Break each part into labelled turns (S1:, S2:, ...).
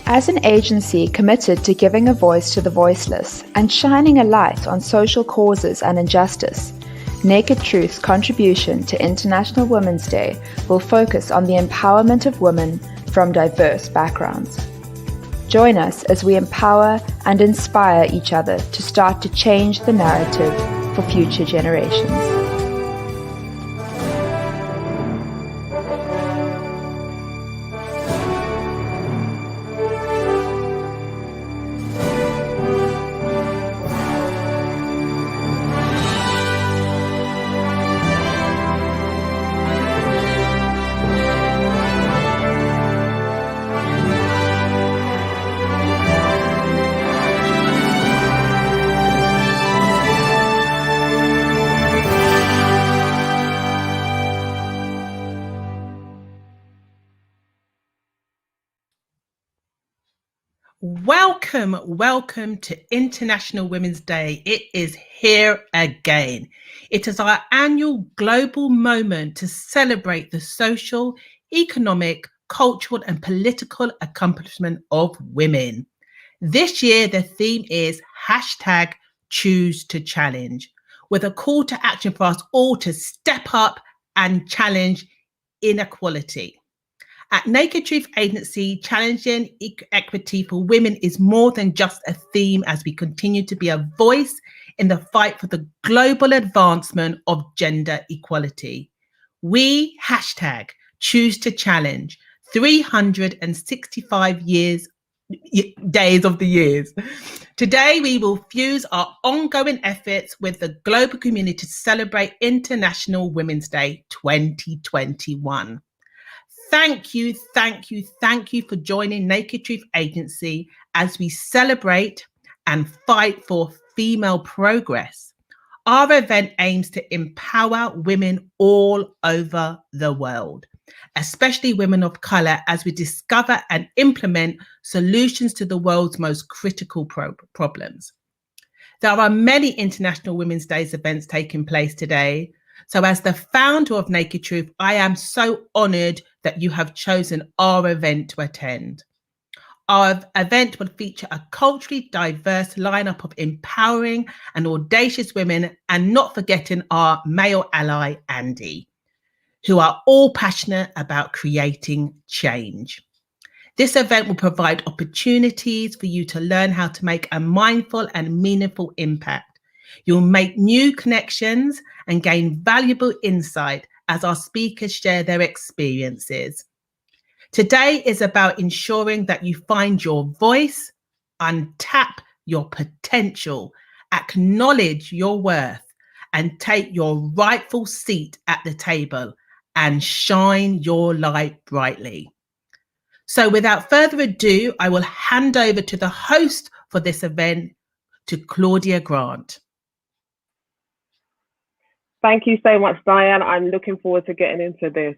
S1: As an agency committed to giving a voice to the voiceless and shining a light on social causes and injustice, Naked Truth's contribution to International Women's Day will focus on the empowerment of women from diverse backgrounds. Join us as we empower and inspire each other to start to change the narrative for future generations.
S2: Welcome to International Women's Day. It is here again. It is our annual global moment to celebrate the social, economic, cultural and political accomplishment of women. This year, the theme is #ChooseToChallenge, with a call to action for us all to step up and challenge inequality. At Naked Truth Agency, challenging equity for women is more than just a theme as we continue to be a voice in the fight for the global advancement of gender equality. We #ChooseToChallenge 365 days of the years. Today, we will fuse our ongoing efforts with the global community to celebrate International Women's Day 2021. Thank you for joining Naked Truth Agency as we celebrate and fight for female progress. Our event aims to empower women all over the world, especially women of color, as we discover and implement solutions to the world's most critical problems. There are many International Women's Day events taking place today. So as the founder of Naked Truth, I am so honored that you have chosen our event to attend. Our event will feature a culturally diverse lineup of empowering and audacious women, and not forgetting our male ally, Andy, who are all passionate about creating change. This event will provide opportunities for you to learn how to make a mindful and meaningful impact. You'll make new connections and gain valuable insight as our speakers share their experiences. Today is about ensuring that you find your voice, untap your potential, acknowledge your worth, and take your rightful seat at the table and shine your light brightly. So without further ado, I will hand over to the host for this event, to Claudia Grant.
S3: Thank you so much, Diane. I'm looking forward to getting into this.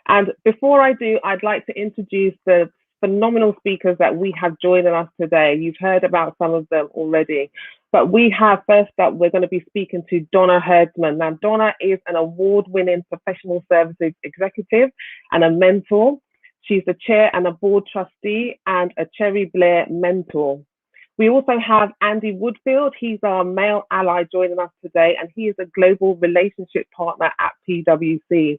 S3: And before I do, I'd like to introduce the phenomenal speakers that we have joining us today. You've heard about some of them already, but we have, first up, we're going to be speaking to Donna Herdsman. Now, Donna is an award-winning professional services executive and a mentor. She's the chair and a board trustee and a Cherry Blair mentor. We also have Andy Woodfield. He's our male ally joining us today, and he is a global relationship partner at PwC.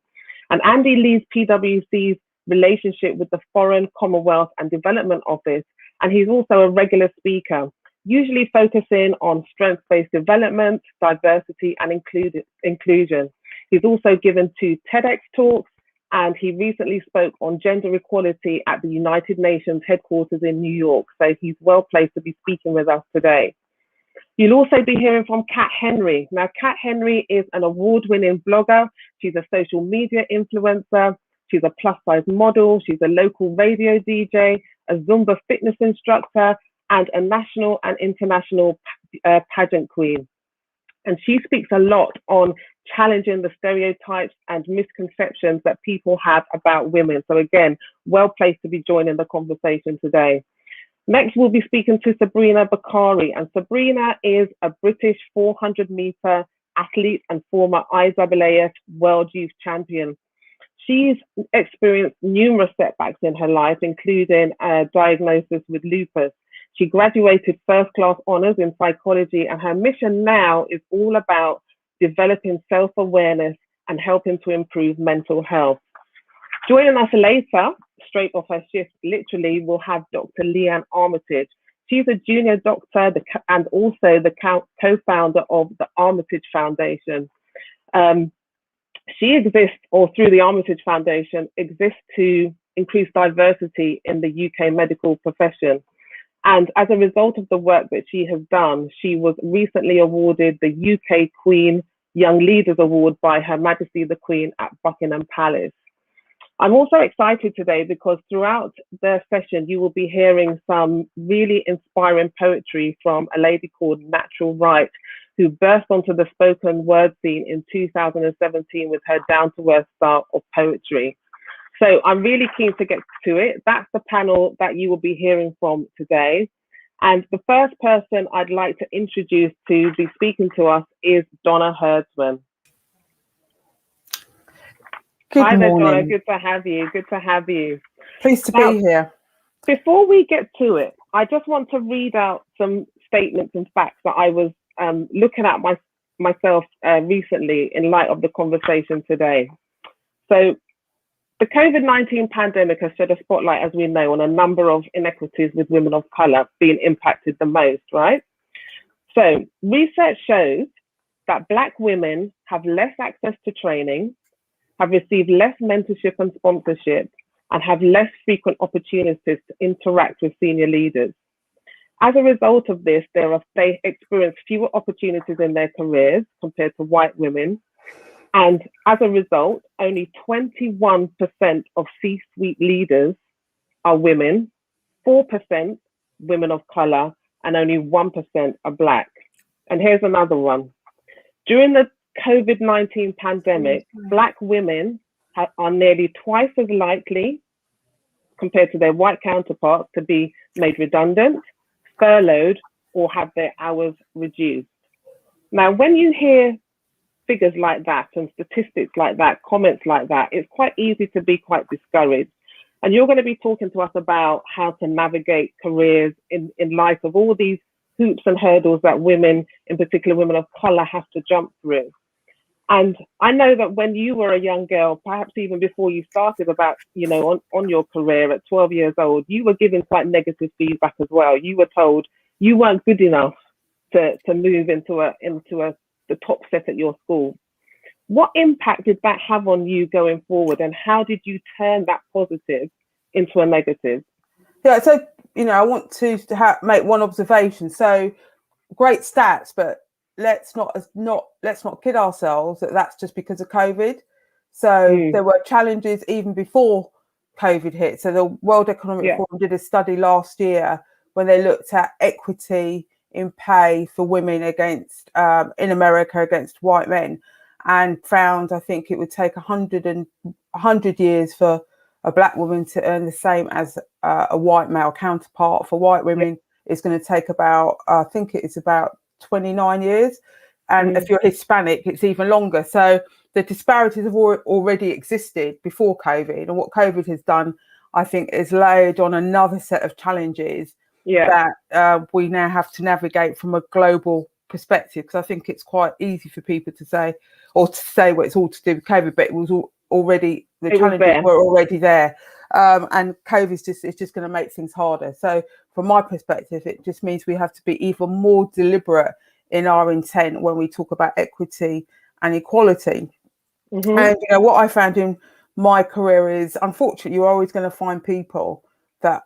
S3: And Andy leads PwC's relationship with the Foreign, Commonwealth and Development Office, and he's also a regular speaker, usually focusing on strengths-based development, diversity and inclusion. He's also given 2 TEDx talks, and he recently spoke on gender equality at the United Nations headquarters in New York. So he's well placed to be speaking with us today. You'll also be hearing from Kat Henry. Now, Kat Henry is an award-winning blogger. She's a social media influencer. She's a plus-size model. She's a local radio DJ, a Zumba fitness instructor, and a national and international pageant queen. And she speaks a lot on challenging the stereotypes and misconceptions that people have about women. So again, well placed to be joining the conversation today. Next, we'll be speaking to Sabrina Bakari, and Sabrina is a British 400-meter athlete and former IAAF World Youth Champion. She's experienced numerous setbacks in her life, including a diagnosis with lupus. She graduated first class honors in psychology, and her mission now is all about developing self awareness and helping to improve mental health. Joining us later, straight off her shift, literally, we'll have Dr. Leanne Armitage. She's a junior doctor and also the co-founder of the Armitage Foundation. She exists, or through the Armitage Foundation, exists to increase diversity in the UK medical profession. And as a result of the work that she has done, she was recently awarded the UK Queen Young Leaders Award by Her Majesty the Queen at Buckingham Palace. I'm also excited today because throughout the session, you will be hearing some really inspiring poetry from a lady called Natural Right, who burst onto the spoken word scene in 2017 with her down-to-earth style of poetry. So I'm really keen to get to it. That's the panel that you will be hearing from today. And the first person I'd like to introduce to be speaking to us is Donna Herdsman. Hi there, Donna. Good to have you. Good to have you.
S4: Pleased to be here.
S3: Before we get to it, I just want to read out some statements and facts that I was looking at myself recently in light of the conversation today. So the COVID-19 pandemic has shed a spotlight, as we know, on a number of inequities with women of colour being impacted the most, right? So research shows that Black women have less access to training, have received less mentorship and sponsorship, and have less frequent opportunities to interact with senior leaders. As a result of this, they experience fewer opportunities in their careers compared to white women. And as a result, only 21% of C-suite leaders are women, 4% women of color, and only 1% are Black. And here's another one. During the COVID-19 pandemic, Black women are nearly twice as likely compared to their white counterparts to be made redundant, furloughed, or have their hours reduced. Now, when you hear figures like that and statistics like that, comments like that, it's quite easy to be quite discouraged. And you're going to be talking to us about how to navigate careers in light of all these hoops and hurdles that women, in particular women of color, have to jump through. And I know that when you were a young girl, perhaps even before you started about, on your career at 12 years old, you were given quite negative feedback as well. You were told you weren't good enough to move into the top set at your school. What impact did that have on you going forward, and how did you turn that positive into a negative?
S4: Yeah, so I want to make one observation. So great stats, but let's not kid ourselves that that's just because of COVID. So there were challenges even before COVID hit. So the World Economic Forum did a study last year when they looked at equity in pay for women against in America against white men, and found I think it would take 100 years for a Black woman to earn the same as a white male counterpart. For white women, it's going to take about, I think it is about 29 years. And if you're Hispanic, it's even longer. So the disparities have already existed before COVID. And what COVID has done, I think, is layered on another set of challenges that we now have to navigate from a global perspective. Because I think it's quite easy for people to say well, it's all to do with COVID, but it was already, the challenges were already there. And COVID is just going to make things harder. So from my perspective, it just means we have to be even more deliberate in our intent when we talk about equity and equality. And what I found in my career is, unfortunately, you're always going to find people that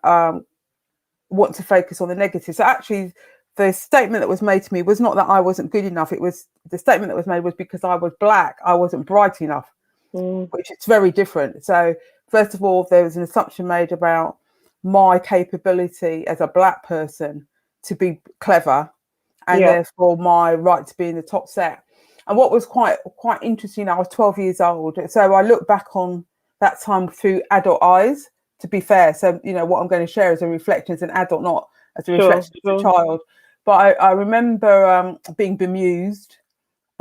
S4: want to focus on the negative. So actually, the statement that was made to me was not that I wasn't good enough. It was the statement that was made was because I was Black, I wasn't bright enough, which is very different. So first of all, there was an assumption made about my capability as a Black person to be clever, and therefore my right to be in the top set. And what was quite interesting, I was 12 years old, so I look back on that time through adult eyes, to be fair. So what I'm going to share is a reflection as an adult, not as a reflection as a child. But I remember being bemused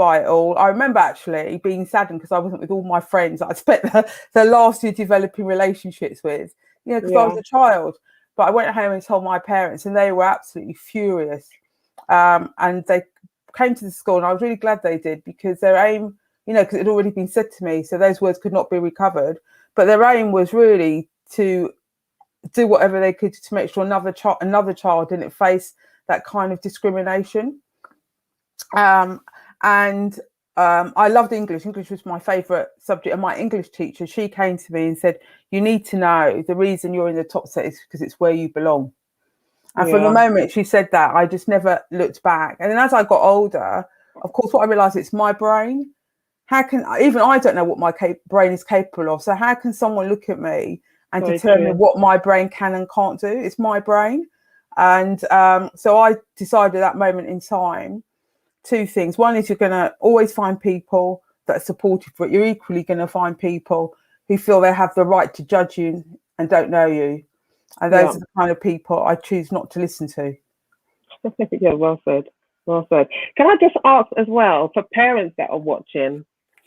S4: by it all. I remember actually being saddened because I wasn't with all my friends I spent the last year developing relationships with, because I was a child. But I went home and told my parents, and they were absolutely furious. And they came to the school, and I was really glad they did, because their aim, because it had already been said to me, so those words could not be recovered. But their aim was really to do whatever they could to make sure another child didn't face that kind of discrimination. I loved English. English was my favourite subject, and my English teacher, she came to me and said, "You need to know the reason you're in the top set is because it's where you belong." And from the moment she said that, I just never looked back. And then as I got older, of course, what I realised, it's my brain. How can even I don't know what my brain is capable of? So how can someone look at me and determine what my brain can and can't do? It's my brain. And so I decided at that moment in time, two things. One is you're going to always find people that are supportive, but you're equally going to find people who feel they have the right to judge you and don't know you. And those are the kind of people I choose not to listen to.
S3: Yeah, well said. Well said. Can I just ask as well, for parents that are watching,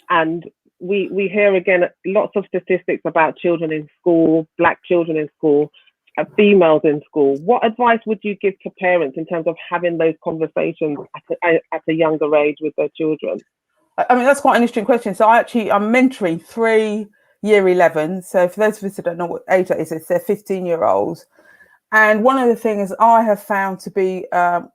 S3: and we hear again lots of statistics about children in school, Black children in school, females in school. What advice would you give to parents in terms of having those conversations at a younger age with their children?
S4: I mean, that's quite an interesting question. So I'm mentoring 3 year 11. So for those of us that don't know what age that is, it's their 15-year-olds. And one of the things I have found to be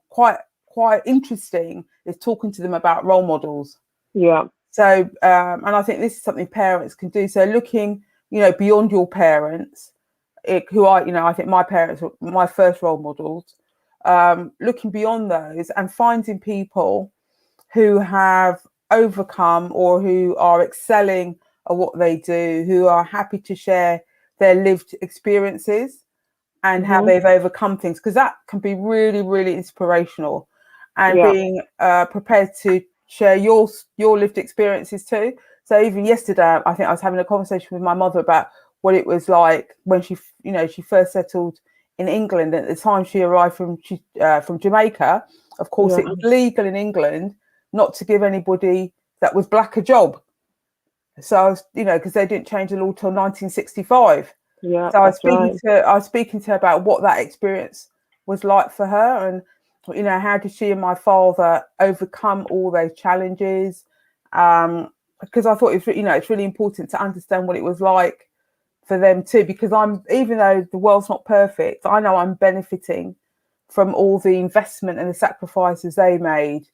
S4: quite interesting is talking to them about role models. Yeah. So, and I think this is something parents can do. So looking, beyond your parents, who are, I think my parents were my first role models, looking beyond those and finding people who have overcome or who are excelling at what they do, who are happy to share their lived experiences and how they've overcome things, because that can be really, really inspirational. And being prepared to share your lived experiences too. So even yesterday, I think I was having a conversation with my mother about what it was like when she first settled in England. At the time she arrived from Jamaica, of course, it was legal in England not to give anybody that was Black a job. So I was, because they didn't change the law till 1965. Yeah. So I was speaking to her about what that experience was like for her, and how did she and my father overcome all those challenges? Because I thought it's really important to understand what it was like for them too, because even though the world's not perfect, I know I'm benefiting from all the investment and the sacrifices they made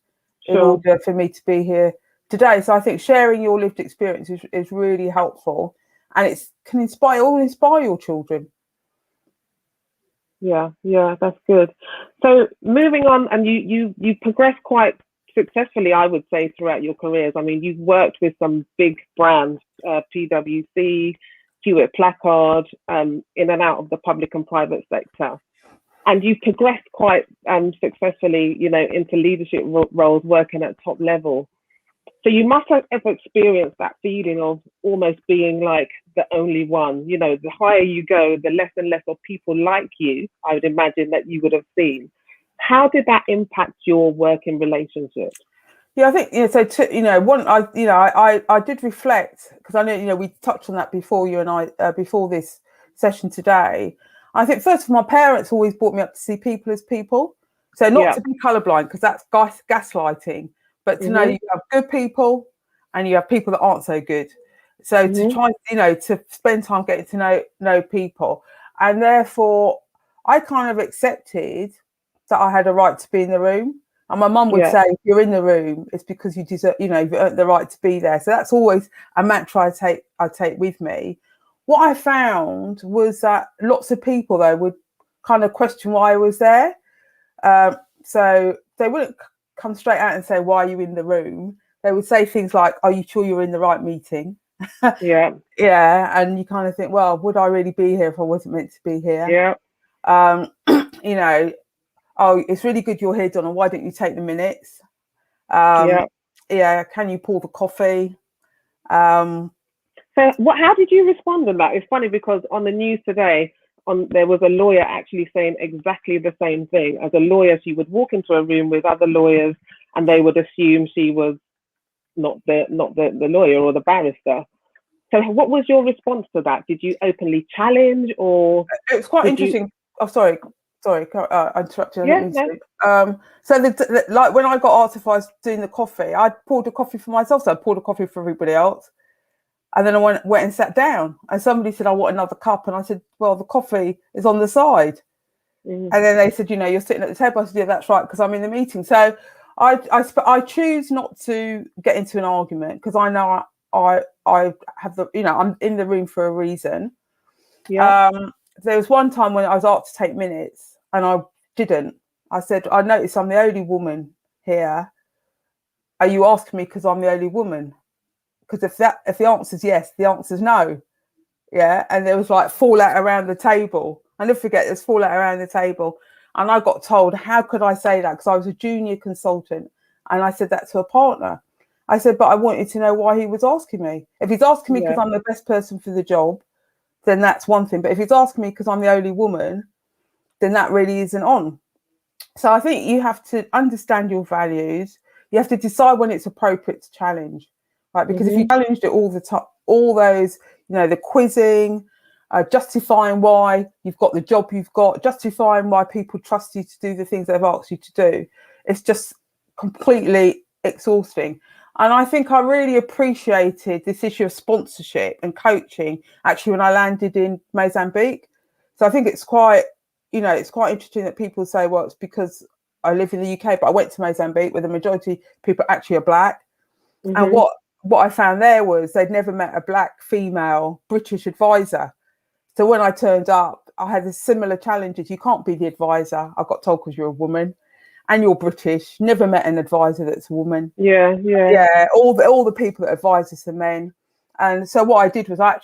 S4: in order for me to be here today. So I think sharing your lived experience is really helpful, and it can inspire your children.
S3: Yeah, that's good. So moving on, and you progressed quite successfully, I would say, throughout your careers. I mean, you've worked with some big brands, PwC, Hewlett Packard, in and out of the public and private sector. And you've progressed quite successfully, into leadership roles, working at top level. So you must have ever experienced that feeling of almost being like the only one. The higher you go, the less and less of people like you, I would imagine, that you would have seen. How did that impact your working relationship?
S4: Yeah, I think I did reflect, because I know we touched on that before, you and I, before this session today. I think first of all, my parents always brought me up to see people as people. So not to be colourblind, because that's gaslighting, but to know you have good people and you have people that aren't so good. So to try, to spend time getting to know people, and therefore I kind of accepted that I had a right to be in the room. And my mum would say, if you're in the room, it's because you deserve, you've earned the right to be there. So that's always a mantra I take with me. What I found was that lots of people, though, would kind of question why I was there. So they wouldn't come straight out and say, why are you in the room? They would say things like, are you sure you're in the right meeting? Yeah. And you kind of think, well, would I really be here if I wasn't meant to be here? Yeah. Oh, it's really good you're here, Donna. Why don't you take the minutes? Can you pour the coffee?
S3: So how did you respond to that? It's funny because on the news today, there was a lawyer actually saying exactly the same thing. As a lawyer, she would walk into a room with other lawyers and they would assume she was not the lawyer or the barrister. So what was your response to that? Did you openly challenge, or
S4: it was quite interesting? Oh, sorry, I interrupted. I didn't mean to. So like when I got asked if I was doing the coffee, I poured a coffee for myself, so I poured a coffee for everybody else. And then I went and sat down, and somebody said, I want another cup. And I said, well, the coffee is on the side. And then they said, you're sitting at the table. I said, yeah, that's right, because I'm in the meeting. So I choose not to get into an argument, because I know I have I'm in the room for a reason. Yeah. There was one time when I was asked to take minutes, and I didn't. I said, I noticed I'm the only woman here. Are you asking me because I'm the only woman? Because if the answer's yes, the answer's no. Yeah. And there was like fallout around the table. I never forget, there's fallout around the table. And I got told, how could I say that? Because I was a junior consultant. And I said that to a partner. I said, but I wanted to know why he was asking me. If he's asking me because I'm the best person for the job, then that's one thing. But if he's asking me because I'm the only woman, then that really isn't on. So I think you have to understand your values. You have to decide when it's appropriate to challenge. Right, because if you challenged it all the time, all those, the quizzing, justifying why you've got the job you've got, justifying why people trust you to do the things they've asked you to do, it's just completely exhausting. And I think I really appreciated this issue of sponsorship and coaching actually when I landed in Mozambique. So I think it's quite interesting that people say, well, it's because I live in the UK, but I went to Mozambique where the majority of people actually are black. And what I found there was they'd never met a black female British advisor. So when I turned up, I had the similar challenges. You can't be the advisor, I got told, because you're a woman and you're British. Never met an advisor that's a woman. Yeah. All the people that advise us are men. And so what I did was I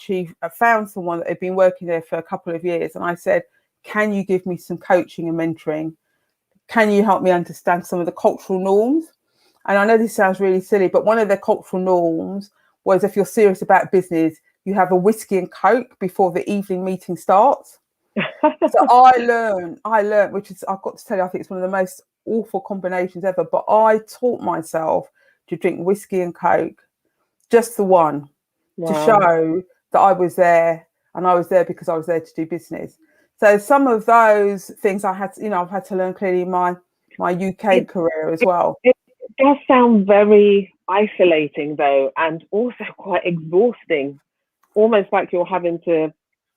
S4: found someone that had been working there for a couple of years. And I said, can you give me some coaching and mentoring? Can you help me understand some of the cultural norms? And I know this sounds really silly, but one of the cultural norms was if you're serious about business, you have a whiskey and Coke before the evening meeting starts. So I learned, which is, I've got to tell you, I think it's one of the most awful combinations ever, but I taught myself to drink whiskey and Coke, just the one, to show that I was there, and I was there because I was there to do business. So some of those things I've had to learn clearly in my UK career as well.
S3: It does sound very isolating though, and also quite exhausting, almost like you're having to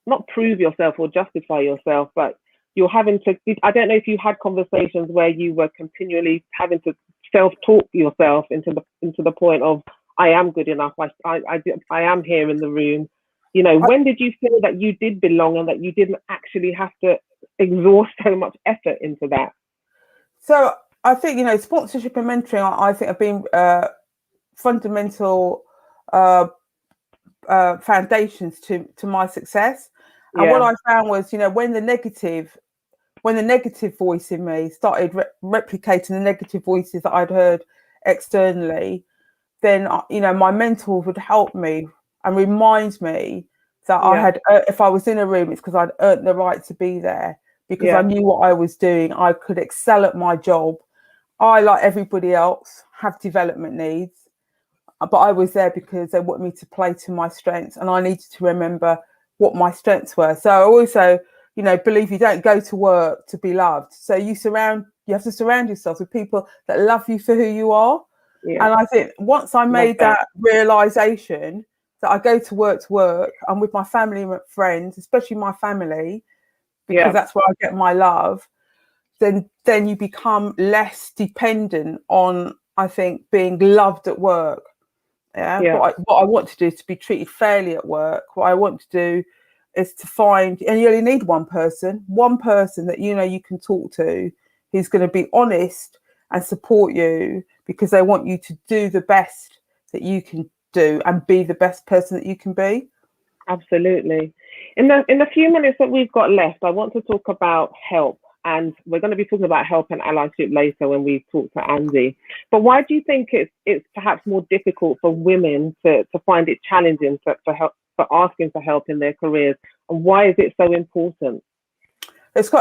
S3: not prove yourself or justify yourself, but you're having to, I don't know if you had conversations where you were continually having to self-talk yourself into the point of, I am good enough, I am here in the room. When did you feel that you did belong and that you didn't actually have to exhaust so much effort into that?
S4: So I think, sponsorship and mentoring, I think have been fundamental foundations to my success. And what I found was, when the negative voice in me started replicating the negative voices that I'd heard externally, then, my mentors would help me and remind me that I had, if I was in a room, it's because I'd earned the right to be there, because I knew what I was doing. I could excel at my job. I, like everybody else, have development needs, but I was there because they want me to play to my strengths, and I needed to remember what my strengths were. So I also, believe you don't go to work to be loved. So you have to surround yourself with people that love you for who you are. Yeah. And I think once I made that realization that I go to work, I'm with my family and friends, especially my family, because that's where I get my love, then you become less dependent on, I think, being loved at work. What I want to do is to be treated fairly at work. What I want to do is to find, and you only need one person that you can talk to, who's going to be honest and support you, because they want you to do the best that you can do and be the best person that you can be.
S3: Absolutely. In the few minutes that we've got left, I want to talk about help. And we're going to be talking about help and allyship later when we talk to Andy. But why do you think it's perhaps more difficult for women to find it challenging for help, for asking for help in their careers? And why is it so important?
S4: So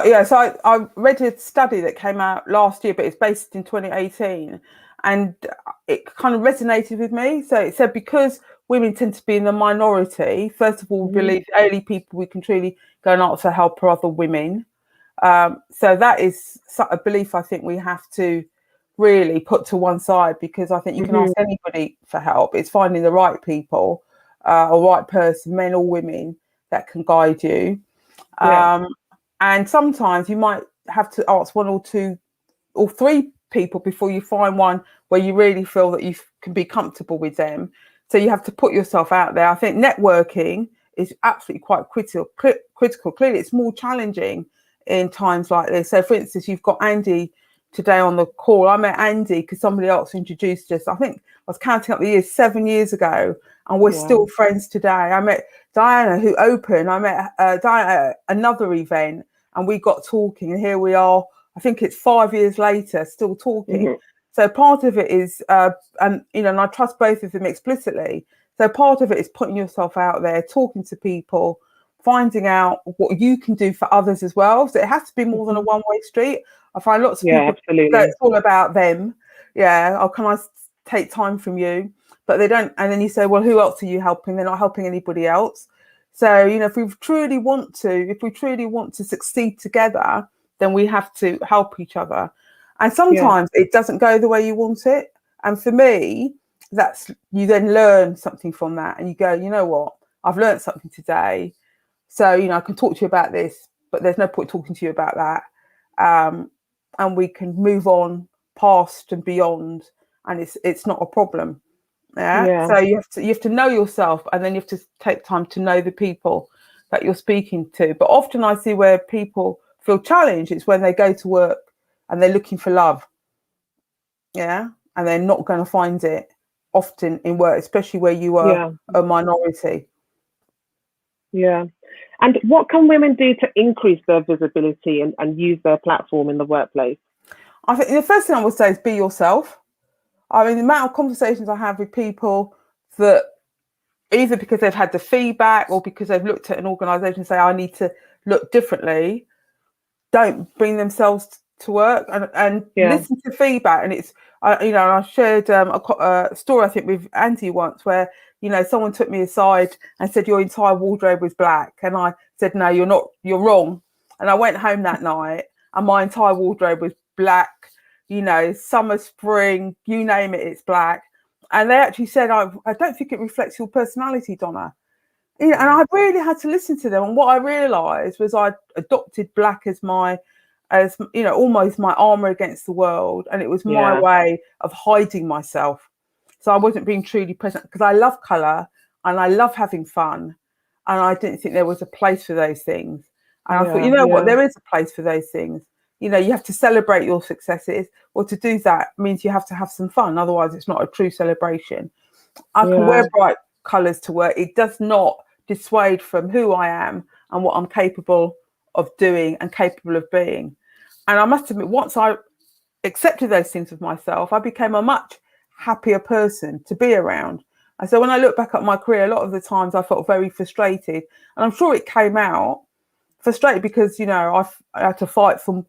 S4: I read a study that came out last year, but it's based in 2018. and it kind of resonated with me. So it said, because women tend to be in the minority, first of all, we believe the only people we can truly go and ask for help are other women. So that is a belief I think we have to really put to one side, because I think you can ask anybody for help. It's finding the right people, or right person, men or women, that can guide you. And sometimes you might have to ask one or two or three people before you find one where you really feel that you can be comfortable with them. So you have to put yourself out there. I think networking is absolutely quite critical. Clearly, it's more challenging in times like this. So, for instance, you've got Andy today on the call. I met Andy because somebody else introduced us. I think I was counting up the years, 7 years ago, and we're still friends today. I met Diana, who opened. I met Diana at another event, and we got talking, and here we are. I think it's 5 years later, still talking. So part of it is, and I trust both of them explicitly. So part of it is putting yourself out there, talking to people, finding out what you can do for others as well. So it has to be more than a one-way street. I find lots of people go, it's all about them. Yeah, oh, can I take time from you? But they don't. And then you say, well, who else are you helping? They're not helping anybody else. So, if we truly want to succeed together, then we have to help each other. And sometimes it doesn't go the way you want it. And for me, you then learn something from that, and you go, you know what, I've learned something today. So, I can talk to you about this, but there's no point talking to you about that. And we can move on past and beyond, and it's not a problem. So you have to know yourself, and then you have to take time to know the people that you're speaking to. But often I see where people feel challenged, it's when they go to work and they're looking for love, and they're not going to find it often in work, especially where you are a minority.
S3: And what can women do to increase their visibility and use their platform in the workplace?
S4: I think the first thing I would say is be yourself. I mean, the amount of conversations I have with people that either because they've had the feedback or because they've looked at an organisation and say, I need to look differently, don't bring themselves to work and listen to feedback. And it's, I shared a story, I think, with Andy once where, someone took me aside and said, your entire wardrobe was black. And I said, no, you're not, you're wrong. And I went home that night and my entire wardrobe was black, summer, spring, you name it, it's black. And they actually said, I don't think it reflects your personality, Donna. And I really had to listen to them. And what I realised was I adopted black as almost my armour against the world. And it was my way of hiding myself. So I wasn't being truly present, because I love colour and I love having fun. And I didn't think there was a place for those things. And I thought, what, there is a place for those things. You have to celebrate your successes. Well, to do that means you have to have some fun. Otherwise, it's not a true celebration. I can wear bright colours to work. It does not dissuade from who I am and what I'm capable of doing and capable of being. And I must admit, once I accepted those things of myself, I became a much happier person to be around. And so when I look back at my career, a lot of the times I felt very frustrated. And I'm sure it came out frustrated because, I had to fight for,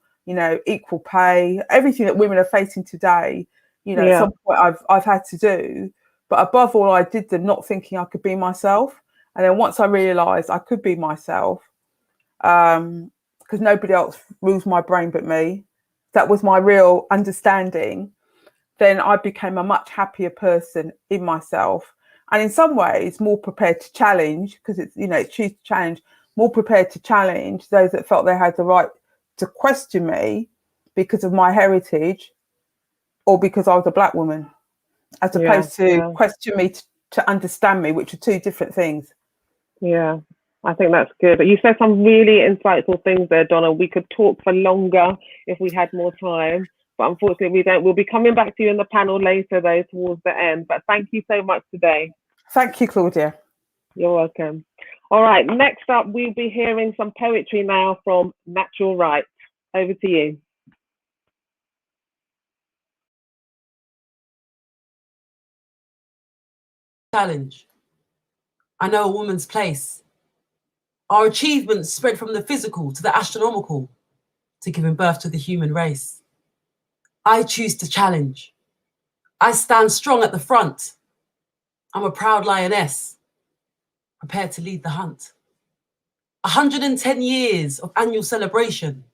S4: equal pay, everything that women are facing today, at some point I've had to do. But above all, I did them not thinking I could be myself. And then once I realised I could be myself, because nobody else rules my brain but me, that was my real understanding, then I became a much happier person in myself. And in some ways, more prepared to challenge, because it's, it's choose to challenge, more prepared to challenge those that felt they had the right to question me because of my heritage or because I was a black woman, as opposed to question me to understand me, which are two different things.
S3: Yeah, I think that's good. But you said some really insightful things there, Donna. We could talk for longer if we had more time, but unfortunately we don't. We'll be coming back to you in the panel later, though, towards the end. But thank you so much today.
S4: Thank you, Claudia.
S3: You're welcome. All right, next up, we'll be hearing some poetry now from Natural Right. Over to you.
S5: Challenge. I know a woman's place. Our achievements spread from the physical to the astronomical, to giving birth to the human race. I choose to challenge. I stand strong at the front. I'm a proud lioness, prepared to lead the hunt. 110 years of annual celebration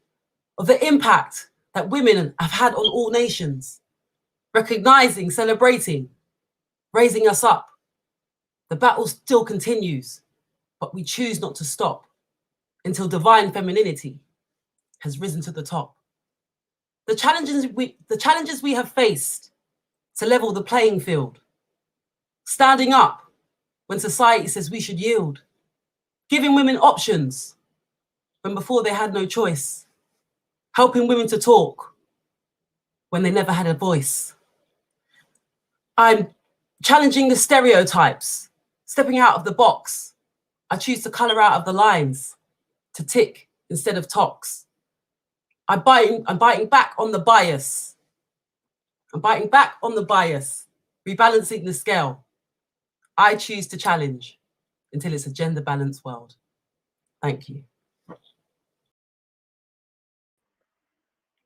S5: of the impact that women have had on all nations, recognizing, celebrating, raising us up. The battle still continues, but we choose not to stop until divine femininity has risen to the top. The challenges we have faced to level the playing field, standing up when society says we should yield, giving women options when before they had no choice, helping women to talk when they never had a voice. I'm challenging the stereotypes, stepping out of the box. I choose to color out of the lines, to tick instead of talks. I'm biting back on the bias. I'm biting back on the bias, rebalancing the scale. I choose to challenge until it's a gender balanced world. Thank you.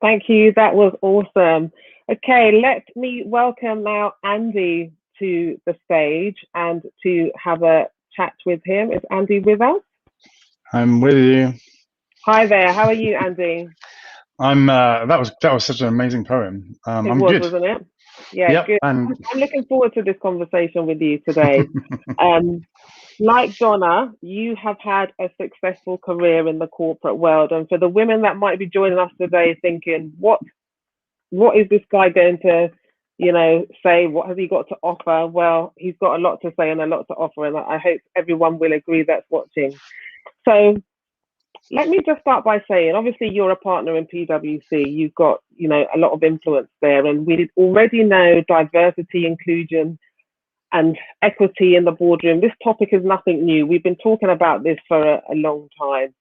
S3: Thank you. That was awesome. Okay, let me welcome now Andy to the stage and to have a chat with him. Is Andy with us?
S6: I'm with you.
S3: Hi there. How are you, Andy?
S6: I'm. That was such an amazing poem. I'm
S3: was,
S6: good.
S3: Wasn't it? Yeah,
S6: Yep,
S3: good.
S6: and
S3: I'm looking forward to this conversation with you today. Like Donna, you have had a successful career in the corporate world, and for the women that might be joining us today, thinking, what is this guy going to, say? What has he got to offer? Well, he's got a lot to say and a lot to offer, and I hope everyone will agree that's watching. So let me just start by saying, obviously, you're a partner in PwC. You've got, a lot of influence there, and we already know diversity, inclusion, and equity in the boardroom. This topic is nothing new. We've been talking about this for a long time.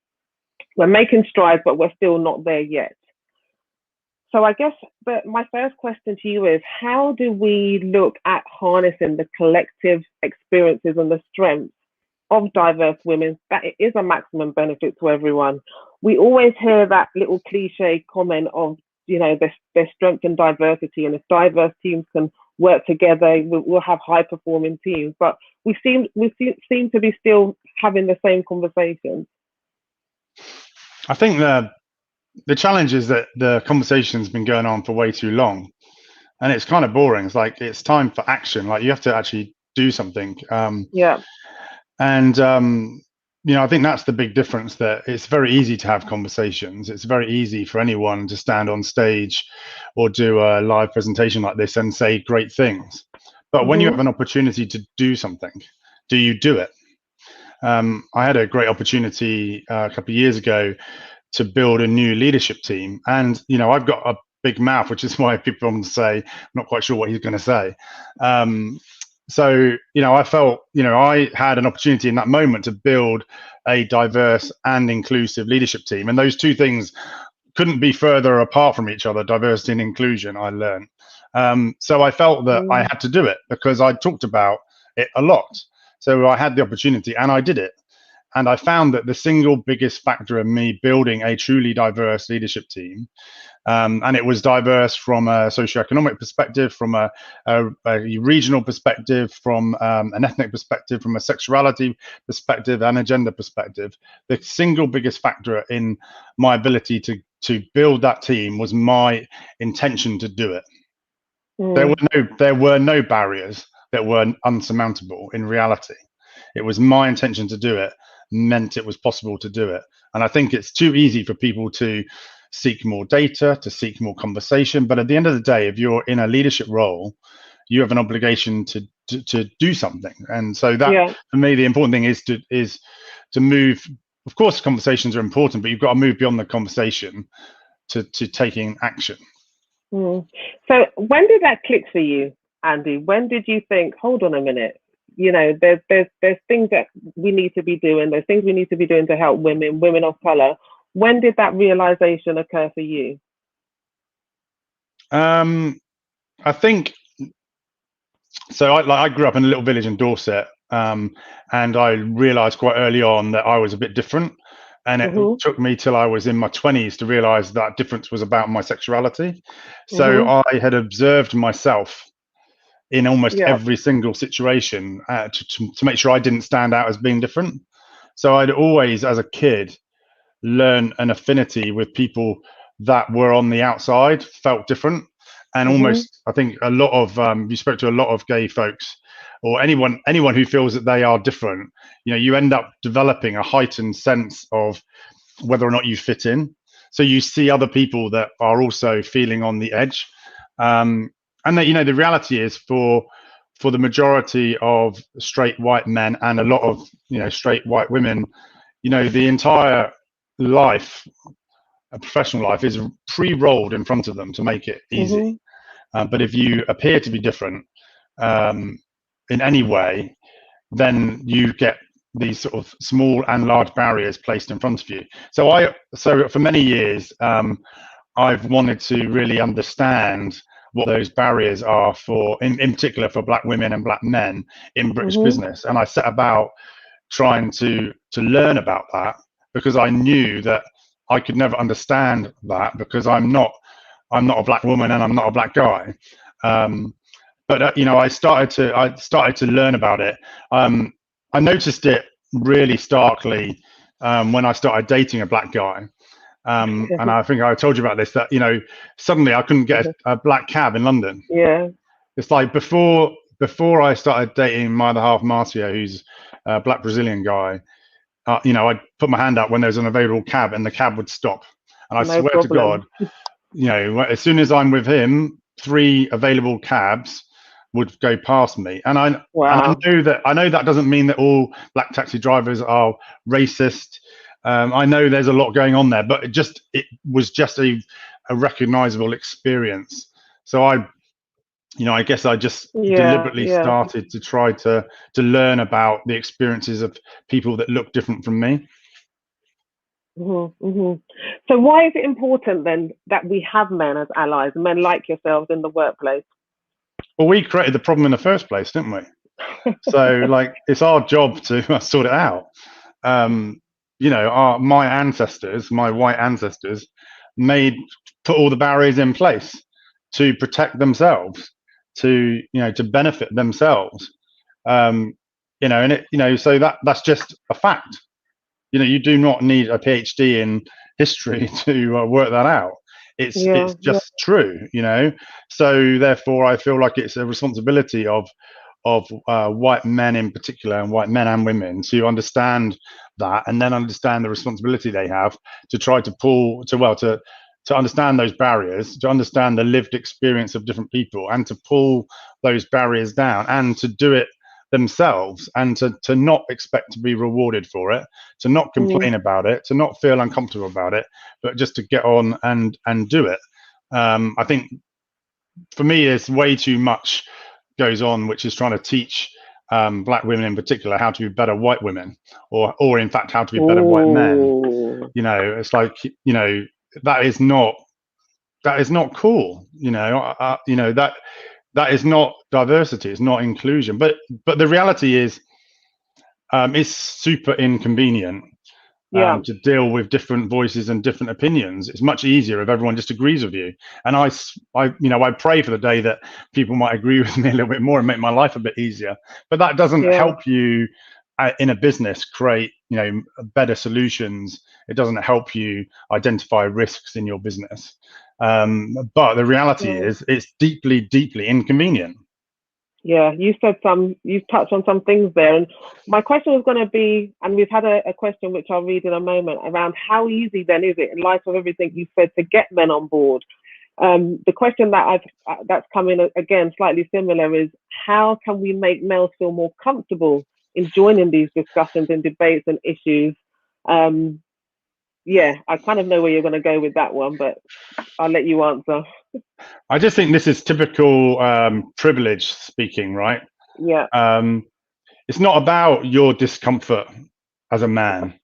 S3: We're making strides, but we're still not there yet. So I guess my first question to you is, how do we look at harnessing the collective experiences and the strengths of diverse women, that it is a maximum benefit to everyone? We always hear that little cliche comment of, their strength and diversity, and if diverse teams can work together, we'll have high performing teams. But we seem to be still having the same conversations.
S6: I think the challenge is that the conversation's been going on for way too long, and it's kind of boring. It's like it's time for action. Like you have to actually do something.
S3: Yeah.
S6: And I think that's the big difference. That it's very easy to have conversations. It's very easy for anyone to stand on stage or do a live presentation like this and say great things. But when you have an opportunity to do something, do you do it? I had a great opportunity a couple of years ago to build a new leadership team, and I've got a big mouth, which is why people often say I'm not quite sure what he's going to say. So, I felt, I had an opportunity in that moment to build a diverse and inclusive leadership team. And those two things couldn't be further apart from each other, diversity and inclusion, I learned. So I felt that I had to do it because I talked about it a lot. So I had the opportunity and I did it. And I found that the single biggest factor in me building a truly diverse leadership team, and it was diverse from a socioeconomic perspective, from a regional perspective, from an ethnic perspective, from a sexuality perspective, and a gender perspective. The single biggest factor in my ability to build that team was my intention to do it. There were no barriers that were unsurmountable in reality. It was my intention to do it, meant it was possible to do it. And I think it's too easy for people to seek more data, to seek more conversation. But at the end of the day, if you're in a leadership role, you have an obligation to do something. And so that, for me, the important thing is to move. Of course, conversations are important, but you've got to move beyond the conversation to taking action.
S3: So when did that click for you, Andy? When did you think, hold on a minute, there's things that we need to be doing, there's things we need to be doing to help women of color. When did that realization occur for you?
S6: I think so. I grew up in a little village in Dorset, and I realized quite early on that I was a bit different. And it took me till I was in my 20s to realize that difference was about my sexuality. So I had observed myself in almost
S3: Yeah.
S6: every single situation to make sure I didn't stand out as being different. So I'd always, as a kid, learn an affinity with people that were on the outside, felt different. And almost, I think a lot of, you spoke to a lot of gay folks or anyone who feels that they are different, you know, you end up developing a heightened sense of whether or not you fit in. So you see other people that are also feeling on the edge. And that, you know, the reality is for the majority of straight white men and a lot of, you know, straight white women, you know, the entire life, a professional life, is pre-rolled in front of them to make it easy. But if you appear to be different in any way, then you get these sort of small and large barriers placed in front of you. So for many years, I've wanted to really understand what those barriers are for, in particular for Black women and Black men in British business. And I set about trying to learn about that, because I knew that I could never understand that, because I'm not a Black woman and I'm not a Black guy. But you know, I started to learn about it. I noticed it really starkly when I started dating a Black guy. And I think I told you about this, that, you know, suddenly I couldn't get a Black cab in London.
S3: Yeah.
S6: It's like before I started dating my other half, Marcia, who's a Black Brazilian guy, you know, I'd put my hand up when there's an available cab and the cab would stop. And I swear to God, you know, as soon as I'm with him, 3 available cabs would go past me. And I know that doesn't mean that all Black taxi drivers are racist. I know there's a lot going on there, but it was just a recognizable experience. So I guess I just deliberately started to try to learn about the experiences of people that look different from me.
S3: So why is it important then that we have men as allies, men like yourselves in the workplace?
S6: Well, we created the problem in the first place, didn't we? So like, it's our job to sort it out. You know, my white ancestors put all the barriers in place to protect themselves, to benefit themselves. You know, and so that's just a fact. You know, you do not need a PhD in history to work that out. It's just true, you know. So therefore, I feel like it's a responsibility of white men in particular, and white men and women, to understand that, and then understand the responsibility they have to try to understand those barriers, to understand the lived experience of different people, and to pull those barriers down, and to do it themselves, and to not expect to be rewarded for it, to not complain about it, to not feel uncomfortable about it, but just to get on and do it. I think for me, there's way too much goes on, which is trying to teach Black women in particular how to be better white women, or in fact how to be better white men. You know, it's like, you know, that is not cool. You know, that is not diversity. It's not inclusion. But the reality is, it's super inconvenient to deal with different voices and different opinions. It's much easier if everyone just agrees with you. And I pray for the day that people might agree with me a little bit more and make my life a bit easier. But that doesn't help you in a business create, you know, better solutions. It doesn't help you identify risks in your business. But the reality is, it's deeply, deeply inconvenient.
S3: Yeah, you've touched on some things there. And my question was going to be, and we've had a question which I'll read in a moment, around how easy then is it, in light of everything you said, to get men on board? The question that's coming again, slightly similar, is how can we make males feel more comfortable in joining these discussions and debates and issues? Yeah, I kind of know where you're going to go with that one, but I'll let you answer.
S6: I just think this is typical privilege speaking, right?
S3: Yeah.
S6: It's not about your discomfort as a man.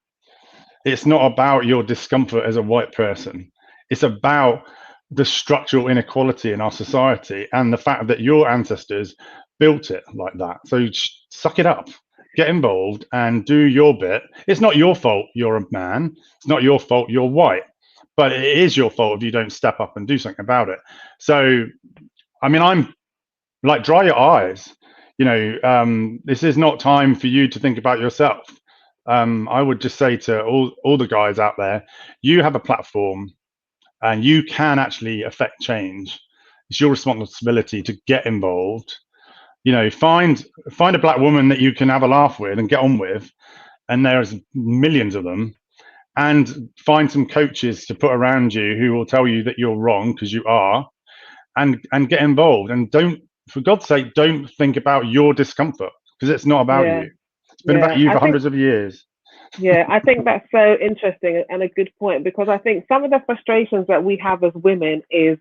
S6: It's not about your discomfort as a white person. It's about the structural inequality in our society and the fact that your ancestors built it like that. So suck it up, get involved and do your bit. It's not your fault you're a man. It's not your fault you're white. But it is your fault if you don't step up and do something about it. So, I mean, like, dry your eyes. This is not time for you to think about yourself. I would just say to all the guys out there, you have a platform and you can actually affect change. It's your responsibility to get involved. Find a black woman that you can have a laugh with and get on with, and there's millions of them. And find some coaches to put around you who will tell you that you're wrong, because you are, and get involved. And don't, for God's sake, don't think about your discomfort, because it's not about you. It's been about you for hundreds of years.
S3: Yeah, I think that's so interesting and a good point, because I think some of the frustrations that we have as women is,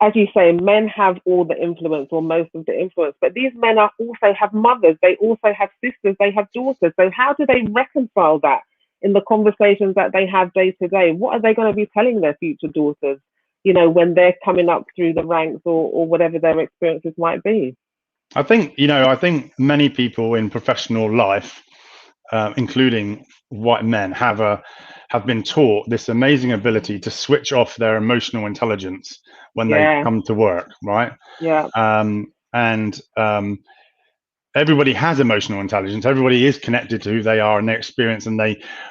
S3: as you say, men have all the influence or most of the influence, but these men also have mothers, they also have sisters, they have daughters. So how do they reconcile that in the conversations that they have day to day? What are they going to be telling their future daughters, when they're coming up through the ranks, or whatever their experiences might be?
S6: I think many people in professional life, including white men, have been taught this amazing ability to switch off their emotional intelligence when they come to work, right?
S3: Yeah.
S6: Everybody has emotional intelligence. Everybody is connected to who they are and their experience, and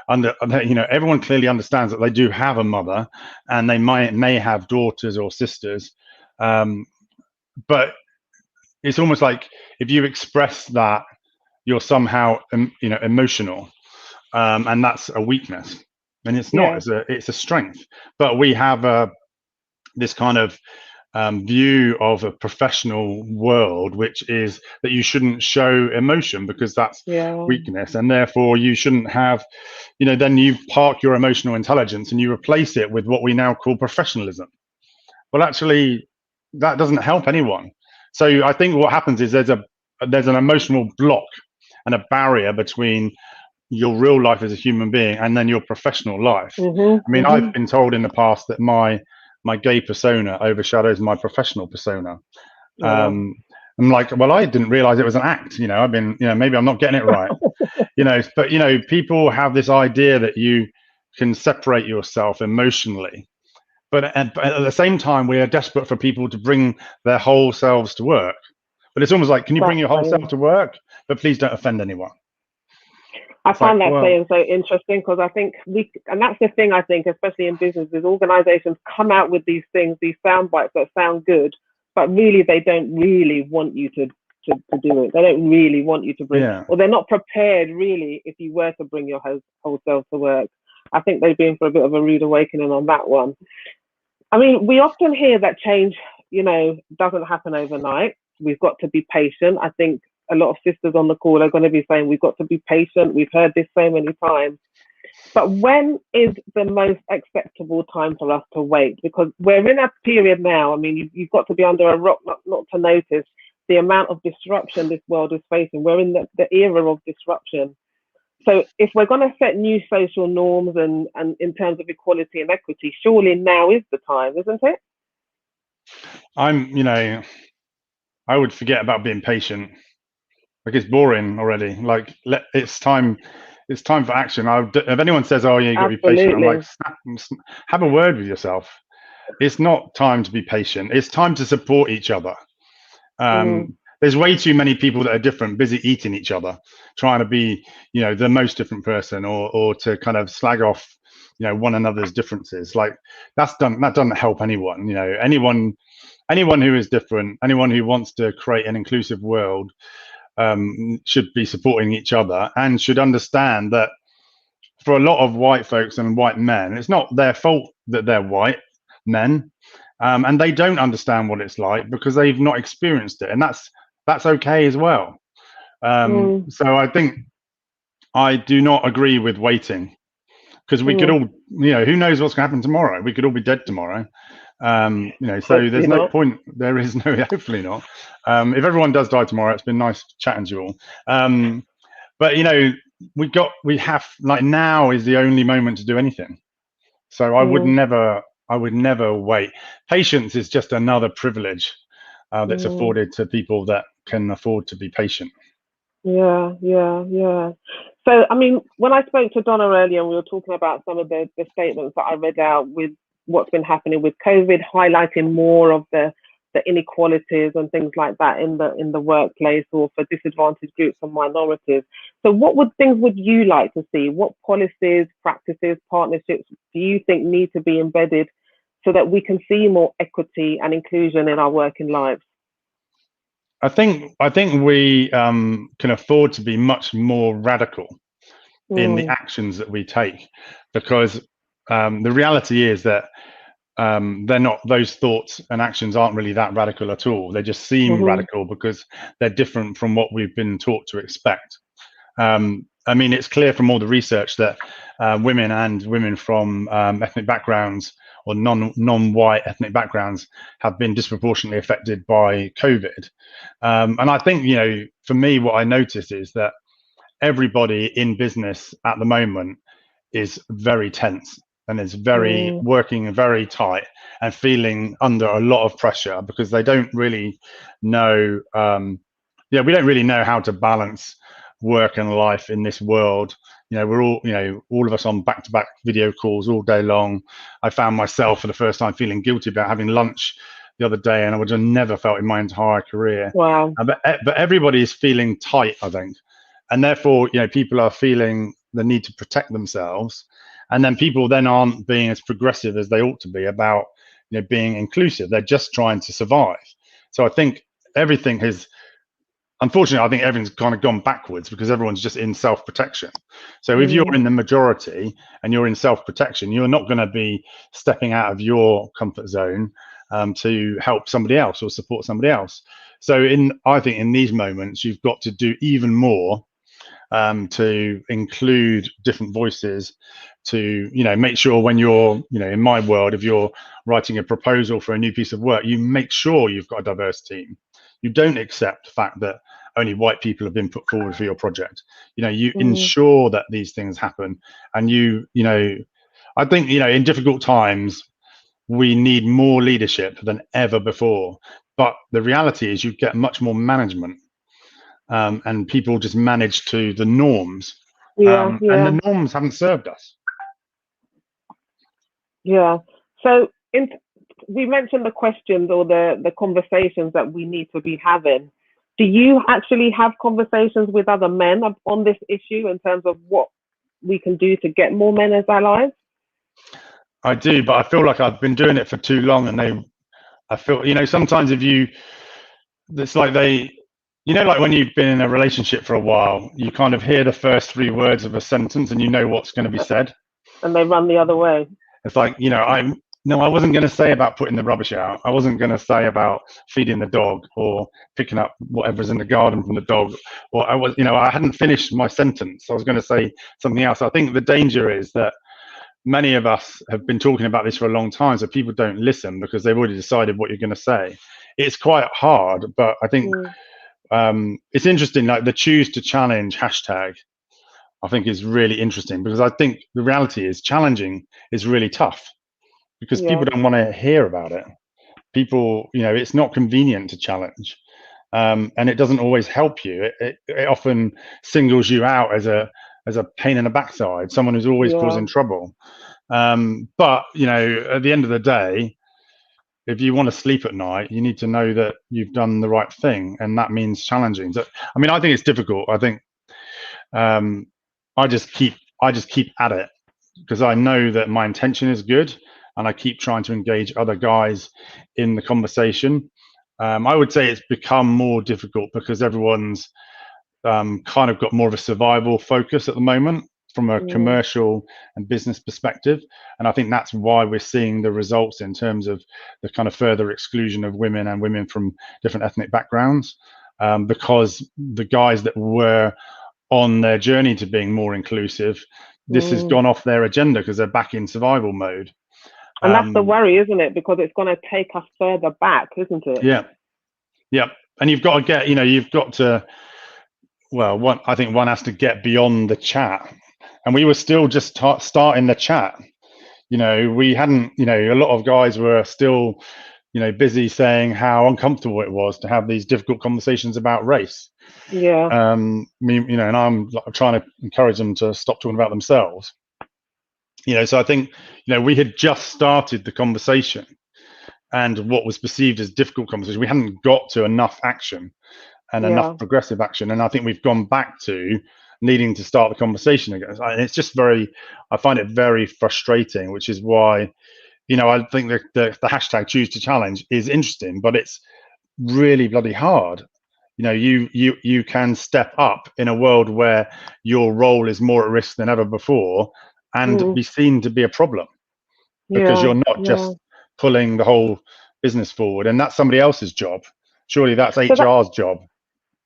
S6: everyone clearly understands that they do have a mother, and they may have daughters or sisters, but it's almost like if you express that, you're somehow emotional, and that's a weakness, and it's not. It's a strength. But we have this kind of view of a professional world, which is that you shouldn't show emotion because that's weakness, and therefore you shouldn't have, then you park your emotional intelligence and you replace it with what we now call professionalism. Well, actually, that doesn't help anyone. So I think what happens is there's an emotional block and a barrier between your real life as a human being and then your professional life. I've been told in the past that my gay persona overshadows my professional persona. I'm like, well, I didn't realize it was an act. I've been, maybe I'm not getting it right. But people have this idea that you can separate yourself emotionally. But at the same time, we are desperate for people to bring their whole selves to work. But it's almost like, can you bring your whole self to work? But please don't offend anyone.
S3: I find that saying so interesting, because I think and that's the thing, I think, especially in businesses, organizations come out with these things, these sound bites that sound good, but really they don't really want you to do it. They don't really want you to bring, or they're not prepared really if you were to bring your whole self to work. I think they've been for a bit of a rude awakening on that one. We often hear that change, doesn't happen overnight. We've got to be patient. I think a lot of sisters on the call are going to be saying we've got to be patient. We've heard this so many times. But when is the most acceptable time for us to wait? Because we're in a period now. You've got to be under a rock not to notice the amount of disruption this world is facing. We're in the era of disruption. So if we're going to set new social norms and in terms of equality and equity, surely now is the time, isn't it?
S6: I would forget about being patient. Like, it's boring already. Like, it's time for action. If anyone says, "Oh, yeah, you got to be patient," I'm like, have a word with yourself. It's not time to be patient. It's time to support each other. There's way too many people that are different, busy eating each other, trying to be, the most different person, or to kind of slag off, one another's differences. Like, that doesn't help anyone. Anyone who is different, anyone who wants to create an inclusive world, should be supporting each other, and should understand that for a lot of white folks and white men, it's not their fault that they're white men, and they don't understand what it's like because they've not experienced it, and that's okay as well. So I think I do not agree with waiting, because we could all, who knows what's going to happen tomorrow? We could all be dead tomorrow. So there's no point. There is no, hopefully not. If everyone does die tomorrow, it's been nice chatting to you all. But we have, like, now is the only moment to do anything. So I would never wait. Patience is just another privilege that's afforded to people that can afford to be patient.
S3: Yeah. So, when I spoke to Donna earlier, and we were talking about some of the statements that I read out with what's been happening with COVID, highlighting more of the the inequalities and things like that in the workplace, or for disadvantaged groups and minorities. So what things would you like to see? What policies, practices, partnerships do you think need to be embedded so that we can see more equity and inclusion in our working lives?
S6: I think we can afford to be much more radical in the actions that we take, because the reality is that they're not, those thoughts and actions aren't really that radical at all. They just seem radical because they're different from what we've been taught to expect. I mean, it's clear from all the research that women from ethnic backgrounds or non-white ethnic backgrounds have been disproportionately affected by COVID. And I think, you know, for me, what I notice is that everybody in business at the moment is very tense and is very working very tight and feeling under a lot of pressure because they don't really know, we don't really know how to balance work and life in this world. You know, we're all, you know, all of us on back-to-back video calls all day long. I found myself for the first time feeling guilty about having lunch the other day, and I would have never felt in my entire career.
S3: Wow.
S6: But everybody is feeling tight, I think, and therefore, you know, people are feeling the need to protect themselves, and then people then aren't being as progressive as they ought to be about, you know, being inclusive. They're just trying to survive. So I think everything has, unfortunately, I think everything's kind of gone backwards because everyone's just in self-protection. So if you're in the majority and you're in self-protection, you're not going to be stepping out of your comfort zone to help somebody else or support somebody else. So I think in these moments, you've got to do even more to include different voices, to, you know, make sure when you're, you know, in my world, if you're writing a proposal for a new piece of work, you make sure you've got a diverse team. You don't accept the fact that only white people have been put forward for your project. You know, you ensure that these things happen. And you know, I think, you know, in difficult times, we need more leadership than ever before. But the reality is you get much more management, and people just manage to the norms. And the norms haven't served us.
S3: Yeah. So we mentioned the questions or the conversations that we need to be having. Do you actually have conversations with other men on this issue in terms of what we can do to get more men as allies?
S6: I do, but I feel like I've been doing it for too long, and I feel, you know, sometimes it's like you know, like when you've been in a relationship for a while, you kind of hear the first 3 words of a sentence and you know what's going to be said.
S3: And they run the other way.
S6: It's like, you know, I wasn't going to say about putting the rubbish out. I wasn't going to say about feeding the dog or picking up whatever's in the garden from the dog. Or I hadn't finished my sentence. I was going to say something else. I think the danger is that many of us have been talking about this for a long time, so people don't listen because they've already decided what you're going to say. It's quite hard, but I think it's interesting, like the choose to challenge hashtag, I think is really interesting, because I think the reality is challenging is really tough because people don't want to hear about it. People, you know, it's not convenient to challenge, and it doesn't always help you. It often singles you out as a pain in the backside, someone who's always causing trouble. But, you know, at the end of the day, if you want to sleep at night, you need to know that you've done the right thing, and that means challenging. So, I mean, I think it's difficult. I think I just keep at it because I know that my intention is good, and I keep trying to engage other guys in the conversation. I would say it's become more difficult because everyone's kind of got more of a survival focus at the moment from a commercial and business perspective. And I think that's why we're seeing the results in terms of the kind of further exclusion of women and women from different ethnic backgrounds, because the guys that were on their journey to being more inclusive, this has gone off their agenda because they're back in survival mode.
S3: And that's the worry, isn't it? Because it's going to take us further back, isn't it?
S6: Yeah. And you've got to get, you know, I think one has to get beyond the chat. And we were still just starting the chat. You know, we hadn't, you know, a lot of guys were still, you know, busy saying how uncomfortable it was to have these difficult conversations about race.
S3: Yeah.
S6: You know, and I'm trying to encourage them to stop talking about themselves. You know, so I think, you know, we had just started the conversation. and what was perceived as difficult conversation. We hadn't got to enough action and enough progressive action. And I think we've gone back to needing to start the conversation again. And it's just I find it very frustrating, which is why, I think the hashtag choose to challenge is interesting, but it's really bloody hard. You can step up in a world where your role is more at risk than ever before and be seen to be a problem because you're not just pulling the whole business forward, and that's somebody else's job. Surely that's HR's job.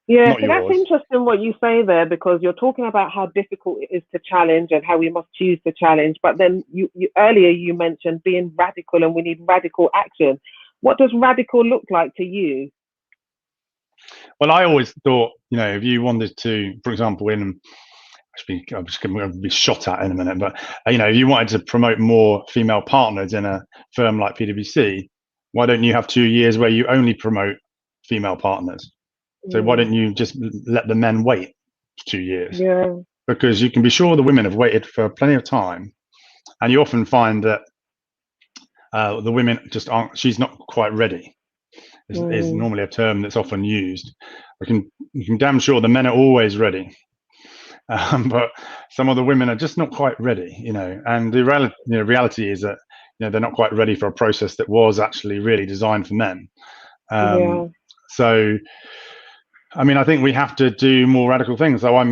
S3: Yeah, so that's interesting what you say there, because you're talking about how difficult it is to challenge and how we must choose to challenge. But then you earlier you mentioned being radical and we need radical action. What does radical look like to you?
S6: Well, I always thought, if you wanted to, for example, I'm just going to be shot at in a minute, but if you wanted to promote more female partners in a firm like PwC, why don't you have 2 years where you only promote female partners? So why don't you just let the men wait 2 years?
S3: Yeah.
S6: Because you can be sure the women have waited for plenty of time, and you often find that the women just aren't. She's not quite ready. Is normally a term that's often used. You can damn sure the men are always ready, but some of the women are just not quite ready. And the reality is that they're not quite ready for a process that was actually really designed for men. So. I think we have to do more radical things. So, I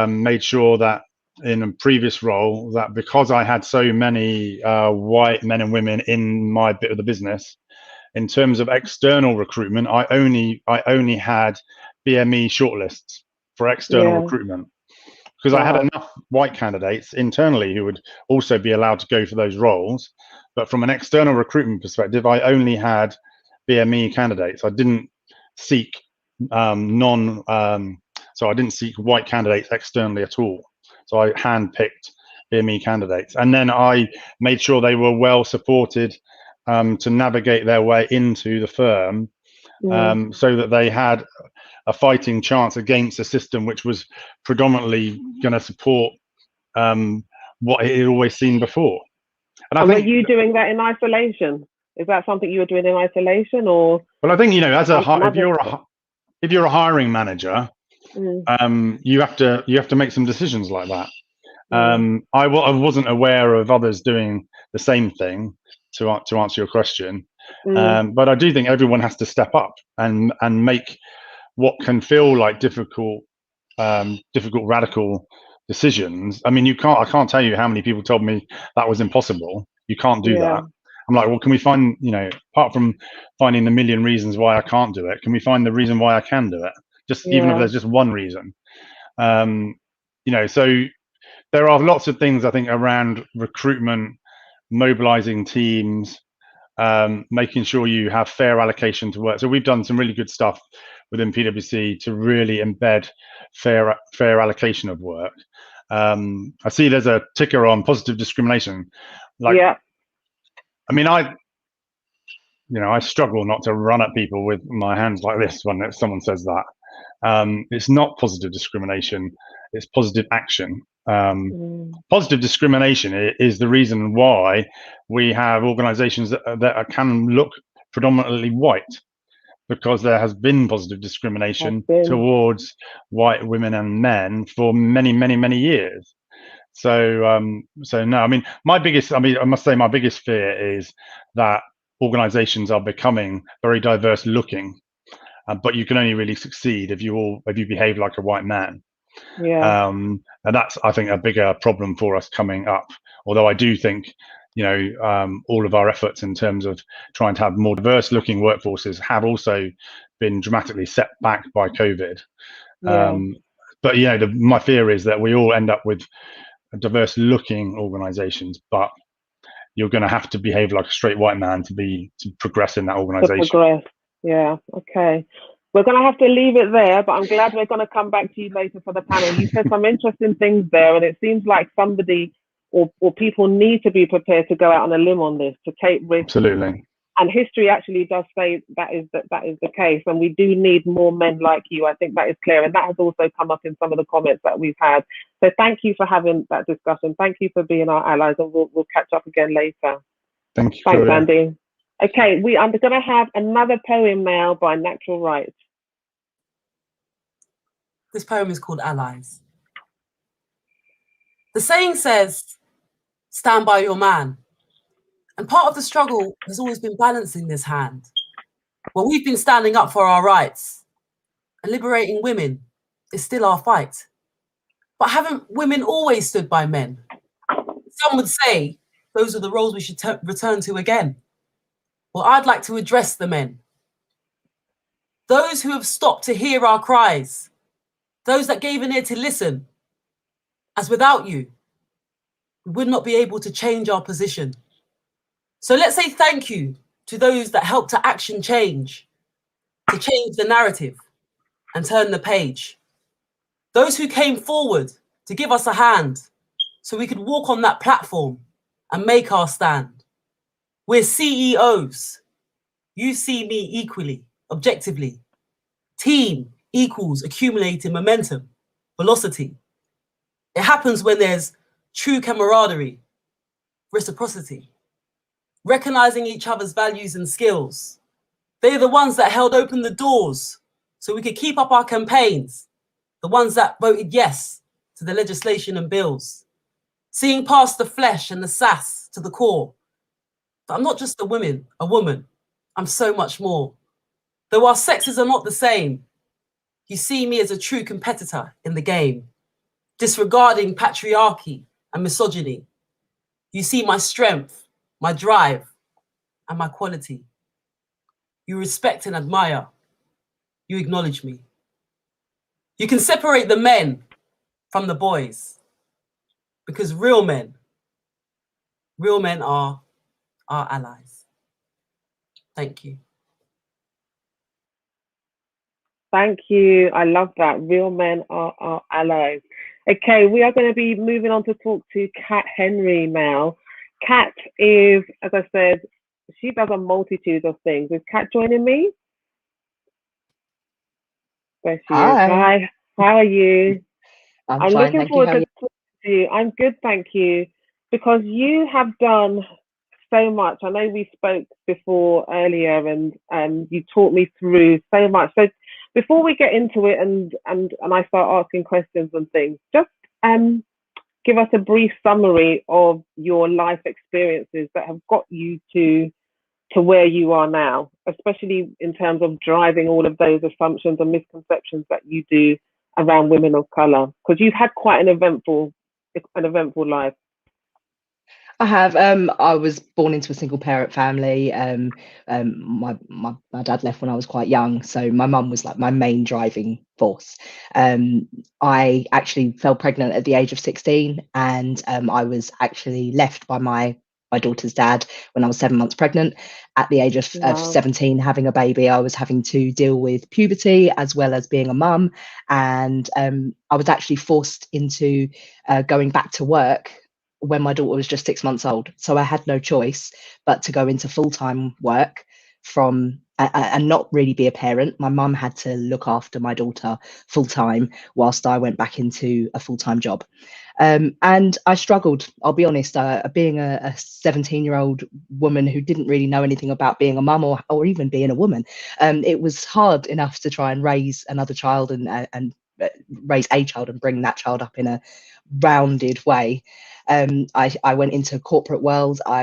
S6: made sure that in a previous role that because I had so many white men and women in my bit of the business, in terms of external recruitment, I only had BME shortlists for external recruitment because I had enough white candidates internally who would also be allowed to go for those roles. But from an external recruitment perspective, I only had BME candidates. I didn't seek so I didn't seek white candidates externally at all. So I handpicked BME candidates, and then I made sure they were well supported to navigate their way into the firm, so that they had a fighting chance against a system which was predominantly going to support what it had always seen before.
S3: And were you doing that in isolation? Is that something you were doing in isolation, or? Well,
S6: I think if you're a hiring manager, you have to make some decisions like that. I wasn't aware of others doing the same thing, to answer your question, but I do think everyone has to step up and make what can feel like difficult radical decisions. I can't tell you how many people told me that was impossible. You can't do that. I'm like, well, can we find, apart from finding the million reasons why I can't do it, can we find the reason why I can do it? Even if there's just one reason. So there are lots of things, I think, around recruitment, mobilizing teams, making sure you have fair allocation to work. So we've done some really good stuff within PwC to really embed fair allocation of work. I see there's a ticker on positive discrimination. I struggle not to run at people with my hands like this when someone says that. It's not positive discrimination, it's positive action. Positive discrimination is the reason why we have organizations that can look predominantly white, because there has been positive discrimination towards white women and men for many, many, many years. So no, I must say my biggest fear is that organizations are becoming very diverse looking, but you can only really succeed if you behave like a white man. And that's, I think, a bigger problem for us coming up. Although I do think, all of our efforts in terms of trying to have more diverse looking workforces have also been dramatically set back by COVID. But my fear is that we all end up with diverse looking organizations, but you're going to have to behave like a straight white man to progress in that organization.
S3: Okay. We're going to have to leave it there, but I'm glad we're going to come back to you later for the panel. You said some interesting things there, and it seems like somebody or people need to be prepared to go out on a limb on this, to take risks.
S6: Absolutely.
S3: And history actually does say that is the case, and we do need more men like you. I think that is clear, and that has also come up in some of the comments that we've had. So thank you for having that discussion. Thank you for being our allies, and we'll catch up again later.
S6: Thank you.
S3: Thanks, Andy. Okay, I'm going to have another poem now by Natural Right.
S5: This poem is called Allies. The saying says, stand by your man. And part of the struggle has always been balancing this hand. Well, we've been standing up for our rights, and liberating women is still our fight. But haven't women always stood by men? Some would say those are the roles we should return to again. Well, I'd like to address the men. Those who have stopped to hear our cries, those that gave an ear to listen, as without you, we would not be able to change our position. So let's say thank you to those that helped to action change, to change the narrative and turn the page. Those who came forward to give us a hand so we could walk on that platform and make our stand. We're CEOs. You see me equally, objectively. Team equals accumulating momentum, velocity. It happens when there's true camaraderie, reciprocity, recognizing each other's values and skills. They're the ones that held open the doors so we could keep up our campaigns, the ones that voted yes to the legislation and bills, seeing past the flesh and the sass to the core. But I'm not just a woman, I'm so much more. Though our sexes are not the same, you see me as a true competitor in the game, disregarding patriarchy and misogyny. You see my strength, my drive, and my quality. You respect and admire. You acknowledge me. You can separate the men from the boys, because real men are our allies. Thank you.
S3: Thank you. I love that. Real men are our allies. Okay, we are going to be moving on to talk to Kat Henry now. Kat is, as I said, she does a multitude of things. Is Kat joining me? There she is. Hi. How are you?
S7: I'm fine,
S3: looking
S7: thank
S3: forward
S7: you. How are
S3: to talking to you. I'm good, thank you. Because you have done so much. I know we spoke before earlier, and you taught me through so much. So before we get into it and I start asking questions and things, just give us a brief summary of your life experiences that have got you to where you are now, especially in terms of driving all of those assumptions and misconceptions that you do around women of color, because you've had quite an eventful life.
S7: I have. I was born into a single parent family. My dad left when I was quite young, so my mum was like my main driving force. I actually fell pregnant at the age of 16, and I was actually left by my daughter's dad when I was 7 months pregnant. At the age of,
S3: Wow.
S7: of 17, having a baby, I was having to deal with puberty as well as being a mum, and I was actually forced into going back to work when my daughter was just 6 months old. So I had no choice but to go into full-time work and not really be a parent. My mum had to look after my daughter full-time whilst I went back into a full-time job. And I struggled, I'll be honest, being a 17-year-old woman who didn't really know anything about being a mum or even being a woman. It was hard enough to try and raise another child and raise a child and bring that child up in a rounded way. I went into corporate world. I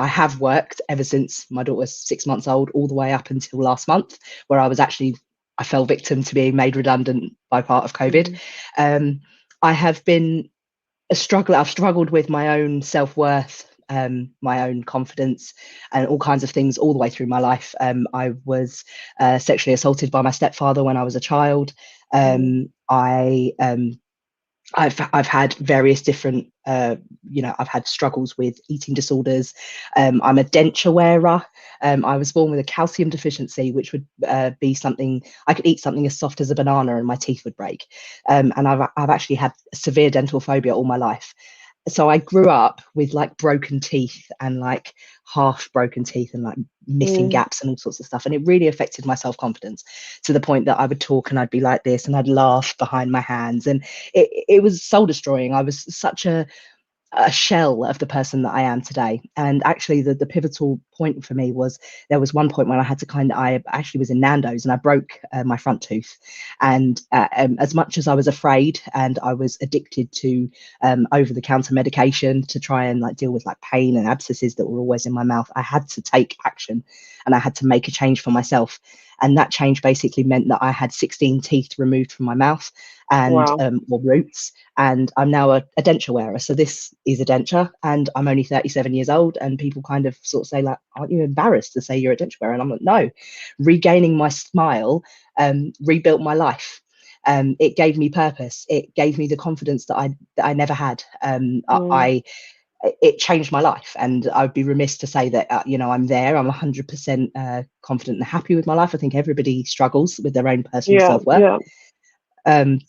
S7: have worked ever since my daughter was 6 months old, all the way up until last month, where I fell victim to being made redundant by part of COVID. I have been I've struggled with my own self-worth, my own confidence, and all kinds of things all the way through my life. I was sexually assaulted by my stepfather when I was a child. I've had various different, I've had struggles with eating disorders. I'm a denture wearer. I was born with a calcium deficiency, which would be something, I could eat something as soft as a banana and my teeth would break. And I've actually had severe dental phobia all my life. So I grew up with like broken teeth and like half broken teeth and like missing gaps and all sorts of stuff. And it really affected my self-confidence to the point that I would talk and I'd be like this and I'd laugh behind my hands. And it was soul destroying. I was such a a shell of the person that I am today. And actually the pivotal point for me was, there was one point when I had to I actually was in Nando's and I broke my front tooth. And as much as I was afraid and I was addicted to over-the-counter medication to try and like deal with like pain and abscesses that were always in my mouth, I had to take action and I had to make a change for myself. And that change basically meant that I had 16 teeth removed from my mouth and
S3: Wow.
S7: or roots, and I'm now a denture wearer. So this is a denture, and I'm only 37 years old, and people kind of sort of say like, aren't you embarrassed to say you're a denture wearer? And I'm like, no. Regaining my smile rebuilt my life. It gave me purpose. It gave me the confidence that I never had. It changed my life, and I'd be remiss to say that I'm there. I'm 100% confident and happy with my life. I think everybody struggles with their own personal self-worth.
S3: Yeah.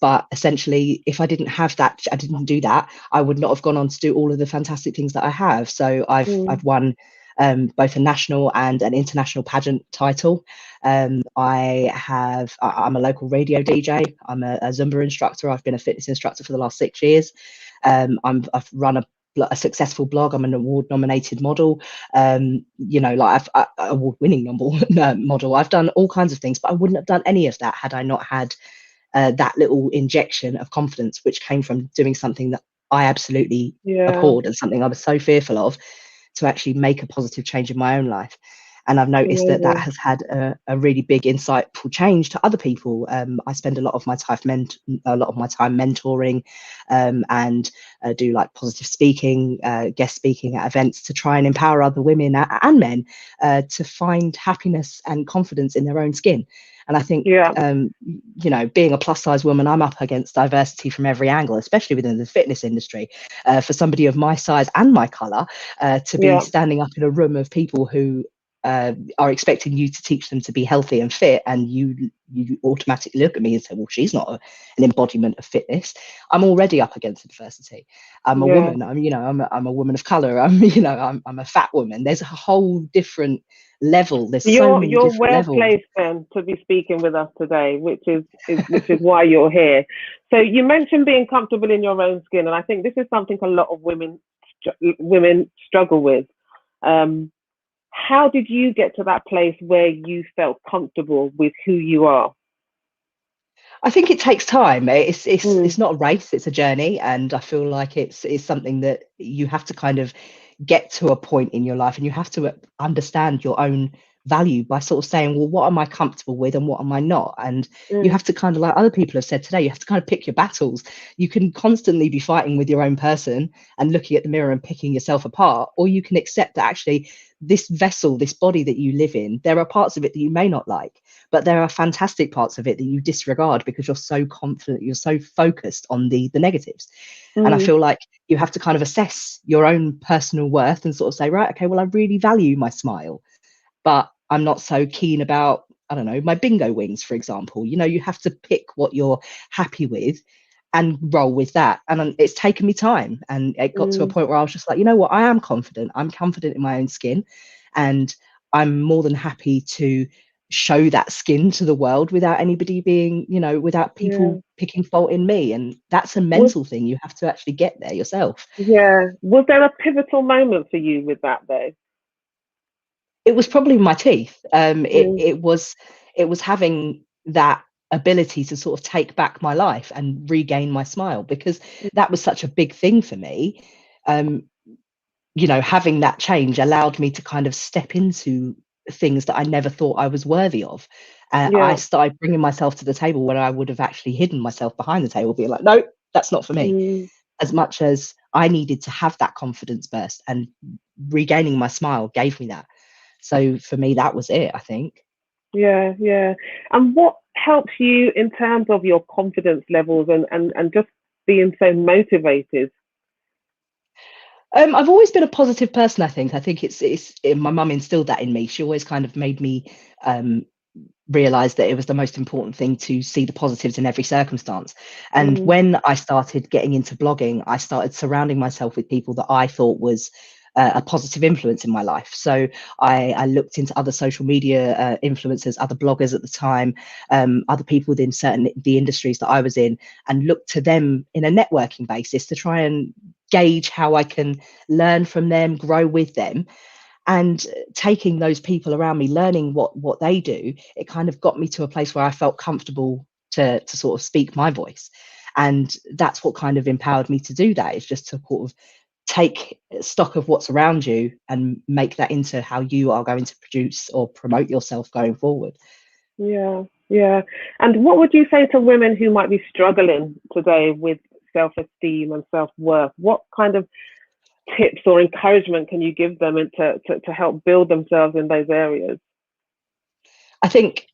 S7: But essentially, if I didn't have that, I didn't do that, I would not have gone on to do all of the fantastic things that I have. So I've won both a national and an international pageant title. I'm a local radio DJ. I'm a Zumba instructor. I've been a fitness instructor for the last 6 years. I've run a successful blog. I'm an award-nominated model. I've award-winning model. I've done all kinds of things, but I wouldn't have done any of that had I not had that little injection of confidence, which came from doing something that I absolutely abhorred and something I was so fearful of, to actually make a positive change in my own life. And I've noticed that has had a really big, insightful change to other people. I spend a lot of my time mentoring, and do like positive speaking, guest speaking at events to try and empower other women and men to find happiness and confidence in their own skin. And I think, being a plus size woman, I'm up against diversity from every angle, especially within the fitness industry. For somebody of my size and my colour, to be standing up in a room of people who are expecting you to teach them to be healthy and fit, and you automatically look at me and say, well, she's not an embodiment of fitness. I'm already up against adversity. I'm a woman. I'm a woman of color. I'm a fat woman. There's a whole different level. There's so many different
S3: well
S7: levels.
S3: placed then to be speaking with us today, which is why you're here. So you mentioned being comfortable in your own skin, and I think this is something a lot of women struggle with. How did you get to that place where you felt comfortable with who you are?
S7: I think it takes time. It's not a race, it's a journey. And I feel like it's something that you have to kind of get to a point in your life, and you have to understand your own value by sort of saying, well, what am I comfortable with and what am I not? And you have to kind of, like other people have said today, you have to kind of pick your battles. You can constantly be fighting with your own person and looking at the mirror and picking yourself apart, or you can accept that actually this vessel, this body that you live in, there are parts of it that you may not like, but there are fantastic parts of it that you disregard because you're so confident, you're so focused on the negatives. And I feel like you have to kind of assess your own personal worth and sort of say, right, okay, well, I really value my smile, but I'm not so keen about, I don't know, my bingo wings, for example. You have to pick what you're happy with and roll with that. And it's taken me time. And it got to a point where I was just like, you know what, I am confident. I'm confident in my own skin. And I'm more than happy to show that skin to the world without anybody being, without people picking fault in me. And that's a mental thing. You have to actually get there yourself.
S3: Yeah. Was there a pivotal moment for you with that though?
S7: It was probably my teeth. It was having that ability to sort of take back my life and regain my smile, because that was such a big thing for me. Having that change allowed me to kind of step into things that I never thought I was worthy of. I started bringing myself to the table when I would have actually hidden myself behind the table, being like, no, that's not for me. As much as I needed to have that confidence burst, and regaining my smile gave me that. So for me, that was it, I think.
S3: Yeah. And what helps you in terms of your confidence levels and just being so motivated?
S7: I've always been a positive person, I think. It's my mum instilled that in me. She always kind of made me realize that it was the most important thing to see the positives in every circumstance. And when I started getting into blogging, I started surrounding myself with people that I thought was a positive influence in my life. So I looked into other social media influencers, other bloggers at the time, other people within the industries that I was in, and looked to them in a networking basis to try and gauge how I can learn from them, grow with them. And taking those people around me, learning what they do, it kind of got me to a place where I felt comfortable to sort of speak my voice. And that's what kind of empowered me to do that, is just to sort of take stock of what's around you and make that into how you are going to produce or promote yourself going forward.
S3: Yeah, yeah. And what would you say to women who might be struggling today with self-esteem and self-worth? What kind of tips or encouragement can you give them to help build themselves in those areas?
S7: I think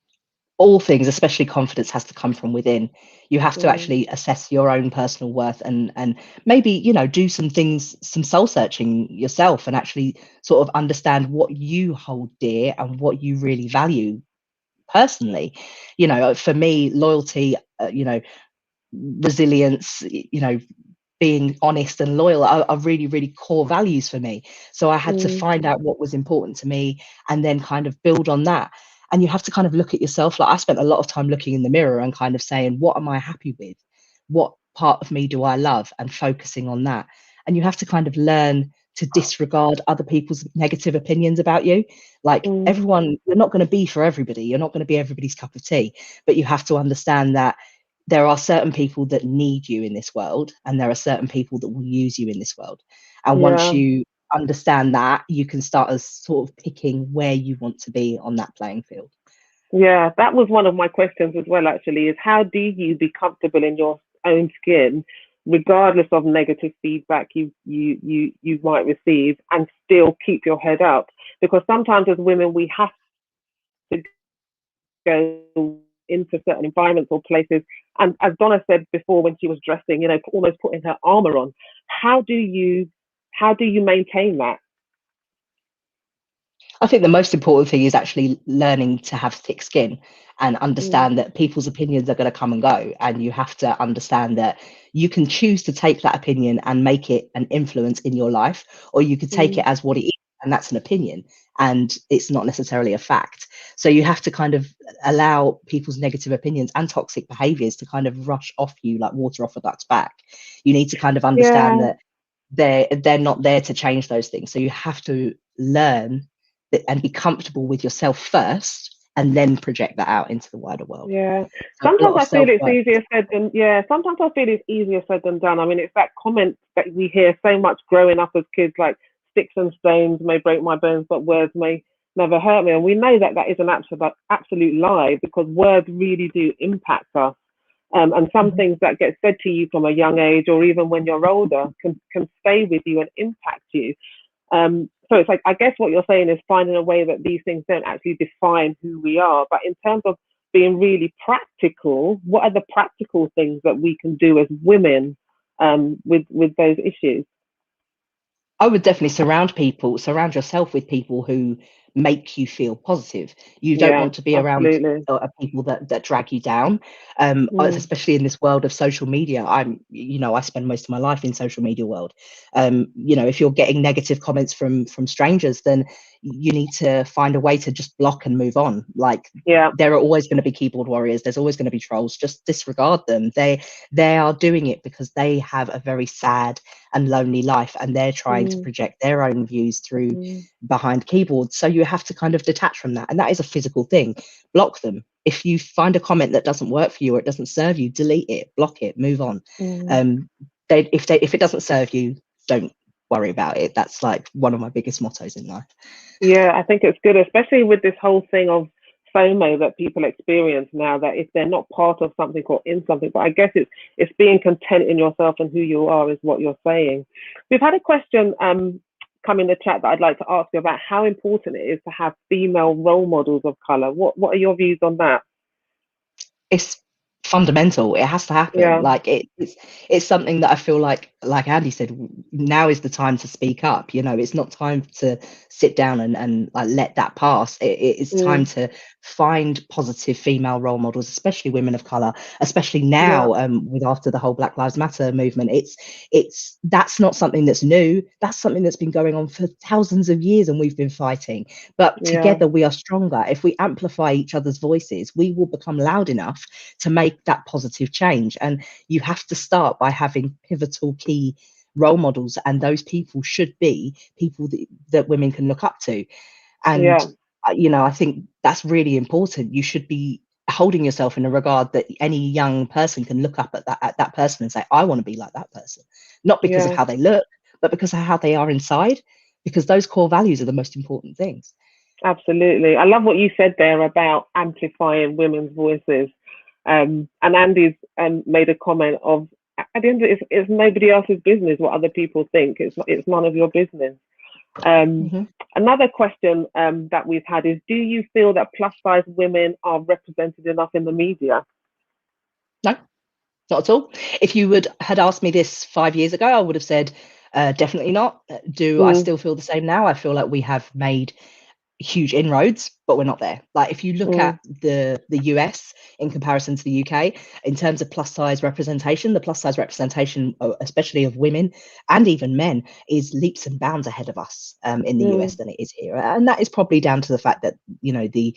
S7: all things, especially confidence, has to come from within. You have to actually assess your own personal worth and maybe, you know, do some things, some soul searching yourself, and actually sort of understand what you hold dear and what you really value personally. You know, for me, loyalty, you know, resilience, you know, being honest and loyal are really, really core values for me. So I had to find out what was important to me and then kind of build on that. And you have to kind of look at yourself. Like, I spent a lot of time looking in the mirror and kind of saying, what am I happy with? What part of me do I love? And focusing on that. And you have to kind of learn to disregard other people's negative opinions about you. Like, everyone, you're not going to be for everybody. You're not going to be everybody's cup of tea, but you have to understand that there are certain people that need you in this world, and there are certain people that will use you in this world. And once you understand that, you can start as sort of picking where you want to be on that playing field.
S3: Yeah, that was one of my questions as well, actually, is how do you be comfortable in your own skin, regardless of negative feedback you might receive, and still keep your head up? Because sometimes as women, we have to go into certain environments or places, and as Donna said before, when she was dressing, you know, almost putting her armor on. How do you maintain that?
S7: I think the most important thing is actually learning to have thick skin and understand that people's opinions are going to come and go. And you have to understand that you can choose to take that opinion and make it an influence in your life, or you could take it as what it is, and that's an opinion, and it's not necessarily a fact. So you have to kind of allow people's negative opinions and toxic behaviors to kind of rush off you like water off a duck's back. You need to kind of understand that they're not there to change those things. So you have to learn and be comfortable with yourself first, and then project that out into the wider world.
S3: Yeah.
S7: So
S3: Sometimes I feel it's easier said than sometimes I feel it's easier said than done. I mean, it's that comment that we hear so much growing up as kids, like sticks and stones may break my bones, but words may never hurt me. And we know that that is an absolute lie, because words really do impact us. And some things that get said to you from a young age, or even when you're older, can stay with you and impact you. So it's like, I guess what you're saying is finding a way that these things don't actually define who we are. But in terms of being really practical, what are the practical things that we can do as women with those issues?
S7: I would definitely surround yourself with people who make you feel positive. You don't want to be around people that drag you down, especially in this world of social media. I spend most of my life in social media world. If you're getting negative comments from strangers, then you need to find a way to just block and move on. Like, there are always going to be keyboard warriors. There's always going to be trolls. Just disregard them. They are doing it because they have a very sad and lonely life, and they're trying to project their own views through behind keyboards. So you have to kind of detach from that, and that is a physical thing. Block them. If you find a comment that doesn't work for you or it doesn't serve you, delete it, block it, move on. If it doesn't serve you, don't worry about it. That's like one of my biggest mottos in life.
S3: Yeah, I think it's good, especially with this whole thing of FOMO that people experience now, that if they're not part of something or in something, but I guess it's being content in yourself and who you are is what you're saying. We've had a question come in the chat that I'd like to ask you about how important it is to have female role models of color. What are your views on that?
S7: It's fundamental. It has to happen. Like, it's something that I feel like Andy said, now is the time to speak up. It's not time to sit down and like let that pass. It's time to find positive female role models, especially women of color, especially now with after the whole Black Lives Matter movement. It's that's not something that's new. That's something that's been going on for thousands of years, and we've been fighting. But together we are stronger. If we amplify each other's voices, we will become loud enough to make that positive change. And you have to start by having pivotal key role models, and those people should be people that women can look up to. And I think that's really important. You should be holding yourself in a regard that any young person can look up at that person and say, I want to be like that person, not because of how they look, but because of how they are inside, because those core values are the most important things.
S3: Absolutely. I love what you said there about amplifying women's voices. And Andy's made a comment of, at the end of it's nobody else's business what other people think. It's none of your business. Another question that we've had is, do you feel that plus size women are represented enough in the media?
S7: No, not at all. If you had asked me this 5 years ago, I would have said definitely not. I still feel the same now? I feel like we have made huge inroads, but we're not there. Like if you look at the US in comparison to the UK in terms of plus size representation, the plus size representation, especially of women and even men, is leaps and bounds ahead of us in the US than it is here. And that is probably down to the fact that, the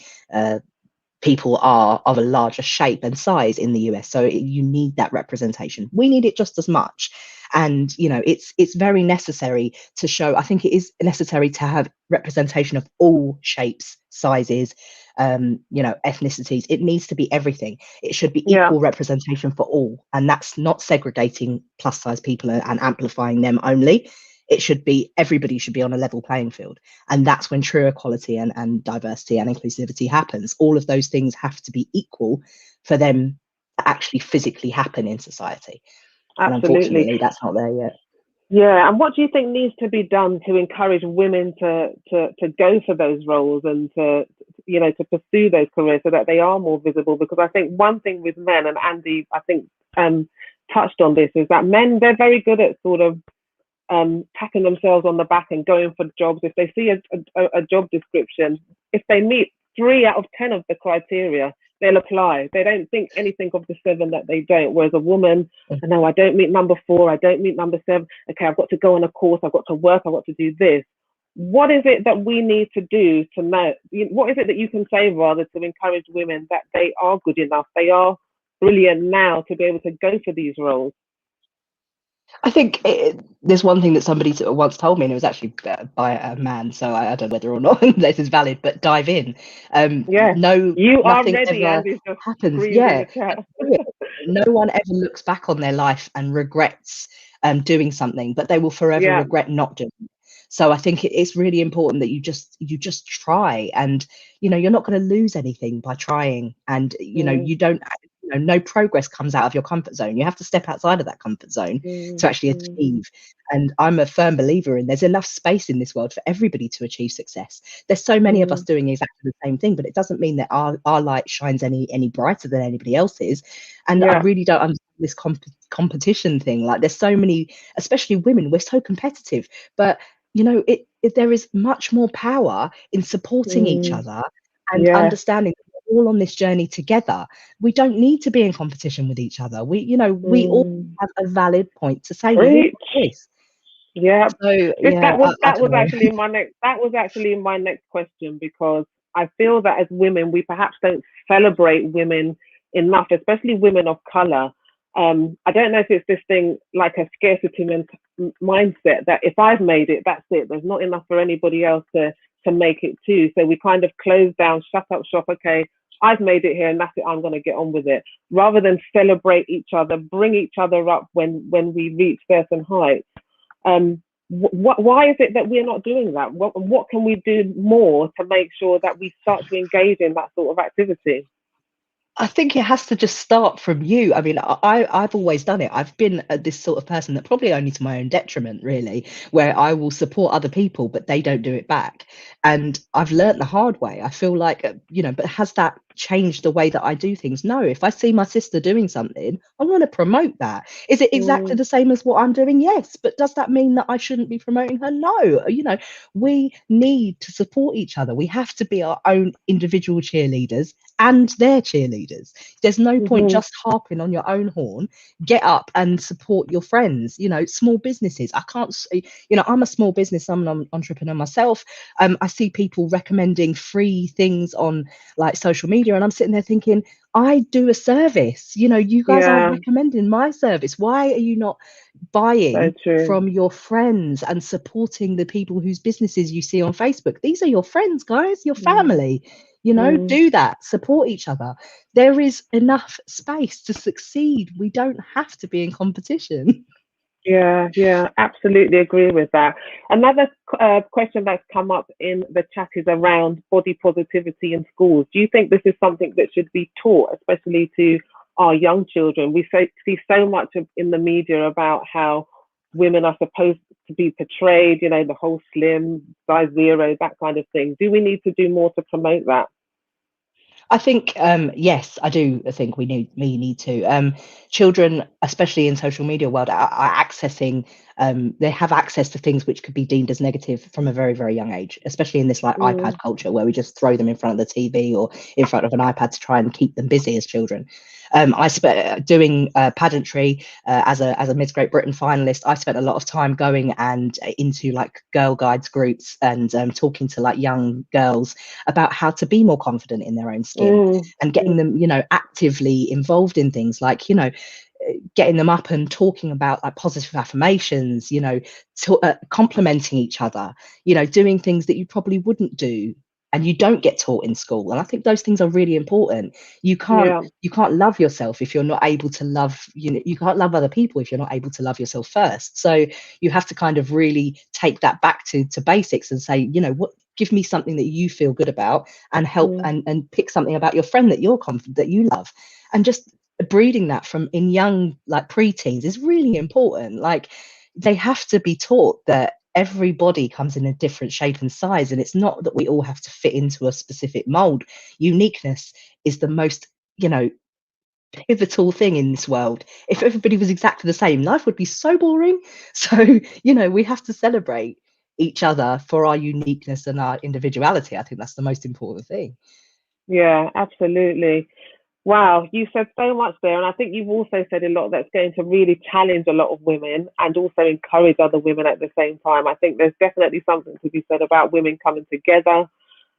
S7: people are of a larger shape and size in the US. So you need that representation. We need it just as much. And, it's very necessary to show, I think it is necessary to have representation of all shapes, sizes, ethnicities. It needs to be everything. It should be equal representation for all. And that's not segregating plus size people and amplifying them only. It should be, everybody should be on a level playing field. And that's when true equality and diversity and inclusivity happens. All of those things have to be equal for them to actually physically happen in society.
S3: Absolutely.
S7: And unfortunately, that's not there yet.
S3: Yeah, and what do you think needs to be done to encourage women to go for those roles and to pursue those careers so that they are more visible? Because I think one thing with men, and Andy, I think, touched on this, is that men, they're very good at sort of tapping themselves on the back and going for jobs. If they see a job description, if they meet 3 out of 10 of the criteria, they'll apply. They don't think anything of the 7 that they don't. Whereas a woman, no, I don't meet number 4, I don't meet number 7. Okay, I've got to go on a course, I've got to work, I've got to do this. What is it that we need to do to know? What is it that you can say rather to encourage women that they are good enough, they are brilliant now to be able to go for these roles?
S7: I think there's one thing that somebody once told me, and it was actually by a man, so I don't know whether or not this is valid, but dive in. No,
S3: you are
S7: nothing
S3: ready,
S7: ever
S3: Andy's just
S7: happens. No one ever looks back on their life and regrets doing something, but they will forever regret not doing it. So I think it's really important that you just try, and you're not going to lose anything by trying, and you don't. No progress comes out of your comfort zone. You have to step outside of that comfort zone to actually achieve. And I'm a firm believer in there's enough space in this world for everybody to achieve success. There's so many of us doing exactly the same thing, but it doesn't mean that our light shines any brighter than anybody else's. And I really don't understand this competition thing. Like there's so many, especially women, we're so competitive, but there is much more power in supporting each other and understanding that we're all on this journey together. We don't need to be in competition with each other. We all have a valid point to say.
S3: Yeah.
S7: So
S3: that was actually my next question, because I feel that as women, we perhaps don't celebrate women enough, especially women of color. I don't know if it's this thing like a scarcity mindset that if I've made it, that's it. There's not enough for anybody else to make it too. So we kind of close down, shut up shop. Okay, I've made it here and that's it. I'm going to get on with it. Rather than celebrate each other, bring each other up when we reach certain heights. Why is it that we're not doing that? What can we do more to make sure that we start to engage in that sort of activity?
S7: I think it has to just start from you. I mean, I've always done it. I've been this sort of person that probably only to my own detriment, really, where I will support other people, but they don't do it back. And I've learnt the hard way. I feel like, but has that changed the way that I do things? No. If I see my sister doing something, I'm going to promote that. Is it exactly the same as what I'm doing? Yes. But does that mean that I shouldn't be promoting her? No. We need to support each other. We have to be our own individual cheerleaders and their cheerleaders. There's no point just harping on your own horn. Get up and support your friends. Small businesses. I can't say, I'm a small business, I'm an entrepreneur myself. I see people recommending free things on like social media, and I'm sitting there thinking, I do a service. You guys are recommending my service. Why are you not buying from your friends and supporting the people whose businesses you see on Facebook? These are your friends, guys, your family. Do that, support each other. There is enough space to succeed. We don't have to be in competition.
S3: Yeah, absolutely agree with that. Another question that's come up in the chat is around body positivity in schools. Do you think this is something that should be taught, especially to our young children? We see so much in the media about how women are supposed to be portrayed, the whole slim, size zero, that kind of thing. Do we need to do more to promote that?
S7: I think, yes, I do think we need to. Children, especially in social media world, are accessing, they have access to things which could be deemed as negative from a very, very young age, especially in this like iPad culture where we just throw them in front of the TV or in front of an iPad to try and keep them busy as children. I spent doing pageantry as a Miss Great Britain finalist. I spent a lot of time going and into like girl guides groups and talking to like young girls about how to be more confident in their own skin and getting them, actively involved in things like, getting them up and talking about like positive affirmations, complimenting each other, doing things that you probably wouldn't do and you don't get taught in school. And I think those things are really important. You can't love yourself if you're not able to love, you can't love other people if you're not able to love yourself first. So you have to kind of really take that back to basics and say, what, give me something that you feel good about and help and pick something about your friend that you're confident that you love. And just breeding that from in young like preteens is really important. Like they have to be taught that everybody comes in a different shape and size, and it's not that we all have to fit into a specific mold. Uniqueness is the most pivotal thing in this world. If everybody was exactly the same, life would be so boring. So we have to celebrate each other for our uniqueness and our individuality. I think that's the most important thing.
S3: Yeah, absolutely. Wow, you said so much there, and I think you've also said a lot that's going to really challenge a lot of women and also encourage other women at the same time. I think there's definitely something to be said about women coming together.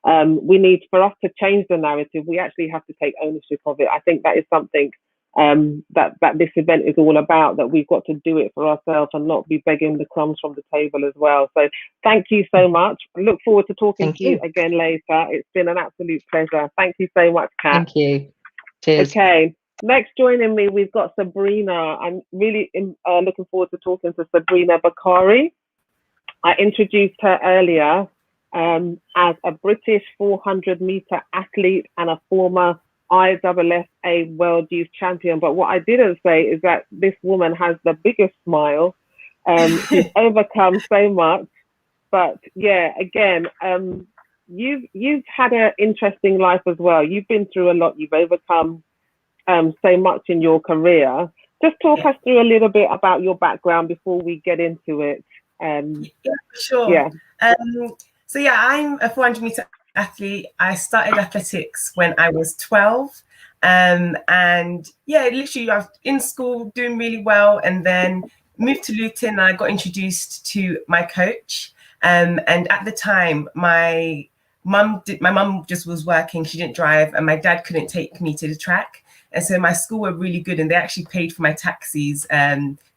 S3: We need, for us to change the narrative, we actually have to take ownership of it. I think that is something that this event is all about, that we've got to do it for ourselves and not be begging the crumbs from the table as well. So thank you so much. I look forward to talking to you again later. It's been an absolute pleasure. Thank you so much, Kat.
S7: Thank you. Cheers.
S3: Okay, next joining me, we've got Sabrina. I'm really looking forward to talking to Sabrina Bakari. I introduced her earlier as a British 400-meter athlete and a former IAAFA World Youth Champion. But what I didn't say is that this woman has the biggest smile. She's overcome so much. But yeah, again, you've had an interesting life as well. You've been through a lot. You've overcome so much in your career. Just talk us through a little bit about your background before we get into it.
S8: Sure.
S3: Yeah.
S8: So yeah, I'm a 400-meter athlete. I started athletics when I was 12. And yeah, literally I was in school doing really well, and then moved to Luton and I got introduced to my coach. And at the time, my mum just was working, she didn't drive, and my dad couldn't take me to the track. And so my school were really good, and they actually paid for my taxis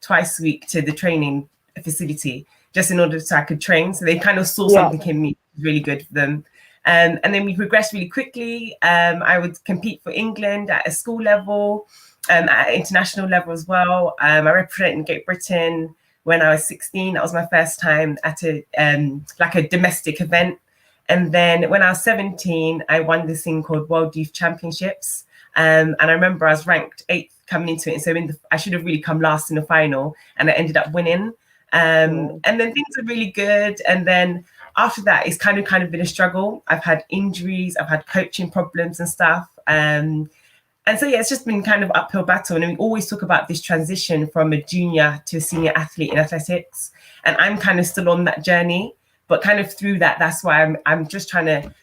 S8: twice a week to the training facility, just in order so I could train. So they kind of saw something in me really good for them. And then we progressed really quickly. I would compete for England at a school level, at international level as well. I represented Great Britain when I was 16. That was my first time at a like a domestic event. And then when I was 17, I won this thing called World Youth Championships. And I remember I was ranked 8th coming into it. And so I should have really come last in the final, and I ended up winning. And then things are really good. And then after that, it's kind of been a struggle. I've had injuries, I've had coaching problems and stuff. And so, yeah, it's just been kind of uphill battle. And we always talk about this transition from a junior to a senior athlete in athletics. And I'm kind of still on that journey, but kind of through that, that's why I'm just trying to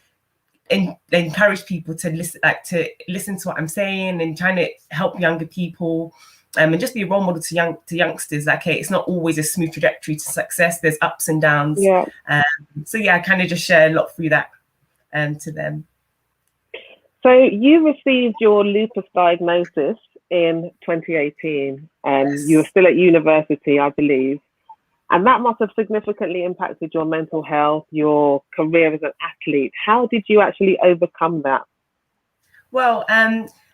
S8: encourage people to listen to what I'm saying, and trying to help younger people, and just be a role model to youngsters. Like, hey, it's not always a smooth trajectory to success. There's ups and downs.
S3: Yeah.
S8: So yeah, I kind of just share a lot through that to them.
S3: So you received your lupus diagnosis in 2018, and
S8: Yes.
S3: you were still at university, I believe. And that must have significantly impacted your mental health, your career as an athlete. How did you actually overcome that?
S8: Well,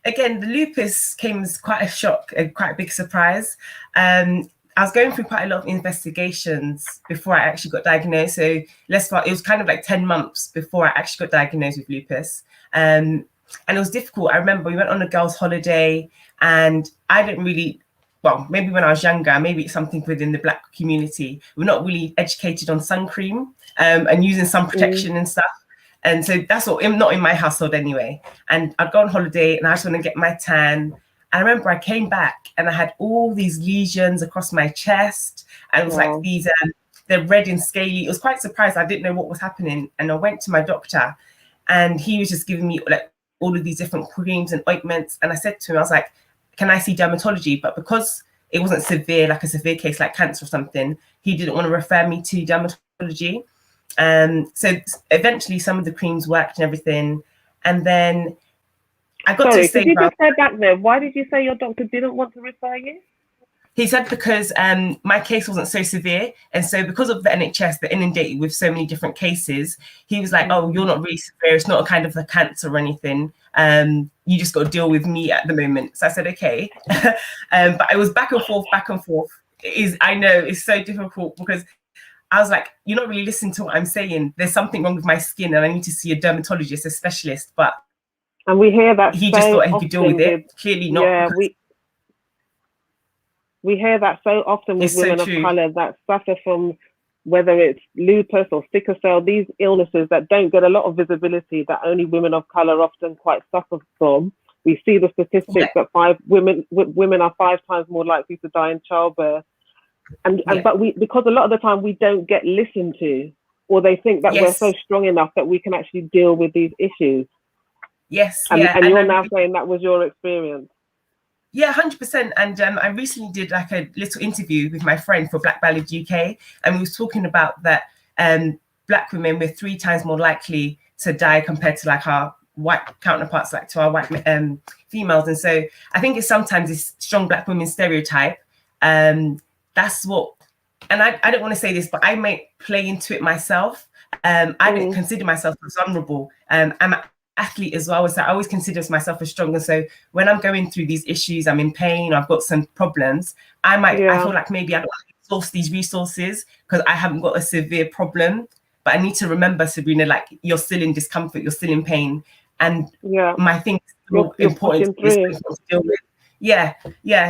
S8: again, the lupus came as quite a shock, quite a big surprise. I was going through quite a lot of investigations before I actually got diagnosed. So it was kind of like 10 months before I actually got diagnosed with lupus. And it was difficult. I remember we went on a girls' holiday, and I didn't really, well, maybe when I was younger, maybe it's something within the Black community, we're not really educated on sun cream and using sun protection and stuff. And so that's not in my household anyway. And I'd go on holiday and I just want to get my tan. And I remember I came back and I had all these lesions across my chest. And it was like these, they're red and scaly. It was quite surprised. I didn't know what was happening. And I went to my doctor, and he was just giving me like all of these different creams and ointments. And I said to him, I was like, can I see dermatology? But because it wasn't severe, like a severe case like cancer or something, he didn't want to refer me to dermatology. So eventually some of the creams worked and everything. And then I got to a stage.
S3: Could you just go back there? Why did you say your doctor didn't want to refer you?
S8: He said because my case wasn't so severe. And so because of the NHS, they're inundated with so many different cases, he was like, oh, you're not really severe. It's not a kind of a cancer or anything. You just got to deal with me at the moment. So I said, okay. But it was back and forth. I know it's so difficult, because I was like, you're not really listening to what I'm saying. There's something wrong with my skin and I need to see a dermatologist, a specialist.
S3: And we hear that
S8: he just thought he could deal with it. Clearly not.
S3: Yeah, we hear that so often with women of colour that suffer from, whether it's lupus or sickle cell, these illnesses that don't get a lot of visibility, that only women of colour often quite suffer from. We see the statistics that women are 5 times more likely to die in childbirth. But because a lot of the time we don't get listened to, or they think that we're so strong enough that we can actually deal with these issues.
S8: Yes.
S3: And you're now saying that was your experience.
S8: Yeah, 100%. And I recently did like a little interview with my friend for Black Ballad UK, and we was talking about that Black women, we're 3 times more likely to die compared to like our white counterparts, like to our white females. And so I think it's sometimes this strong Black women stereotype. That's what, and I don't want to say this, but I might play into it myself. I don't consider myself as vulnerable. I'm an athlete as well, so I always consider myself as strong. And so when I'm going through these issues, I'm in pain, I've got some problems, I feel like maybe I don't exhaust these resources because I haven't got a severe problem. But I need to remember, Sabrina, like, you're still in discomfort, you're still in pain. And my thing is still important to deal with. Yeah.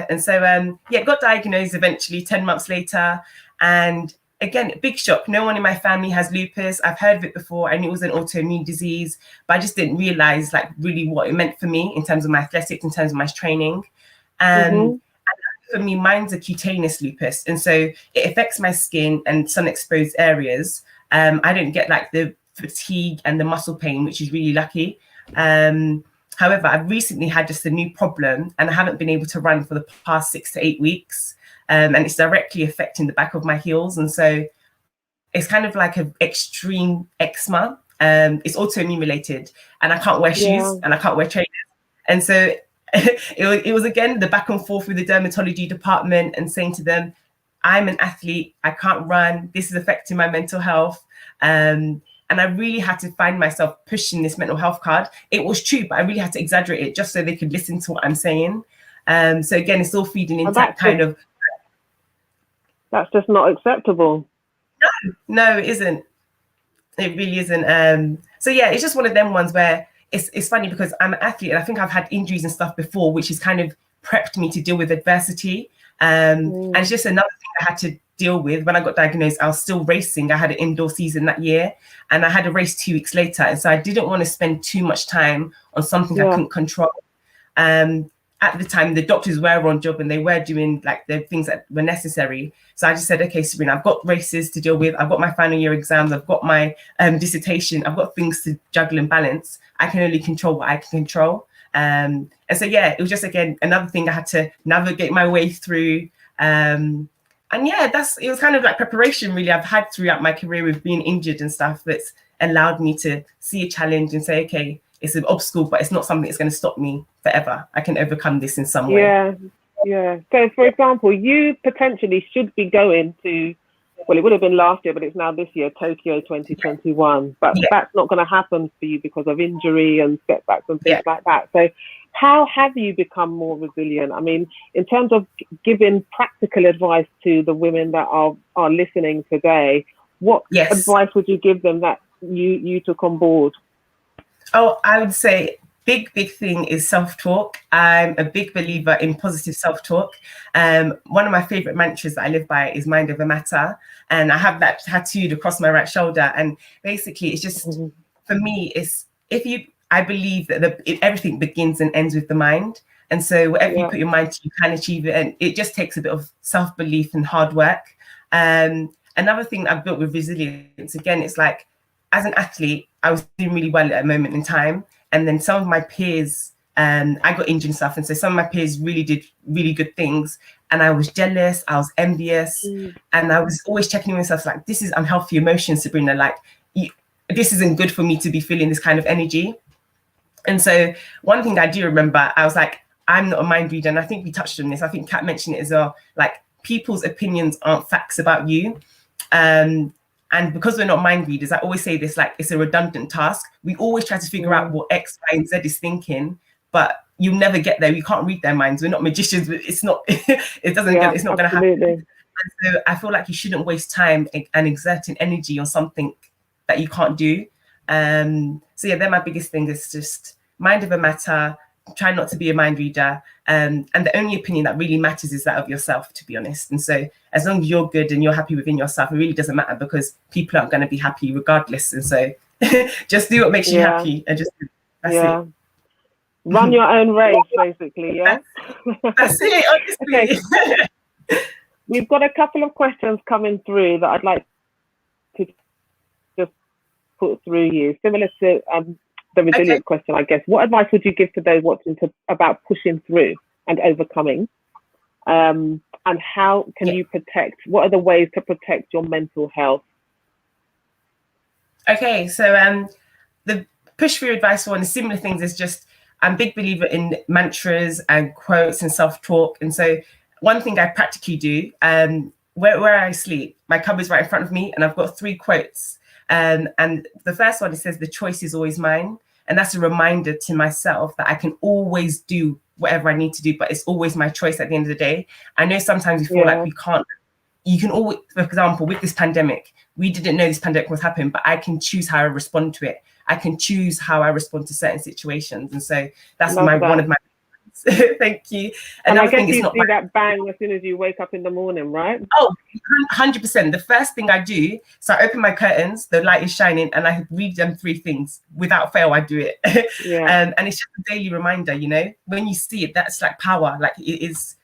S8: And so, got diagnosed eventually 10 months later. And again, big shock. No one in my family has lupus. I've heard of it before. I knew it was an autoimmune disease, but I just didn't realize like really what it meant for me in terms of my athletics, in terms of my training. And for me, mine's a cutaneous lupus. And so it affects my skin and sun exposed areas. I don't get like the fatigue and the muscle pain, which is really lucky. However, I've recently had just a new problem, and I haven't been able to run for the past 6 to 8 weeks. And it's directly affecting the back of my heels. And so it's kind of like an extreme eczema. It's autoimmune related, and I can't wear shoes and I can't wear trainers. And so it was again the back and forth with the dermatology department and saying to them, I'm an athlete, I can't run, this is affecting my mental health. And I really had to find myself pushing this mental health card. It was true, but I really had to exaggerate it just so they could listen to what I'm saying. So again, it's all feeding into that kind of.
S3: That's just not acceptable.
S8: No, it isn't. It really isn't. So yeah, it's just one of them ones where it's funny because I'm an athlete and I think I've had injuries and stuff before, which has kind of prepped me to deal with adversity. And it's just another thing I had to deal with. When I got diagnosed, I was still racing. I had an indoor season that year and I had a race 2 weeks later. And so I didn't want to spend too much time on something I couldn't control. At the time, the doctors were on job and they were doing like the things that were necessary. So I just said, okay, Sabrina, I've got races to deal with. I've got my final year exams. I've got my dissertation. I've got things to juggle and balance. I can only control what I can control. And so, yeah, it was just, again, another thing I had to navigate my way through. And yeah, it was kind of like preparation really I've had throughout my career with being injured and stuff that's allowed me to see a challenge and say, okay, it's an obstacle, but it's not something that's going to stop me forever. I can overcome this in some way.
S3: Yeah. So, for example, you potentially should be going to, well, it would have been last year, but it's now this year, Tokyo 2021. But that's not going to happen for you because of injury and setbacks and things like that. So how have you become more resilient? I mean, in terms of giving practical advice to the women that are listening today, what advice would you give them that you took on board?
S8: Oh, I would say big thing is self-talk. I'm a big believer in positive self-talk. One of my favorite mantras that I live by is mind over matter. And I have that tattooed across my right shoulder. And basically it's just, for me, I believe that everything begins and ends with the mind. And so whatever you put your mind to, you can achieve it. And it just takes a bit of self-belief and hard work. Another thing I've built with resilience, again, it's like, as an athlete, I was doing really well at a moment in time. And then some of my peers, I got injured and stuff. And so some of my peers really did really good things. And I was jealous, I was envious. And I was always checking in myself like, this is unhealthy emotion, Sabrina. Like, this isn't good for me to be feeling this kind of energy. And so one thing I do remember, I was like, I'm not a mind reader. And I think we touched on this. I think Kat mentioned it as well. Like, people's opinions aren't facts about you. And because we're not mind readers, I always say this, like, it's a redundant task. We always try to figure out what X, Y, and Z is thinking, but you'll never get there. We can't read their minds. We're not magicians. It's not, it's not going to happen. And so I feel like you shouldn't waste time and exerting energy on something that you can't do. So yeah, they're my biggest thing is just mind over matter. Try not to be a mind reader. And the only opinion that really matters is that of yourself, to be honest. And so as long as you're good and you're happy within yourself, it really doesn't matter because people aren't going to be happy regardless. And so just do what makes you happy and just that's it.
S3: Run your own race, basically. Yeah.
S8: That's it, honestly.
S3: Okay. We've got a couple of questions coming through that I'd like to just put through you, similar to the resilience question, I guess. What advice would you give to those watching about pushing through and overcoming? And how can you what are the ways to protect your mental health?
S8: Okay, so the push through advice one is similar things is just, I'm a big believer in mantras and quotes and self-talk. And so one thing I practically do, where I sleep, my cupboard's right in front of me and I've got 3 quotes. And the first one, it says, the choice is always mine. And that's a reminder to myself that I can always do whatever I need to do, but it's always my choice at the end of the day. I know sometimes we feel like we can't, you can always, for example, with this pandemic, we didn't know this pandemic was happening, but I can choose how I respond to it. I can choose how I respond to certain situations. And so that's one of my thank you.
S3: And I guess you see that bang as soon as you wake up in the morning, right?
S8: Oh, 100%. The first thing I do, so I open my curtains, the light is shining, and I read them 3 things. Without fail, I do it. And it's just a daily reminder, you know, when you see it, that's like power. Like it is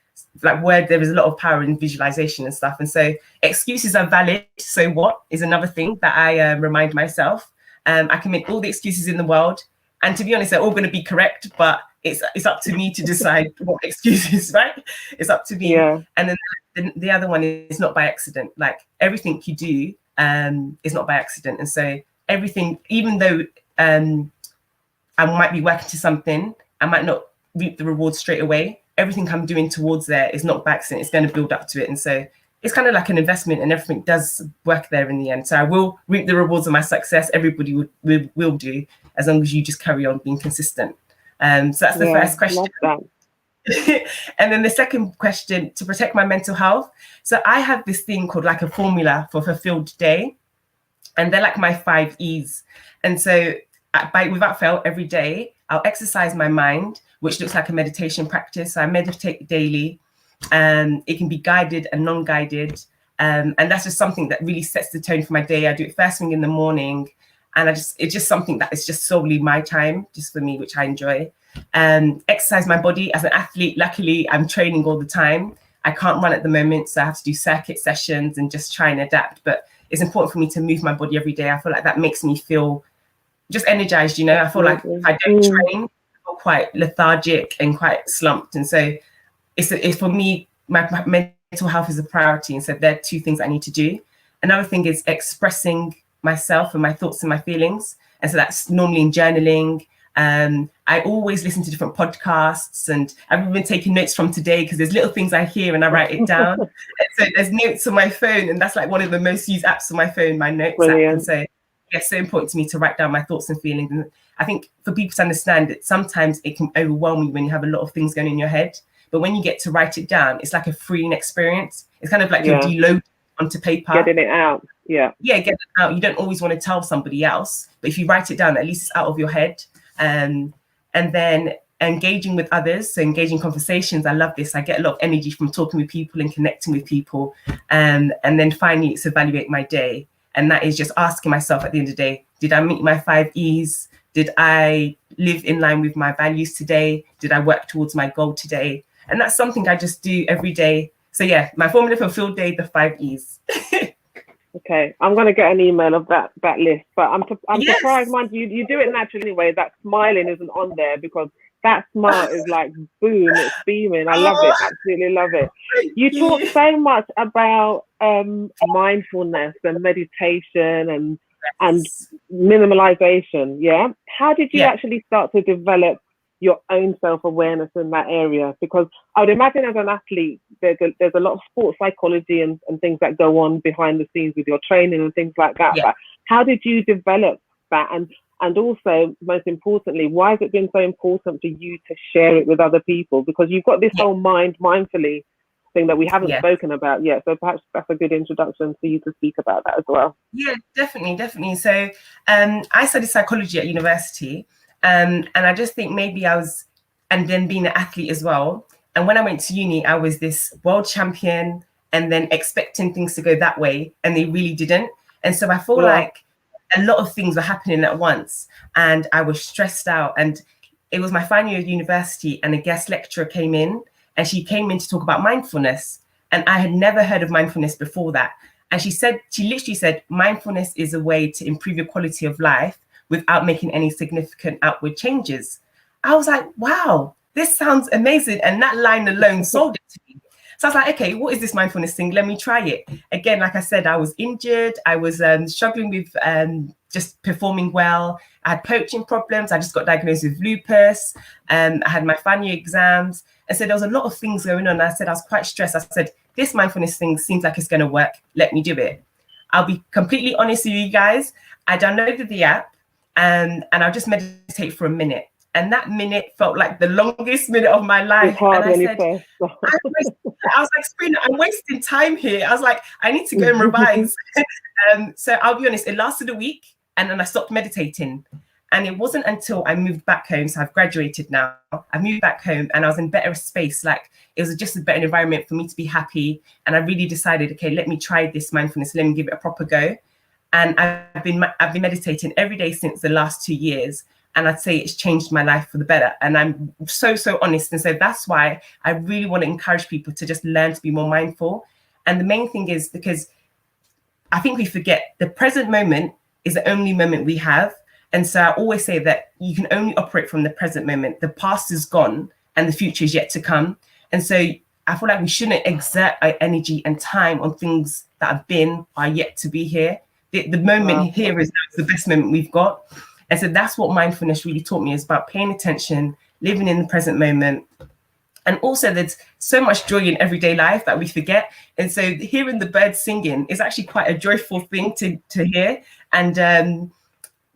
S8: like where there is a lot of power in visualization and stuff. And so excuses are valid. So what is another thing that I remind myself? I can make all the excuses in the world. And to be honest, they're all going to be correct, but it's up to me to decide what excuses, right? It's up to me. And then the other one is not by accident. Like everything you do is not by accident. And so everything, even though I might be working to something, I might not reap the reward straight away. Everything I'm doing towards there is not by accident. It's going to build up to it. And so it's kind of like an investment and everything does work there in the end. So I will reap the rewards of my success. Everybody will do, as long as you just carry on being consistent. So that's the first question. And then the second question, to protect my mental health. So I have this thing called like a formula for fulfilled day. And they're like my 5 E's. And so without fail, every day, I'll exercise my mind, which looks like a meditation practice. So I meditate daily. It can be guided and non-guided. And that's just something that really sets the tone for my day. I do it first thing in the morning. And it's just something that is just solely my time, just for me, which I enjoy. Exercise my body. As an athlete, luckily, I'm training all the time. I can't run at the moment, so I have to do circuit sessions and just try and adapt. But it's important for me to move my body every day. I feel like that makes me feel just energized, you know. I feel like if I don't train, I feel quite lethargic and quite slumped. And so it's for me, my mental health is a priority. And so there are two things I need to do. Another thing is expressing myself and my thoughts and my feelings. And so that's normally in journaling. I always listen to different podcasts, and I've been taking notes from today because there's little things I hear and I write it down. And so there's notes on my phone, and that's like one of the most used apps on my phone, my notes app. And so it's so important to me to write down my thoughts and feelings. And I think for people to understand that sometimes it can overwhelm you when you have a lot of things going in your head. But when you get to write it down, it's like a freeing experience. It's kind of like you're deloading onto paper.
S3: Getting it out. Yeah, get
S8: it out. You don't always want to tell somebody else, but if you write it down, at least it's out of your head. And then engaging with others, so engaging conversations. I love this. I get a lot of energy from talking with people and connecting with people. And then finally, it's evaluate my day. And that is just asking myself at the end of the day, did I meet my 5 E's? Did I live in line with my values today? Did I work towards my goal today? And that's something I just do every day. So yeah, my formula for field day, the 5 E's.
S3: Okay, I'm going to get an email of that list, but I'm surprised, man. You do it naturally anyway. That smiling isn't on there because that smile is like boom, it's beaming. I love it, absolutely love it. You talk so much about mindfulness and meditation and minimalization. Yeah, how did you actually start to develop your own self-awareness in that area? Because I would imagine as an athlete, there's a lot of sports psychology and things that go on behind the scenes with your training and things like that. But how did you develop that? And also, most importantly, why has it been so important for you to share it with other people? Because you've got this whole mindfully thing that we haven't spoken about yet. So perhaps that's a good introduction for you to speak about that as well.
S8: Yeah, definitely. So I studied psychology at university. And I just think maybe and then being an athlete as well. And when I went to uni, I was this world champion and then expecting things to go that way, and they really didn't. And so I feel like a lot of things were happening at once, and I was stressed out. And it was my final year of university, and a guest lecturer came in, and she came in to talk about mindfulness. And I had never heard of mindfulness before that. And she literally said, mindfulness is a way to improve your quality of life without making any significant outward changes. I was like, wow, this sounds amazing. And that line alone sold it to me. So I was like, okay, what is this mindfulness thing? Let me try it. Again, like I said, I was injured. I was struggling with just performing well. I had coaching problems. I just got diagnosed with lupus. I had my final year exams. And so there was a lot of things going on. I said, I was quite stressed. I said, this mindfulness thing seems like it's going to work. Let me do it. I'll be completely honest with you guys. I downloaded the app. And I'll just meditate for a minute. And that minute felt like the longest minute of my life. And I said, I was like, Sabrina, I'm wasting time here. I was like, I need to go and revise. So I'll be honest, it lasted a week and then I stopped meditating. And it wasn't until I moved back home. So I've graduated now. I moved back home and I was in better space. Like it was just a better environment for me to be happy. And I really decided, okay, let me try this mindfulness. Let me give it a proper go. And I've been meditating every day since the last 2 years. And I'd say it's changed my life for the better. And I'm so honest. And so that's why I really want to encourage people to just learn to be more mindful. And the main thing is because I think we forget the present moment is the only moment we have. And so I always say that you can only operate from the present moment. The past is gone and the future is yet to come. And so I feel like we shouldn't exert our energy and time on things that have been or are yet to be here. The moment here is the best moment we've got. And so that's what mindfulness really taught me, is about paying attention, living in the present moment. And also there's so much joy in everyday life that we forget. And so hearing the birds singing is actually quite a joyful thing to hear. And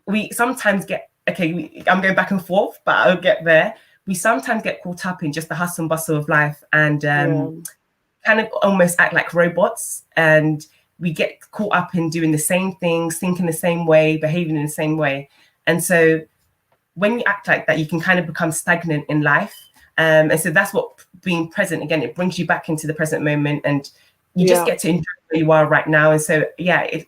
S8: we sometimes get, I'm going back and forth, but I'll get there. We sometimes get caught up in just the hustle and bustle of life and kind of almost act like robots. And we get caught up in doing the same things, thinking the same way, behaving in the same way. And so when you act like that, you can kind of become stagnant in life. And so that's what being present, again, it brings you back into the present moment, and you just get to enjoy where you are right now. And so,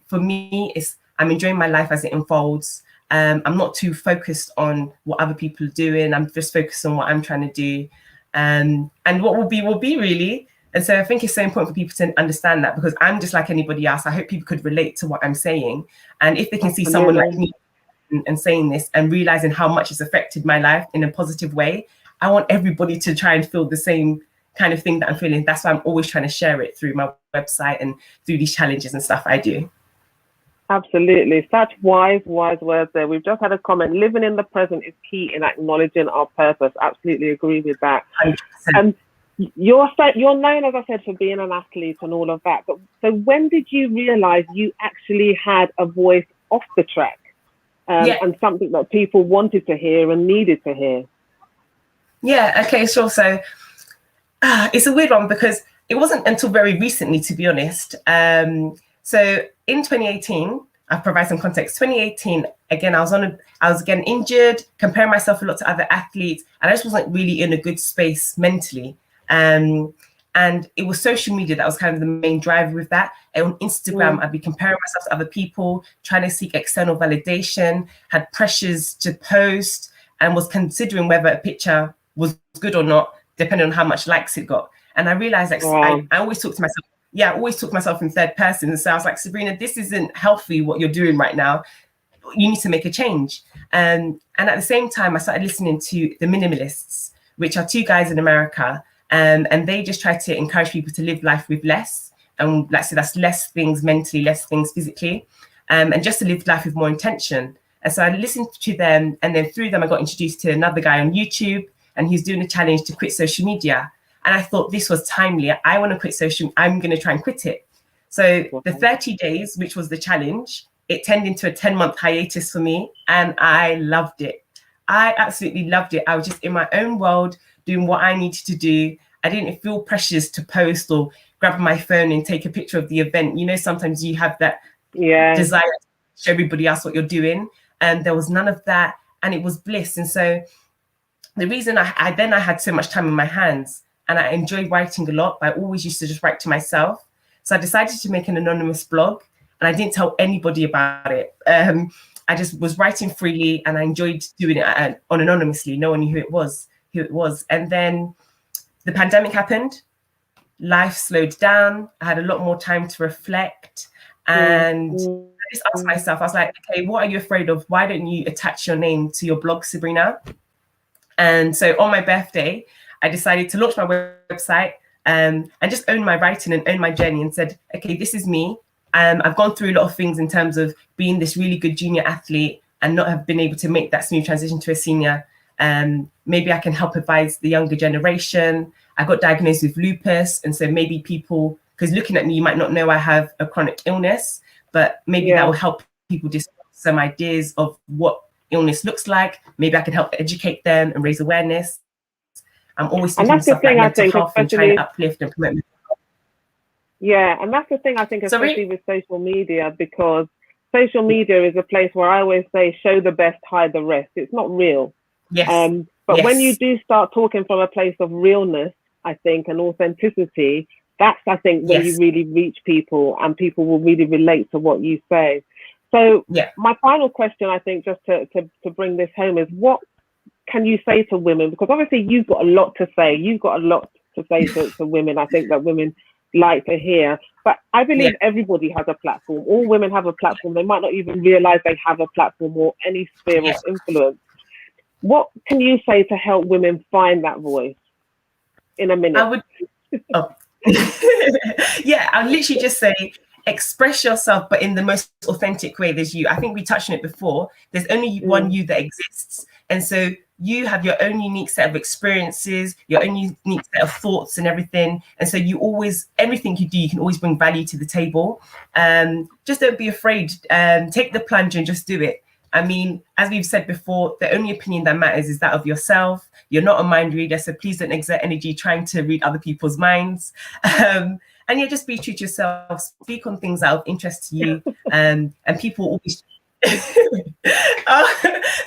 S8: for me, I'm enjoying my life as it unfolds. I'm not too focused on what other people are doing. I'm just focused on what I'm trying to do. And what will be really. And so I think it's so important for people to understand that, because I'm just like anybody else. I hope people could relate to what I'm saying. And if they can see someone like me and saying this and realizing how much it's affected my life in a positive way, I want everybody to try and feel the same kind of thing that I'm feeling. That's why I'm always trying to share it through my website and through these challenges and stuff I do.
S3: Absolutely. Such wise words there. We've just had a comment. Living in the present is key in acknowledging our purpose. Absolutely agree with that.
S8: 100%.
S3: You're known, as I said, for being an athlete and all of that. But so when did you realize you actually had a voice off the track and something that people wanted to hear and needed to hear?
S8: Yeah, okay, sure. So it's a weird one, because it wasn't until very recently, to be honest. So in 2018, I'll provide some context. 2018, again, I was getting injured, comparing myself a lot to other athletes, and I just wasn't really in a good space mentally. And it was social media that was kind of the main driver with that. And on Instagram, I'd be comparing myself to other people, trying to seek external validation, had pressures to post, and was considering whether a picture was good or not, depending on how much likes it got. And I realized that I always talk to myself. I always talk to myself in third person. And so I was like, Sabrina, this isn't healthy, what you're doing right now. You need to make a change. And at the same time, I started listening to the Minimalists, which are two guys in America. And they just try to encourage people to live life with less. And so that's less things mentally, less things physically, and just to live life with more intention. And so I listened to them, and then through them, I got introduced to another guy on YouTube, and he's doing a challenge to quit social media. And I thought this was timely. I want to quit social. I'm going to try and quit it. So the 30 days, which was the challenge, it turned into a 10-month hiatus for me. And I loved it. I absolutely loved it. I was just in my own world, doing what I needed to do. I didn't feel pressures to post or grab my phone and take a picture of the event. You know, sometimes you have that desire to show everybody else what you're doing. And there was none of that. And it was bliss. And so the reason I had so much time in my hands, and I enjoyed writing a lot, but I always used to just write to myself. So I decided to make an anonymous blog, and I didn't tell anybody about it. I just was writing freely, and I enjoyed doing it anonymously. No one knew who it was. And then the pandemic happened. Life slowed down. I had a lot more time to reflect. And I just asked myself, I was like, okay, what are you afraid of? Why don't you attach your name to your blog, Sabrina? And so on my birthday, I decided to launch my website and just own my writing and own my journey, and said, okay, this is me. I've gone through a lot of things in terms of being this really good junior athlete and not have been able to make that smooth transition to a senior. Maybe I can help advise the younger generation. I got diagnosed with lupus. And so maybe people, because looking at me, you might not know I have a chronic illness, but maybe that will help people discuss some ideas of what illness looks like. Maybe I can help educate them and raise awareness. I'm always thinking stuff like mental health and trying to uplift and promote.
S3: Yeah, and that's the thing I think, especially with social media, because social media is a place where I always say, show the best, hide the rest. It's not real.
S8: Yes.
S3: But when you do start talking from a place of realness, I think, and authenticity, that's, I think, when you really reach people and people will really relate to what you say. So my final question, I think, just to bring this home is, what can you say to women? Because obviously you've got a lot to say. You've got a lot to say to women. I think that women like to hear. But I believe everybody has a platform. All women have a platform. They might not even realize they have a platform or any sphere of influence. What can you say to help women find that voice in a minute?
S8: I would, I'll literally just say, express yourself, but in the most authentic way. There's you. I think we touched on it before. There's only one you that exists. And so you have your own unique set of experiences, your own unique set of thoughts and everything. And so you always, everything you do, you can always bring value to the table. Just don't be afraid. Take the plunge and just do it. I mean, as we've said before, the only opinion that matters is that of yourself. You're not a mind reader, so please don't exert energy trying to read other people's minds. And just be true to yourself. Speak on things that are of interest to you. And people always...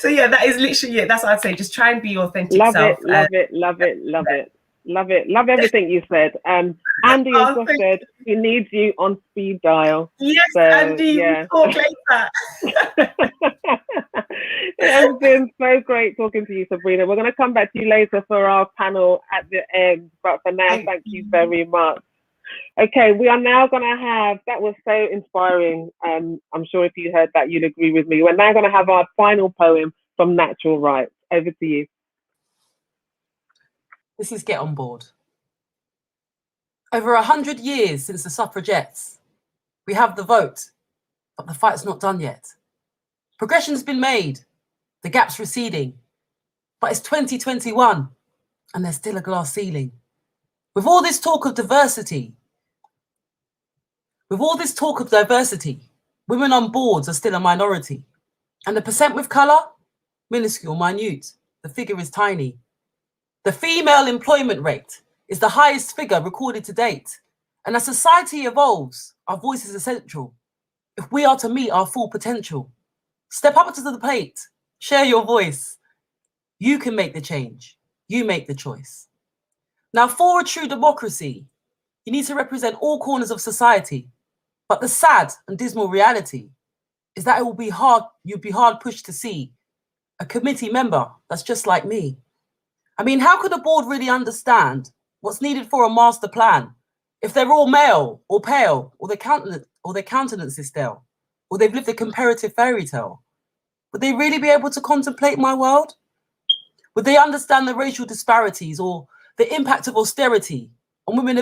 S8: So yeah, that is literally it. That's what I'd say. Just try and be your authentic
S3: Love
S8: self.
S3: it, love it, love it, love it, love it, love everything you said. Andy has just said he needs you on speed dial.
S8: Yes,
S3: So,
S8: Andy,
S3: yeah.
S8: we'll talk later.
S3: It has been so great talking to you, Sabrina. We're going to come back to you later for our panel at the end, but for now, thank you very much. Okay, we are now going to have, that was so inspiring. I'm sure if you heard that, you'd agree with me. We're now going to have our final poem from Natural Rights. Over to you.
S5: This is Get On Board. Over 100 years since the suffragettes, we have the vote, but the fight's not done yet. Progression's been made, the gap's receding, but it's 2021 and there's still a glass ceiling. With all this talk of diversity, women on boards are still a minority. And the percent with colour, minuscule, minute. The figure is tiny. The female employment rate is the highest figure recorded to date. And as society evolves, our voice is essential if we are to meet our full potential. Step up to the plate, share your voice. You can make the change, you make the choice. Now, for a true democracy, you need to represent all corners of society. But the sad and dismal reality is that you'd be hard pushed to see a committee member that's just like me. I mean, how could a board really understand what's needed for a master plan if they're all male or pale, or their countenance is stale, or they've lived a comparative fairy tale? Would they really be able to contemplate my world? Would they understand the racial disparities or the impact of austerity on women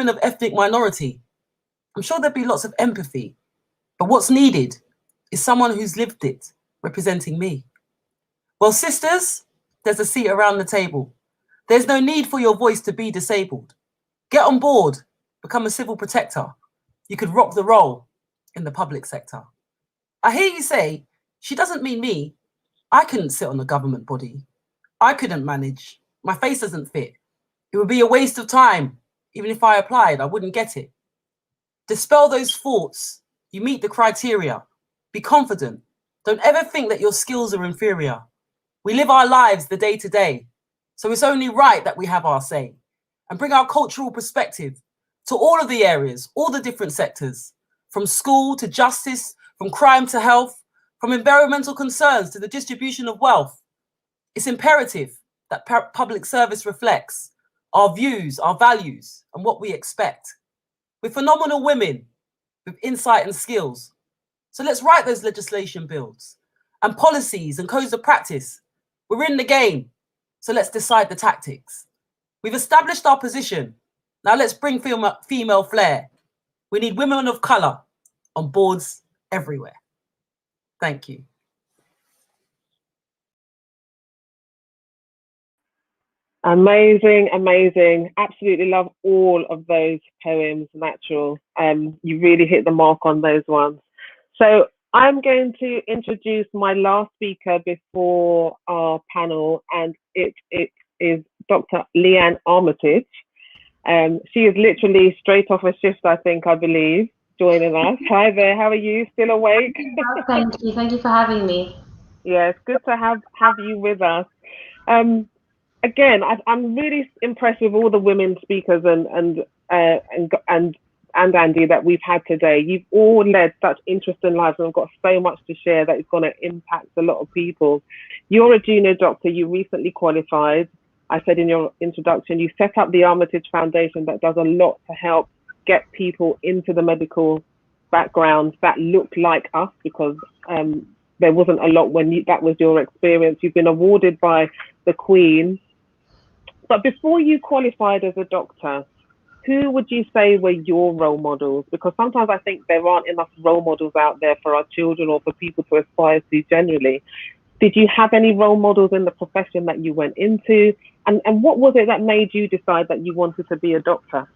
S5: of ethnic minority? I'm sure there'd be lots of empathy, but what's needed is someone who's lived it, representing me. Well, sisters, there's a seat around the table. There's no need for your voice to be disabled. Get on board, become a civil protector. You could rock the role in the public sector. I hear you say, she doesn't mean me. I couldn't sit on the government body. I couldn't manage. My face doesn't fit. It would be a waste of time. Even if I applied, I wouldn't get it. Dispel those thoughts. You meet the criteria. Be confident. Don't ever think that your skills are inferior. We live our lives the day to day. So it's only right that we have our say and bring our cultural perspective to all of the areas, all the different sectors, from school to justice, from crime to health, from environmental concerns to the distribution of wealth. It's imperative that public service reflects our views, our values, and what we expect. We're phenomenal women with insight and skills. So let's write those legislation bills and policies and codes of practice. We're in the game, so let's decide the tactics. We've established our position. Now let's bring female flair. We need women of colour on boards everywhere. Thank you.
S3: Amazing, amazing. Absolutely love all of those poems, Natural. You really hit the mark on those ones. So I'm going to introduce my last speaker before our panel, and it is Dr. Leanne Armitage. She is literally straight off a shift, I believe, joining us. Hi there, how are you? Still awake?
S9: Thank you. Thank you for having me.
S3: Yeah, it's good to have you with us. Again, I'm really impressed with all the women speakers and Andy that we've had today. You've all led such interesting lives and have got so much to share that is going to impact a lot of people. You're a junior doctor. You recently qualified. I said in your introduction, you set up the Armitage Foundation that does a lot to help get people into the medical backgrounds that look like us, because there wasn't a lot when that was your experience. You've been awarded by the Queen. But before you qualified as a doctor, who would you say were your role models? Because sometimes I think there aren't enough role models out there for our children or for people to aspire to generally. Did you have any role models in the profession that you went into? And what was it that made you decide that you wanted to be a doctor?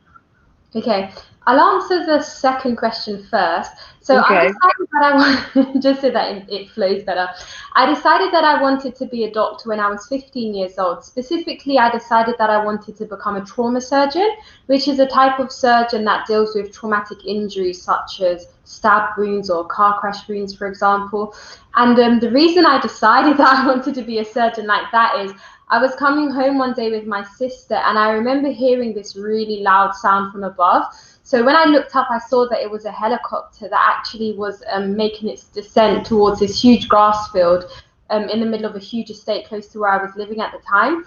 S9: Okay, I'll answer the second question first. So I
S3: Okay.
S9: decided that I want, just so that it flows better. I decided that I wanted to be a doctor when I was 15 years old. Specifically, I decided that I wanted to become a trauma surgeon, which is a type of surgeon that deals with traumatic injuries such as stab wounds or car crash wounds, for example. And the reason I decided that I wanted to be a surgeon like that is I was coming home one day with my sister, and I remember hearing this really loud sound from above. So when I looked up, I saw that it was a helicopter that actually was making its descent towards this huge grass field in the middle of a huge estate close to where I was living at the time.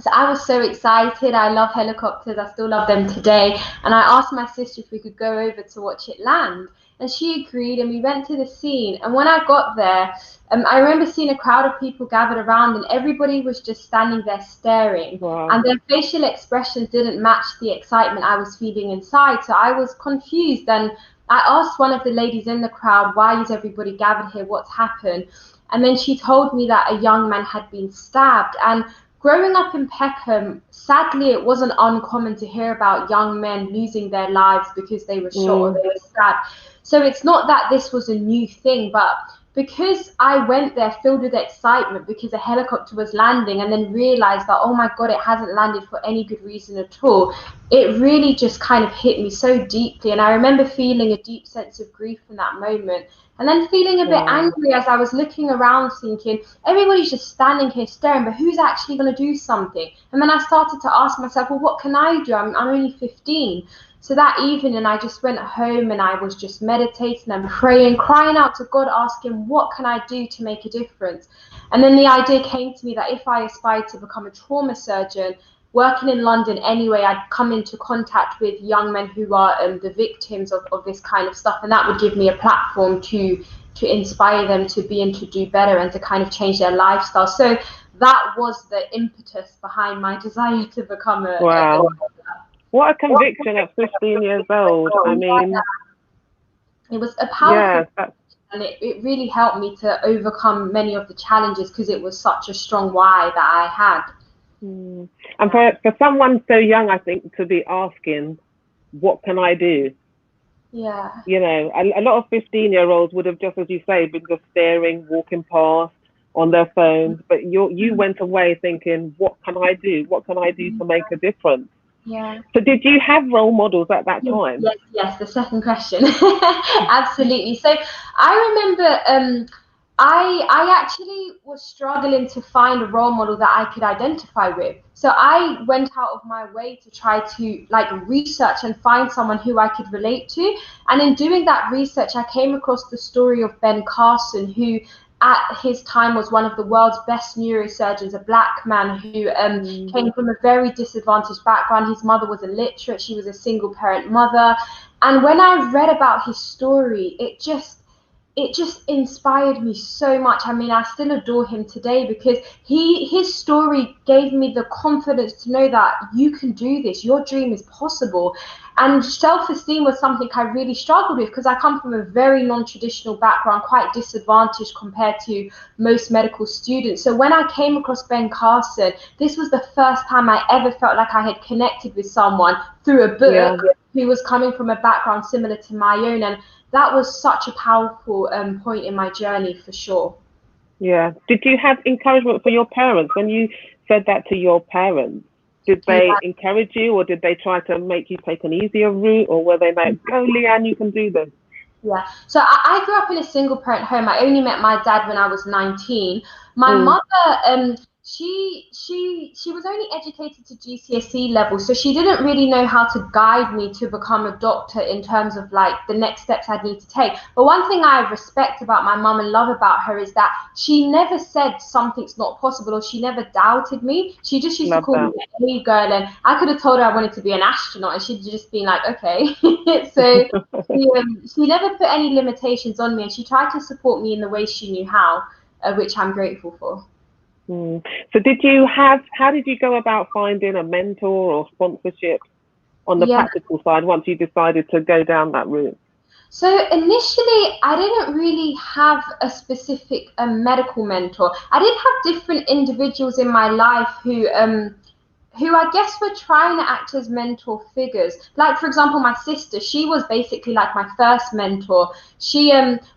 S9: So I was so excited. I love helicopters. I still love them today. And I asked my sister if we could go over to watch it land. And she agreed, and we went to the scene. And when I got there, I remember seeing a crowd of people gathered around, and everybody was just standing there staring.
S3: Wow.
S9: And their facial expressions didn't match the excitement I was feeling inside. So I was confused. And I asked one of the ladies in the crowd, why is everybody gathered here? What's happened? And then she told me that a young man had been stabbed. And growing up in Peckham, sadly, it wasn't uncommon to hear about young men losing their lives because they were shot or they were stabbed. So it's not that this was a new thing, but because I went there filled with excitement because a helicopter was landing and then realized that, oh my God, it hasn't landed for any good reason at all, it really just kind of hit me so deeply. And I remember feeling a deep sense of grief in that moment. And then feeling a bit angry as I was looking around thinking, everybody's just standing here staring, but who's actually going to do something? And then I started to ask myself, well, what can I do? I'm only 15. So that evening I just went home and I was just meditating and praying, crying out to God, asking, what can I do to make a difference? And then the idea came to me that if I aspired to become a trauma surgeon, working in London anyway, I'd come into contact with young men who are the victims of this kind of stuff, and that would give me a platform to inspire them to be and to do better and to kind of change their lifestyle. So that was the impetus behind my desire to become a
S3: Wow. What a conviction at 15 years old. I mean,
S9: it was a powerful
S3: yeah,
S9: and it really helped me to overcome many of the challenges because it was such a strong why that I had.
S3: And for someone so young, I think, to be asking, what can I do?
S9: Yeah.
S3: You know, a lot of 15-year-olds would have, just as you say, been just staring, walking past on their phones. But you went away thinking, what can I do? What can I do to make a difference?
S9: Yeah.
S3: So did you have role models at that time?
S9: Yes, the second question. Absolutely. So I remember I actually was struggling to find a role model that I could identify with. So I went out of my way to try to research and find someone who I could relate to. And in doing that research, I came across the story of Ben Carson, who at his time was one of the world's best neurosurgeons, a black man who came from a very disadvantaged background. His mother was illiterate. She was a single parent mother. And when I read about his story, it just inspired me so much. I mean, I still adore him today because his story gave me the confidence to know that you can do this. Your dream is possible. And self-esteem was something I really struggled with because I come from a very non-traditional background, quite disadvantaged compared to most medical students. So when I came across Ben Carson, this was the first time I ever felt like I had connected with someone through a book who was coming from a background similar to my own. And that was such a powerful point in my journey, for sure.
S3: Yeah. Did you have encouragement for your parents when you said that to your parents? Did they encourage you, or did they try to make you take an easier route, or were they like, go, Leanne, you can do this?
S9: Yeah. So I grew up in a single parent home. I only met my dad when I was 19. My mother, she was only educated to GCSE level, so she didn't really know how to guide me to become a doctor in terms of the next steps I'd need to take. But one thing I respect about my mum and love about her is that she never said something's not possible, or she never doubted me. She just used to call me a hey girl, and I could have told her I wanted to be an astronaut and she'd just been like, okay. So she never put any limitations on me, and she tried to support me in the way she knew how, which I'm grateful for.
S3: So how did you go about finding a mentor or sponsorship on the practical side once you decided to go down that route?
S9: So initially, I didn't really have a specific medical mentor. I did have different individuals in my life who I guess were trying to act as mentor figures. Like, for example, my sister, she was basically like my first mentor. She,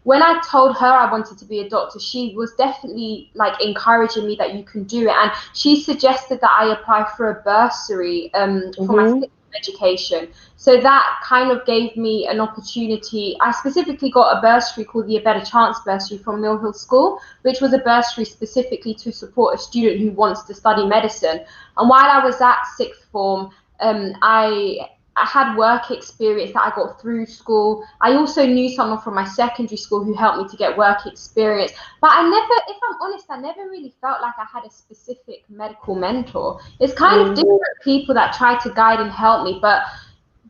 S9: when I told her I wanted to be a doctor, she was definitely like encouraging me that you can do it. And she suggested that I apply for a bursary for my sixth education. So that kind of gave me an opportunity. I specifically got a bursary called the A Better Chance bursary from Mill Hill School, which was a bursary specifically to support a student who wants to study medicine. And while I was at sixth form, I had work experience that I got through school. I also knew someone from my secondary school who helped me to get work experience. But I never, if I'm honest, I never really felt like I had a specific medical mentor. It's kind of different people that try to guide and help me. But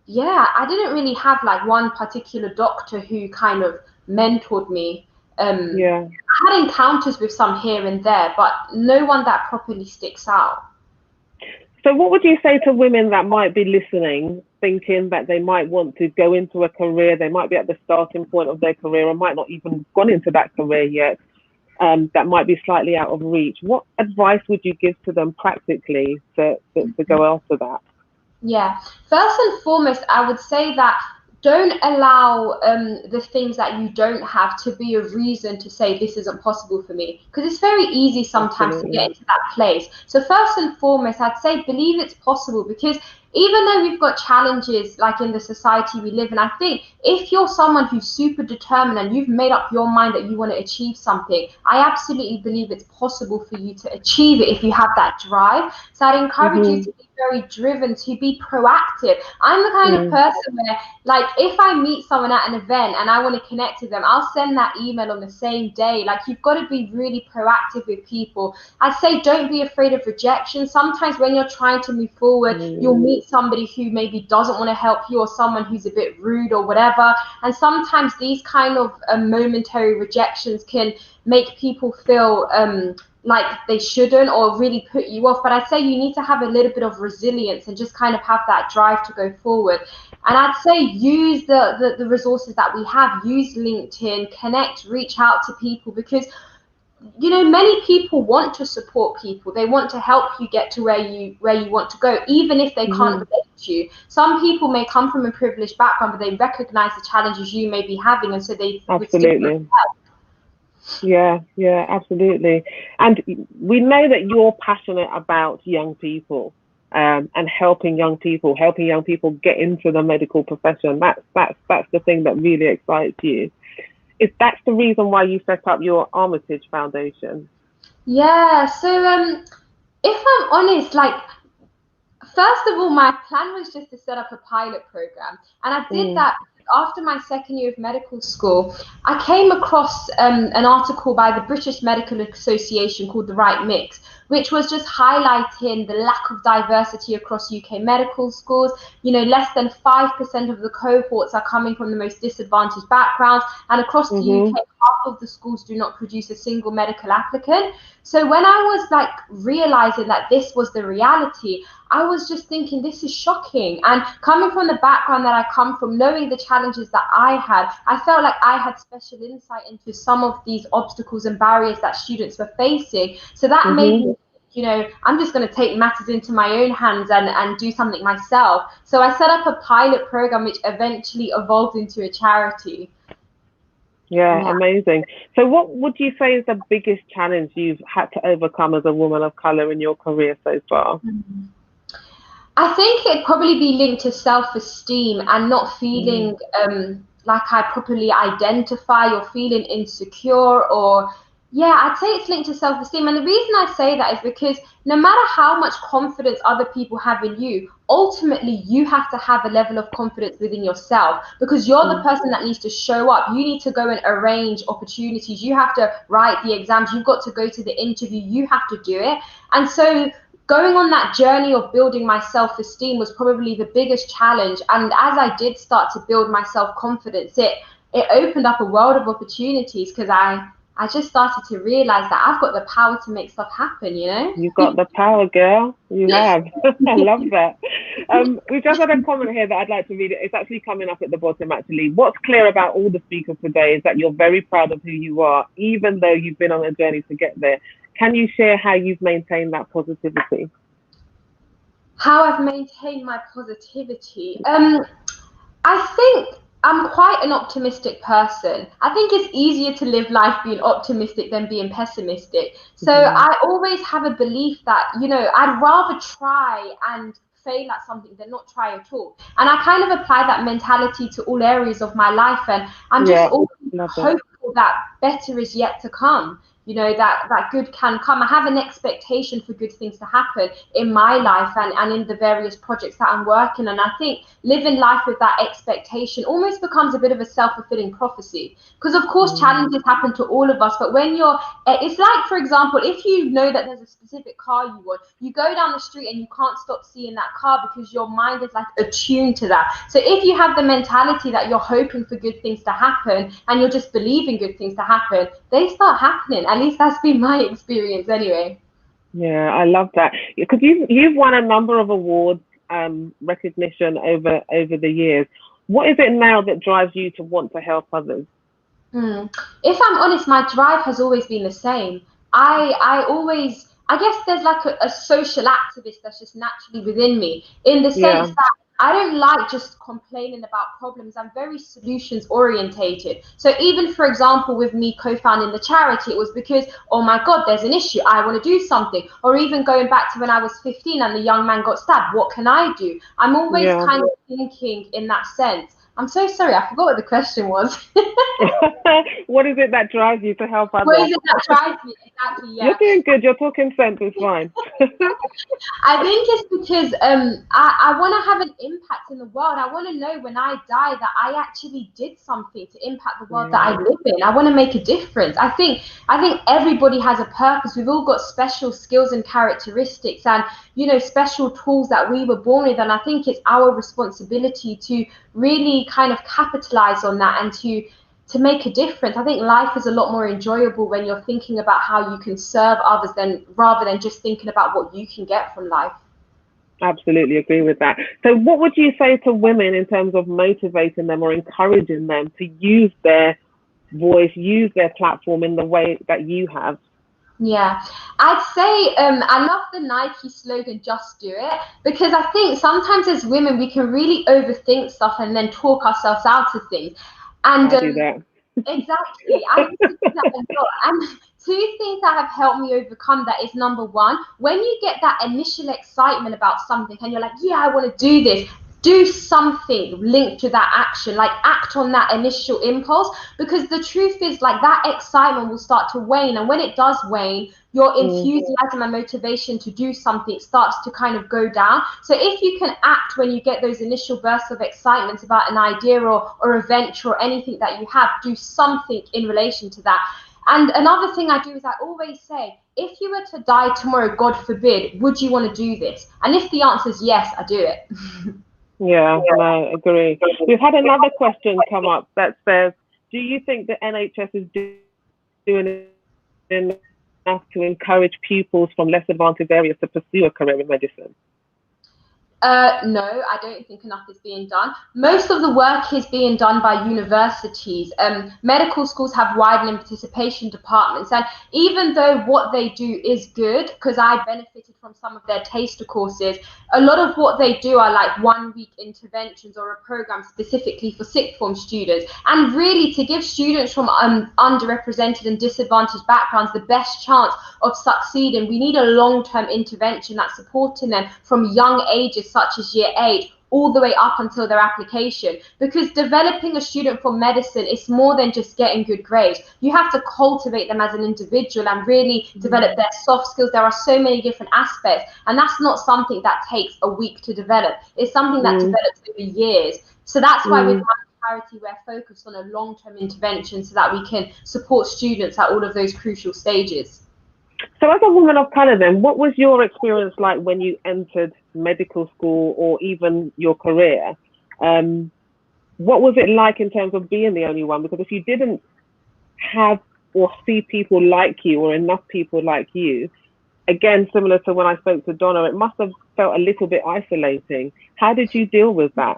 S9: yeah, I didn't really have like one particular doctor who kind of mentored me. I had encounters with some here and there, but no one that properly sticks out.
S3: So what would you say to women that might be listening, thinking that they might want to go into a career, they might be at the starting point of their career and might not even gone into that career yet, that might be slightly out of reach? What advice would you give to them practically to go after that?
S9: Yeah, first and foremost, I would say that don't allow the things that you don't have to be a reason to say this isn't possible for me, because it's very easy sometimes to get into that place. So first and foremost, I'd say believe it's possible, because even though we've got challenges like in the society we live in, I think if you're someone who's super determined and you've made up your mind that you want to achieve something, I absolutely believe it's possible for you to achieve it if you have that drive. So I'd encourage you to be very driven, to be proactive. I'm the kind of person where, like, if I meet someone at an event and I want to connect with them, I'll send that email on the same day. Like, you've got to be really proactive with people. I'd say don't be afraid of rejection. Sometimes when you're trying to move forward, you'll meet somebody who maybe doesn't want to help you, or someone who's a bit rude or whatever. And sometimes these kind of momentary rejections can make people feel like they shouldn't, or really put you off. But I'd say you need to have a little bit of resilience and just kind of have that drive to go forward. And I'd say use the resources that we have. Use LinkedIn, connect, reach out to people, because you know, many people want to support people. They want to help you get to where you want to go, even if they can't relate to you. Some people may come from a privileged background, but they recognize the challenges you may be having, and so they
S3: absolutely. Yeah, absolutely. And we know that you're passionate about young people, and helping young people get into the medical profession. That's the thing that really excites you. Is that's the reason why you set up your Armitage Foundation?
S9: Yeah, so if I'm honest, like, first of all, my plan was just to set up a pilot program, and I did that after my second year of medical school. I came across an article by the British Medical Association called The Right Mix, which was just highlighting the lack of diversity across UK medical schools. You know, less than 5% of the cohorts are coming from the most disadvantaged backgrounds, and across the UK, half of the schools do not produce a single medical applicant. So when I was like realizing that this was the reality, I was just thinking, this is shocking. And coming from the background that I come from, knowing the challenges that I had, I felt like I had special insight into some of these obstacles and barriers that students were facing. So that made me, you know, I'm just going to take matters into my own hands and do something myself. So I set up a pilot program, which eventually evolved into a charity.
S3: Yeah, amazing. So what would you say is the biggest challenge you've had to overcome as a woman of color in your career so far?
S9: I think it'd probably be linked to self-esteem and not feeling like I properly identify, or feeling insecure, or I'd say it's linked to self-esteem. And the reason I say that is because no matter how much confidence other people have in you, ultimately you have to have a level of confidence within yourself, because you're the person that needs to show up. You need to go and arrange opportunities. You have to write the exams. You've got to go to the interview. You have to do it. And so going on that journey of building my self-esteem was probably the biggest challenge. And as I did start to build my self-confidence, it opened up a world of opportunities, because I just started to realize that I've got the power to make stuff happen, you know?
S3: You've got the power, girl. You have. I love that. We just had a comment here that I'd like to read. It's actually coming up at the bottom, actually. What's clear about all the speakers today is that you're very proud of who you are, even though you've been on a journey to get there. Can you share how you've maintained that positivity?
S9: How I've maintained my positivity. I think I'm quite an optimistic person. I think it's easier to live life being optimistic than being pessimistic. So I always have a belief that, you know, I'd rather try and fail at something than not try at all. And I kind of apply that mentality to all areas of my life. And I'm just always hopeful that better is yet to come. You know, that good can come. I have an expectation for good things to happen in my life and in the various projects that I'm working on. I think living life with that expectation almost becomes a bit of a self-fulfilling prophecy. Because of course challenges happen to all of us, but when you're, it's like, for example, if you know that there's a specific car you want, you go down the street and you can't stop seeing that car because your mind is like attuned to that. So if you have the mentality that you're hoping for good things to happen and you're just believing good things to happen, they start happening. At least that's been my experience anyway.
S3: Yeah, I love that, because you've won a number of awards, recognition over the years. What is it now that drives you to want to help others?
S9: If I'm honest, my drive has always been the same. I guess there's like a social activist that's just naturally within me, in the sense that I don't like just complaining about problems. I'm very solutions orientated. So even, for example, with me co-founding the charity, it was because, oh my God, there's an issue, I want to do something. Or even going back to when I was 15 and the young man got stabbed, what can I do? I'm always kind of thinking in that sense. I'm so sorry, I forgot what the question was.
S3: What is it that drives you to help others?
S9: What is it that drives me? Exactly, yeah.
S3: You're doing good. You're talking sense. It's fine.
S9: I think it's because I want to have an impact in the world. I want to know when I die that I actually did something to impact the world that I live in. I want to make a difference. I think everybody has a purpose. We've all got special skills and characteristics and, you know, special tools that we were born with. And I think it's our responsibility to really kind of capitalize on that and to make a difference. I think life is a lot more enjoyable when you're thinking about how you can serve others rather than just thinking about what you can get from life.
S3: Absolutely agree with that. So what would you say to women in terms of motivating them or encouraging them to use their voice, use their platform in the way that you have?
S9: Yeah, I'd say I love the Nike slogan, just do it, because I think sometimes as women we can really overthink stuff and then talk ourselves out of things. And
S3: I do that.
S9: Exactly, I do that a lot. And two things that have helped me overcome that is, number one, when you get that initial excitement about something and you're like, yeah, I want to do this, do something linked to that action, like act on that initial impulse, because the truth is, like, that excitement will start to wane, and when it does wane, your enthusiasm and motivation to do something starts to kind of go down. So if you can act when you get those initial bursts of excitement about an idea or a venture or anything that you have, do something in relation to that. And another thing I do is I always say, if you were to die tomorrow, God forbid, would you want to do this? And if the answer is yes, I do it.
S3: Yeah, no, agree. We've had another question come up that says, do you think the NHS is doing enough to encourage pupils from less advantaged areas to pursue a career in medicine?
S9: No, I don't think enough is being done. Most of the work is being done by universities. Medical schools have widening participation departments, and even though what they do is good, because I benefited from some of their taster courses, a lot of what they do are like 1 week interventions or a program specifically for sixth form students. And really, to give students from underrepresented and disadvantaged backgrounds the best chance of succeeding, we need a long-term intervention that's supporting them from young ages, such as year 8, all the way up until their application. Because developing a student for medicine is more than just getting good grades. You have to cultivate them as an individual and really develop their soft skills. There are so many different aspects, and that's not something that takes a week to develop. It's something that develops over years. So that's why with my charity we're focused on a long-term intervention so that we can support students at all of those crucial stages.
S3: So as a woman of colour then, what was your experience like when you entered medical school or even your career? What was it like in terms of being the only one? Because if you didn't have or see people like you or enough people like you, again, similar to when I spoke to Donna, it must have felt a little bit isolating. How did you deal with that?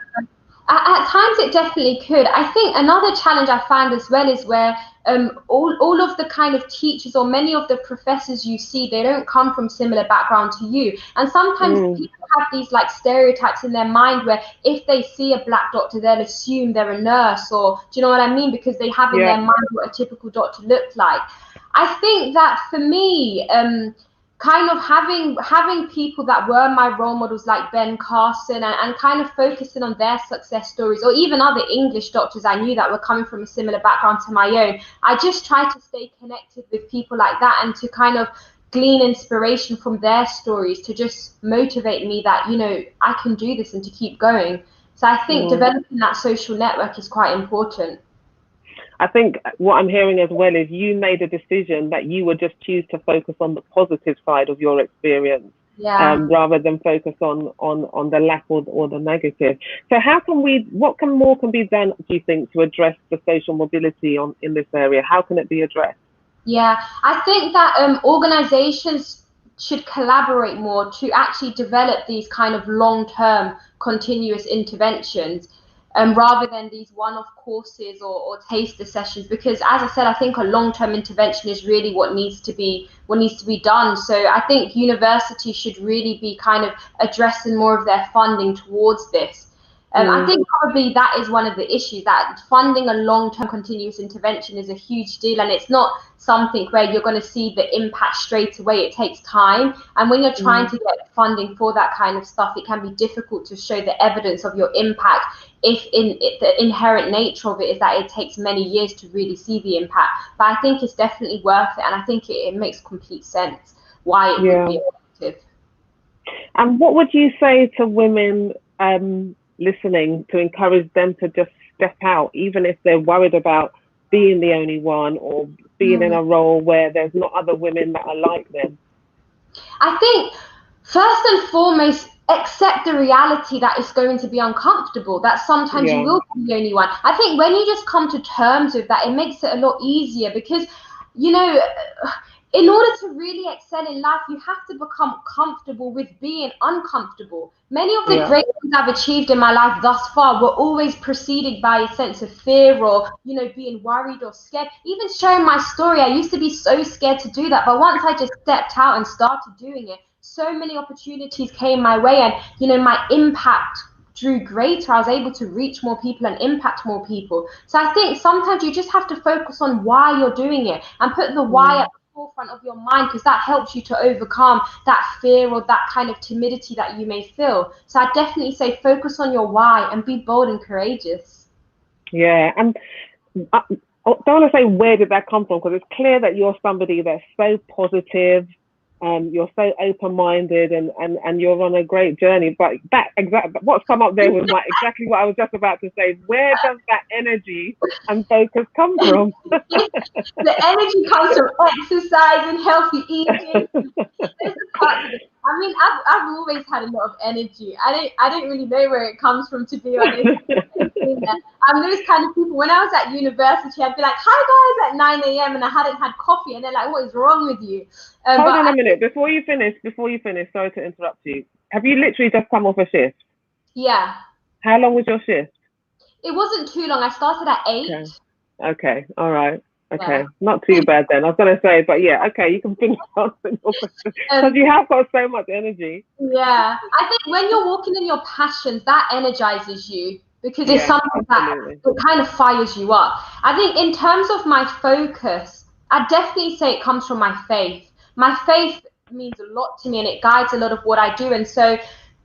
S9: At times it definitely could. I think another challenge I found as well is where all of the kind of teachers or many of the professors you see, they don't come from similar background to you. And sometimes people have these like stereotypes in their mind where if they see a black doctor, they'll assume they're a nurse, or do you know what I mean? Because they have in their mind what a typical doctor looks like. I think that for me, kind of having people that were my role models like Ben Carson, and kind of focusing on their success stories, or even other English doctors I knew that were coming from a similar background to my own. I just tried to stay connected with people like that and to kind of glean inspiration from their stories to just motivate me that, you know, I can do this and to keep going. So I think developing that social network is quite important.
S3: I think what I'm hearing as well is you made a decision that you would just choose to focus on the positive side of your experience, rather than focus on the lack or the negative. So what more can be done, do you think, to address the social mobility in this area? How can it be addressed?
S9: Yeah, I think that organizations should collaborate more to actually develop these kind of long-term continuous interventions, rather than these one-off courses or taster sessions, because as I said, I think a long-term intervention is really what needs to be done. So I think universities should really be kind of addressing more of their funding towards this. I think probably that is one of the issues, that funding a long-term continuous intervention is a huge deal, and it's not something where you're going to see the impact straight away. It takes time, and when you're trying to get funding for that kind of stuff, it can be difficult to show the evidence of your impact if the inherent nature of it is that it takes many years to really see the impact. But I think it's definitely worth it, and I think it makes complete sense why it would be effective.
S3: And what would you say to women listening to encourage them to just step out, even if they're worried about being the only one or being in a role where there's not other women that are like them?
S9: I think first and foremost, accept the reality that it's going to be uncomfortable, that sometimes you will be the only one. I think when you just come to terms with that, it makes it a lot easier, because, you know, in order to really excel in life, you have to become comfortable with being uncomfortable. Many of the great things I've achieved in my life thus far were always preceded by a sense of fear, or, you know, being worried or scared. Even sharing my story, I used to be so scared to do that. But once I just stepped out and started doing it, so many opportunities came my way, and, you know, my impact grew greater. I was able to reach more people and impact more people. So I think sometimes you just have to focus on why you're doing it and put the why at forefront of your mind, because that helps you to overcome that fear or that kind of timidity that you may feel. So I definitely say focus on your why and be bold and courageous.
S3: Yeah, and I don't want to say where did that come from, because it's clear that you're somebody that's so positive, you're so open-minded, and you're on a great journey. But what's come up there was like exactly what I was just about to say. Where does that energy and focus come from?
S9: The energy comes from exercise and healthy eating. I mean, I've always had a lot of energy. I don't really know where it comes from, to be honest. I'm those kind of people. When I was at university, I'd be like, "Hi guys," at 9 a.m. and I hadn't had coffee, and they're like, "What is wrong with you?"
S3: Hold on a minute before you finish. Sorry to interrupt you. Have you literally just come off a shift?
S9: Yeah.
S3: How long was your shift?
S9: It wasn't too long. I started at 8.
S3: Okay. All right. Okay. Not too bad then. I was going to say, but yeah. Okay. You can finish answering your question, because you have got so much energy.
S9: Yeah. I think when you're walking in your passions, that energizes you, because it's something that it kind of fires you up. I think in terms of my focus, I definitely say it comes from my faith. My faith means a lot to me, and it guides a lot of what I do. And so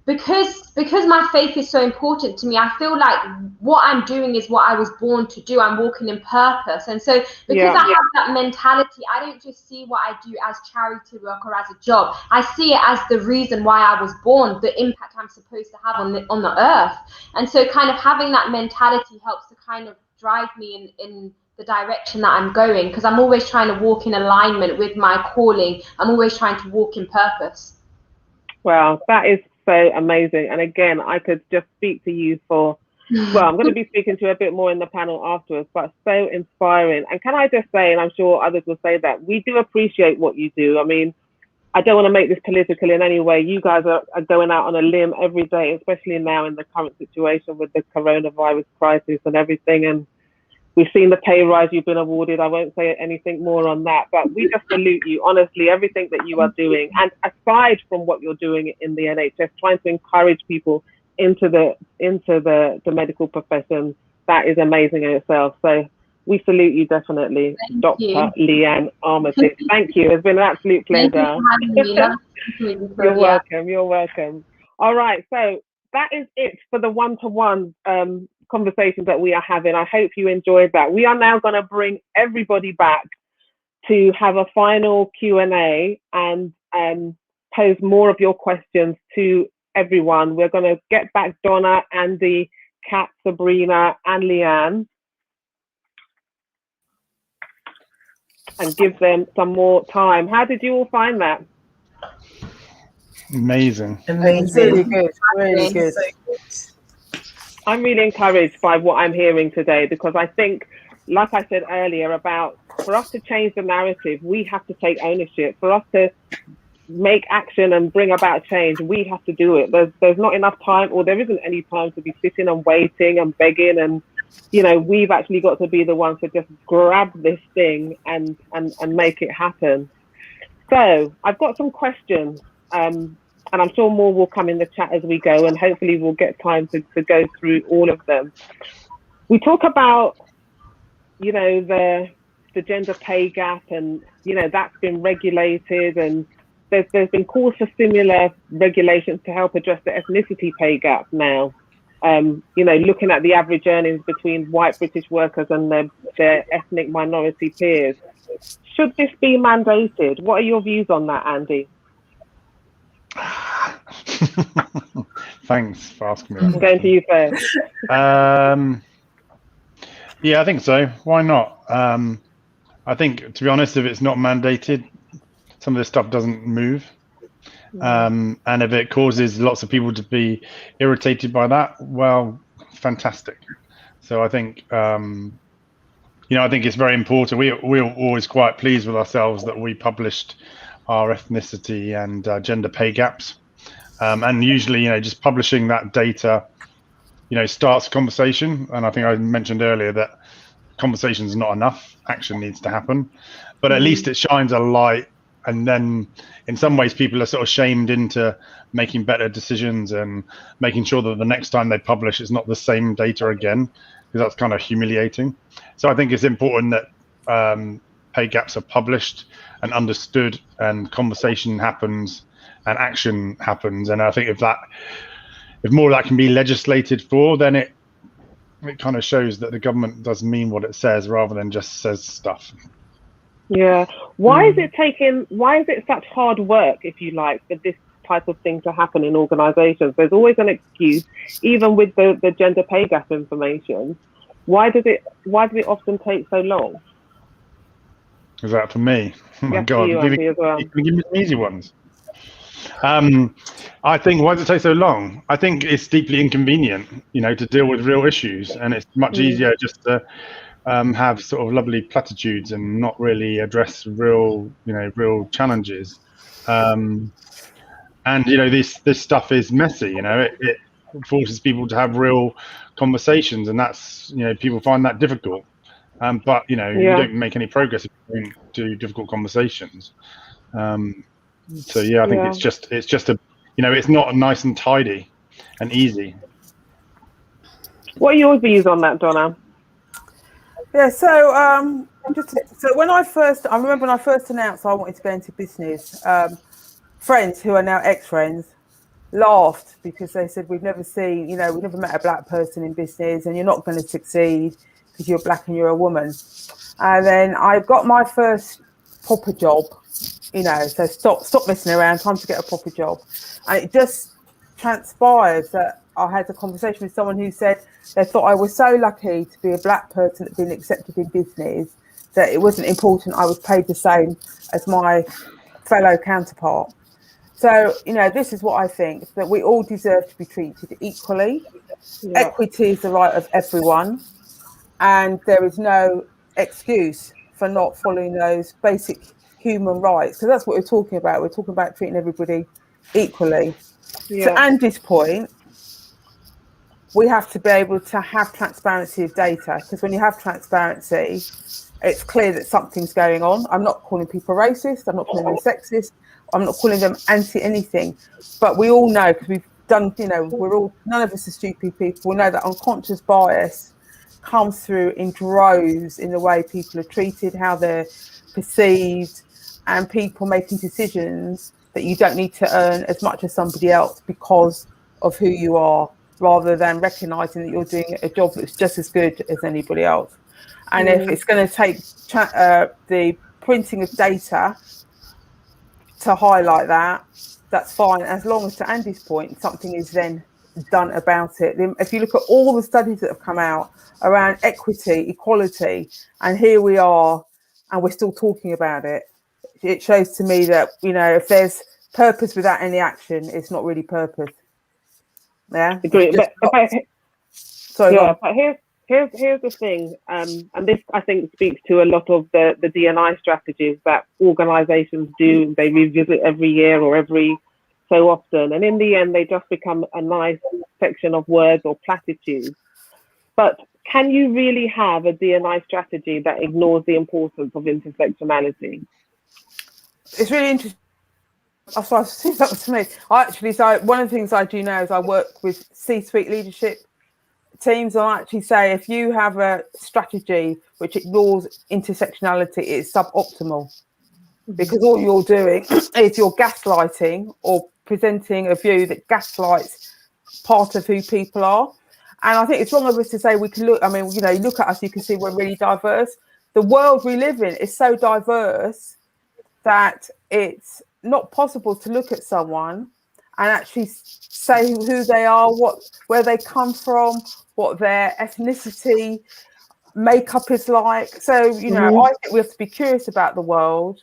S9: because my faith is so important to me, I feel like what I'm doing is what I was born to do. I'm walking in purpose. And so because I have that mentality, I don't just see what I do as charity work or as a job. I see it as the reason why I was born, the impact I'm supposed to have on the earth. And so kind of having that mentality helps to kind of drive me in the direction that I'm going, because I'm always trying to walk in alignment with my calling. I'm always trying to walk in purpose.
S3: Wow, that is so amazing. And again, I could just speak to you for, well, I'm going to be speaking to you a bit more in the panel afterwards, but so inspiring. And can I just say, and I'm sure others will say that, we do appreciate what you do. I mean, I don't want to make this political in any way. You guys are going out on a limb every day, especially now in the current situation with the coronavirus crisis and everything. And We've seen the pay rise you've been awarded. I won't say anything more on that, but we just salute you, honestly, everything that you are doing. And aside from what you're doing in the NHS, trying to encourage people into the medical profession, that is amazing in itself. So we salute you definitely, Dr. Leanne Armitage. Thank you. It's been an absolute pleasure. You're welcome. You're welcome. All right. So that is it for the one-to-one conversations that we are having. I hope you enjoyed that. We are now going to bring everybody back to have a final Q&A and pose more of your questions to everyone. We're going to get back Donna, Andy, Kat, Sabrina, and Leanne, and give them some more time. How did you all find that?
S6: Amazing.
S4: Really good. Really good.
S3: I'm really encouraged by what I'm hearing today, because I think, like I said earlier, about for us to change the narrative, we have to take ownership. For us to make action and bring about change, we have to do it. There's not enough time, or there isn't any time to be sitting and waiting and begging. And, you know, we've actually got to be the ones to just grab this thing and make it happen. So I've got some questions. And I'm sure more will come in the chat as we go, and hopefully we'll get time to go through all of them. We talk about, you know, the gender pay gap, and, you know, that's been regulated, and there's been calls for similar regulations to help address the ethnicity pay gap now. You know, looking at the average earnings between white British workers and their ethnic minority peers. Should this be mandated? What are your views on that, Andy?
S6: Thanks for asking me that.
S3: I'm going to you first.
S6: Yeah, I think so. Why not? I think, to be honest, if it's not mandated, some of this stuff doesn't move. And if it causes lots of people to be irritated by that, well, fantastic. So I think, you know, I think it's very important. We're always quite pleased with ourselves that we published our ethnicity and gender pay gaps. And usually, you know, just publishing that data, you know, starts a conversation. And I think I mentioned earlier that conversation is not enough. Action needs to happen. But at least it shines a light. And then in some ways, people are sort of shamed into making better decisions and making sure that the next time they publish, it's not the same data again, because that's kind of humiliating. So I think it's important that pay gaps are published and understood, and conversation happens and action happens. And I think if more of that can be legislated for, then it kind of shows that the government does mean what it says rather than just says stuff.
S3: Yeah. Why is it such hard work, if you like, for this type of thing to happen in organizations? There's always an excuse, even with the gender pay gap information. Why does it often take so long?
S6: Is that for me? Oh my God,
S3: you, Andy, as well.
S6: Give me some easy ones. I think, why does it take so long? I think it's deeply inconvenient, you know, to deal with real issues, and it's much easier just to have sort of lovely platitudes and not really address real challenges. And you know, this stuff is messy. You know, it forces people to have real conversations, and that's, you know, people find that difficult. But you know, you don't make any progress if you don't do difficult conversations. So yeah, I think it's just a, you know, it's not nice and tidy and easy.
S3: What are your views on that, Donna?
S4: Yeah, so when I remember when I first announced I wanted to go into business, friends who are now ex-friends laughed, because they said, we've never met a black person in business, and you're not going to succeed because you're black and you're a woman. And then I got my first proper job, you know, so stop messing around, time to get a proper job. And it just transpired that I had a conversation with someone who said they thought I was so lucky to be a black person that's been accepted in business, that it wasn't important I was paid the same as my fellow counterpart. So, you know, this is what I think, that we all deserve to be treated equally. Yeah. Equity is the right of everyone, and there is no excuse for not following those basic human rights. So that's what we're talking about. We're talking about treating everybody equally. Yeah. To Andy's point, we have to be able to have transparency of data, because when you have transparency, it's clear that something's going on. I'm not calling people racist. I'm not calling them sexist. I'm not calling them anti anything. But we all know, because we've done, none of us are stupid people. We know that unconscious bias comes through in droves in the way people are treated, how they're perceived, and people making decisions that you don't need to earn as much as somebody else because of who you are, rather than recognizing that you're doing a job that's just as good as anybody else. And if it's going to take the printing of data to highlight that, that's fine, as long as, to Andy's point, something is then done about it. If you look at all the studies that have come out around equity, equality, and here we are, and we're still talking about it, it shows to me that, if there's purpose without any action, it's not really purpose. Yeah,
S3: agree. But here's the thing, and this I think speaks to a lot of the D&I strategies that organisations do. They revisit every year or every so often, and in the end, they just become a nice section of words or platitudes. But can you really have a D&I strategy that ignores the importance of intersectionality?
S4: It's really interesting. That's why that was to me. So one of the things I do now is I work with C-suite leadership teams. I actually say, if you have a strategy which ignores intersectionality, it's suboptimal, because all you're doing is you're gaslighting or presenting a view that gaslights part of who people are. And I think it's wrong of us to say we can look. I mean, look at us, you can see we're really diverse. The world we live in is so diverse that it's not possible to look at someone and actually say who they are, where they come from, what their ethnicity makeup is like. So, I think we have to be curious about the world,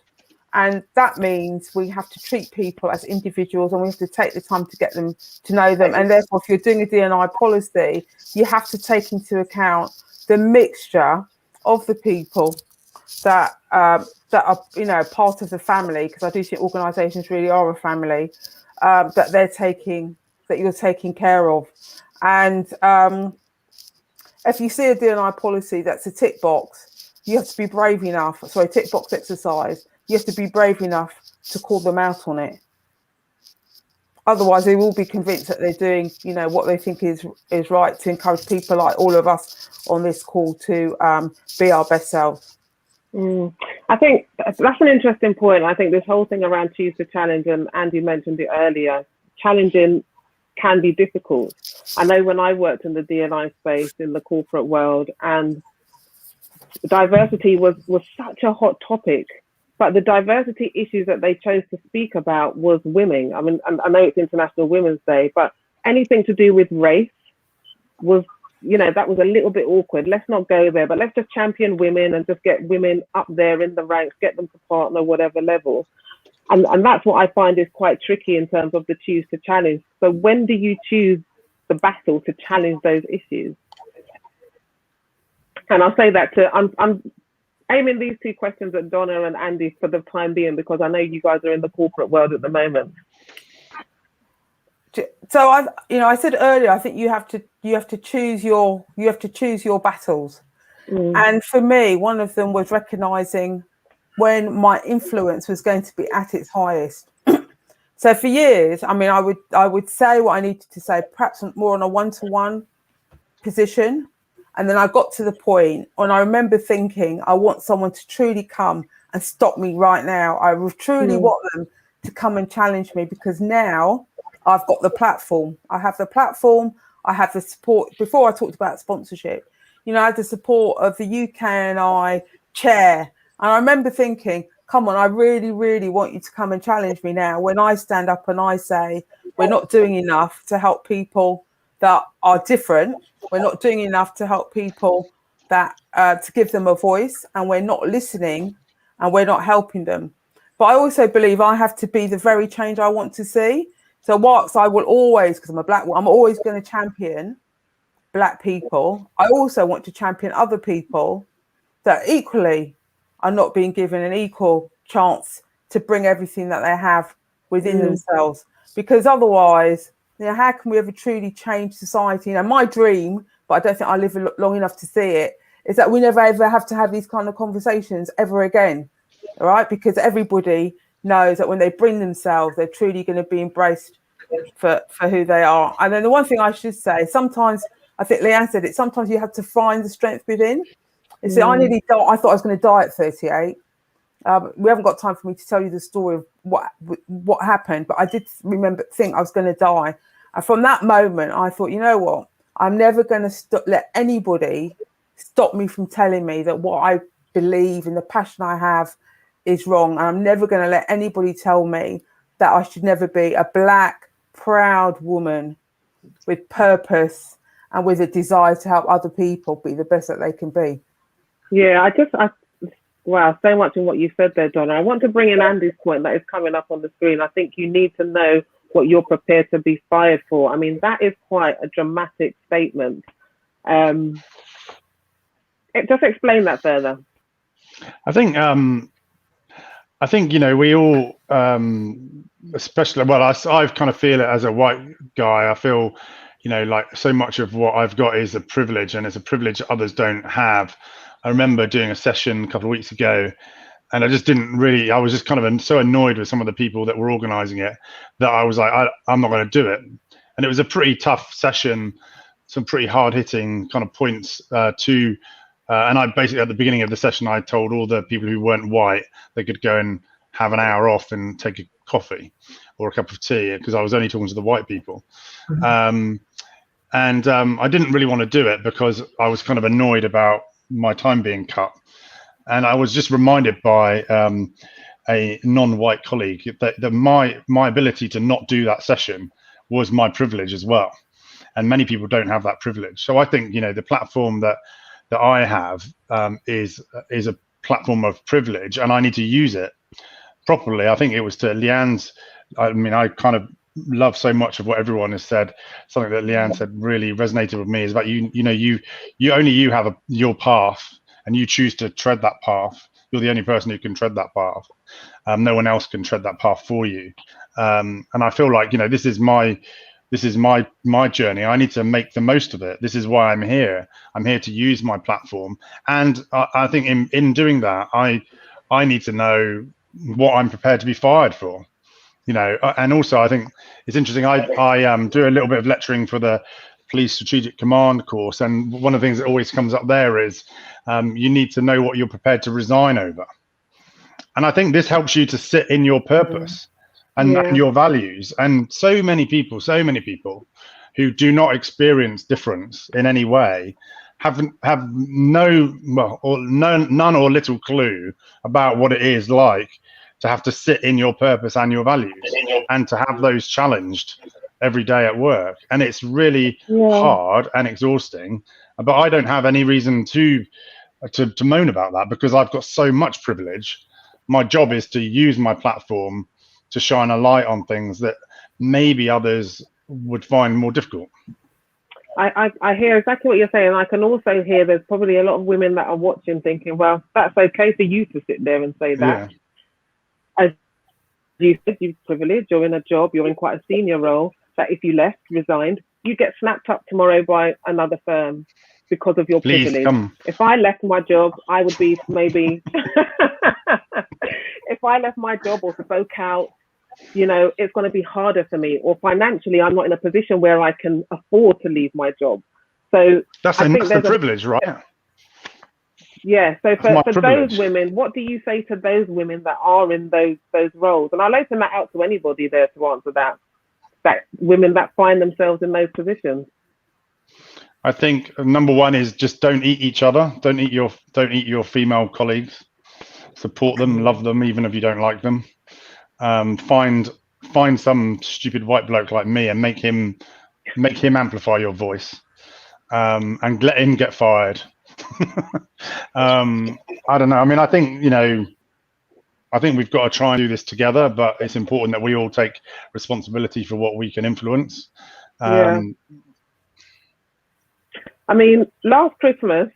S4: and that means we have to treat people as individuals, and we have to take the time to get them to know them. And therefore, if you're doing a D&I policy, you have to take into account the mixture of the people that are part of the family, because I do think organisations really are a family, that you're taking care of. And if you see a D&I policy that's a tick box, you have to be brave enough. Sorry, tick box exercise. You have to be brave enough to call them out on it. Otherwise, they will be convinced that they're doing, what they think is right, to encourage people like all of us on this call to be our best selves.
S3: I think that's an interesting point. I think this whole thing around choose to challenge, and Andy mentioned it earlier, challenging can be difficult. I know when I worked in the D&I space in the corporate world, and diversity was such a hot topic, but the diversity issues that they chose to speak about was women. I mean, I know it's International Women's Day, but anything to do with race was, that was a little bit awkward. Let's not go there, but let's just champion women and just get women up there in the ranks, get them to partner whatever level. And that's what I find is quite tricky in terms of the choose to challenge. So when do you choose the battle to challenge those issues? And I'll say that I'm aiming these two questions at Donna and Andy for the time being, because I know you guys are in the corporate world at the moment.
S4: So I said earlier, I think you have to choose your battles. And for me, one of them was recognizing when my influence was going to be at its highest. So for years, I mean, I would say what I needed to say, perhaps more on a one-to-one position. And then I got to the point when I remember thinking, I want someone to truly come and stop me right now. I would truly want them to come and challenge me, because now I've got the platform. I have the platform. I have the support. Before I talked about sponsorship, I had the support of the UK&I chair. And I remember thinking, come on, I really, really want you to come and challenge me now, when I stand up and I say we're not doing enough to help people that are different. We're not doing enough to help people that to give them a voice, and we're not listening, and we're not helping them. But I also believe I have to be the very change I want to see. So whilst I will always, because I'm a black woman, I'm always going to champion black people, I also want to champion other people that equally are not being given an equal chance to bring everything that they have within themselves. Because otherwise, how can we ever truly change society? My dream, but I don't think I live long enough to see it, is that we never ever have to have these kind of conversations ever again. All right, because everybody knows that when they bring themselves, they're truly going to be embraced for who they are. And then the one thing I should say, sometimes, I think Leanne said it, sometimes you have to find the strength within. You see, I thought I was going to die at 38. We haven't got time for me to tell you the story of what happened, but I did think I was going to die. And from that moment, I thought, you know what? I'm never going to let anybody stop me from telling me that what I believe and the passion I have is wrong. And I'm never going to let anybody tell me that I should never be a Black, proud woman with purpose and with a desire to help other people be the best that they can be.
S3: Yeah, wow, so much in what you said there, Donna. I want to bring in Andy's point that is coming up on the screen. I think you need to know what you're prepared to be fired for. I mean, that is quite a dramatic statement. Just explain that further.
S6: I think we all, especially, well, I kind of feel it as a white guy. I feel, like so much of what I've got is a privilege, and it's a privilege others don't have. I remember doing a session a couple of weeks ago, and I was just kind of so annoyed with some of the people that were organizing it that I was like, I'm not going to do it. And it was a pretty tough session, some pretty hard hitting kind of points and I basically, at the beginning of the session, I told all the people who weren't white they could go and have an hour off and take a coffee or a cup of tea, because I was only talking to the white people. Mm-hmm. I didn't really want to do it because I was kind of annoyed about my time being cut. And I was just reminded by a non-white colleague that my ability to not do that session was my privilege as well. And many people don't have that privilege. So I think, the platform that I have is a platform of privilege, and I need to use it properly. I think it was to Leanne's, I kind of love so much of what everyone has said. Something that Leanne said really resonated with me is about you have your path, and you choose to tread that path. You're the only person who can tread that path. No one else can tread that path for you. And I feel like, this is my journey. I need to make the most of it. This is why I'm here. I'm here to use my platform. And I think in doing that, I need to know what I'm prepared to be fired for. And also I think it's interesting. I do a little bit of lecturing for the Police Strategic Command course. And one of the things that always comes up there is you need to know what you're prepared to resign over. And I think this helps you to sit in your purpose. And your values. And so many people who do not experience difference in any way have none or little clue about what it is like to have to sit in your purpose and your values and to have those challenged every day at work. And it's really hard and exhausting, but I don't have any reason to moan about that, because I've got so much privilege. My job is to use my platform to shine a light on things that maybe others would find more difficult.
S3: I hear exactly what you're saying. I can also hear there's probably a lot of women that are watching thinking, well, that's okay for you to sit there and say that. Yeah. As you said, you're privileged, you're in a job, you're in quite a senior role, that if you resigned, you get snapped up tomorrow by another firm because of your privilege. If I left my job, I would be maybe, if I left my job or spoke out, it's going to be harder for me, or financially I'm not in a position where I can afford to leave my job. So
S6: that's the privilege, right?
S3: Yeah. So for those women, what do you say to those women that are in those roles? And I'll open that out to anybody there to answer that women that find themselves in those positions.
S6: I think number one is just don't eat each other. Don't eat your female colleagues. Support them, love them, even if you don't like them. Find some stupid white bloke like me and make him amplify your voice, and let him get fired. I don't know. I think we've got to try and do this together, but it's important that we all take responsibility for what we can influence.
S3: Last Christmas,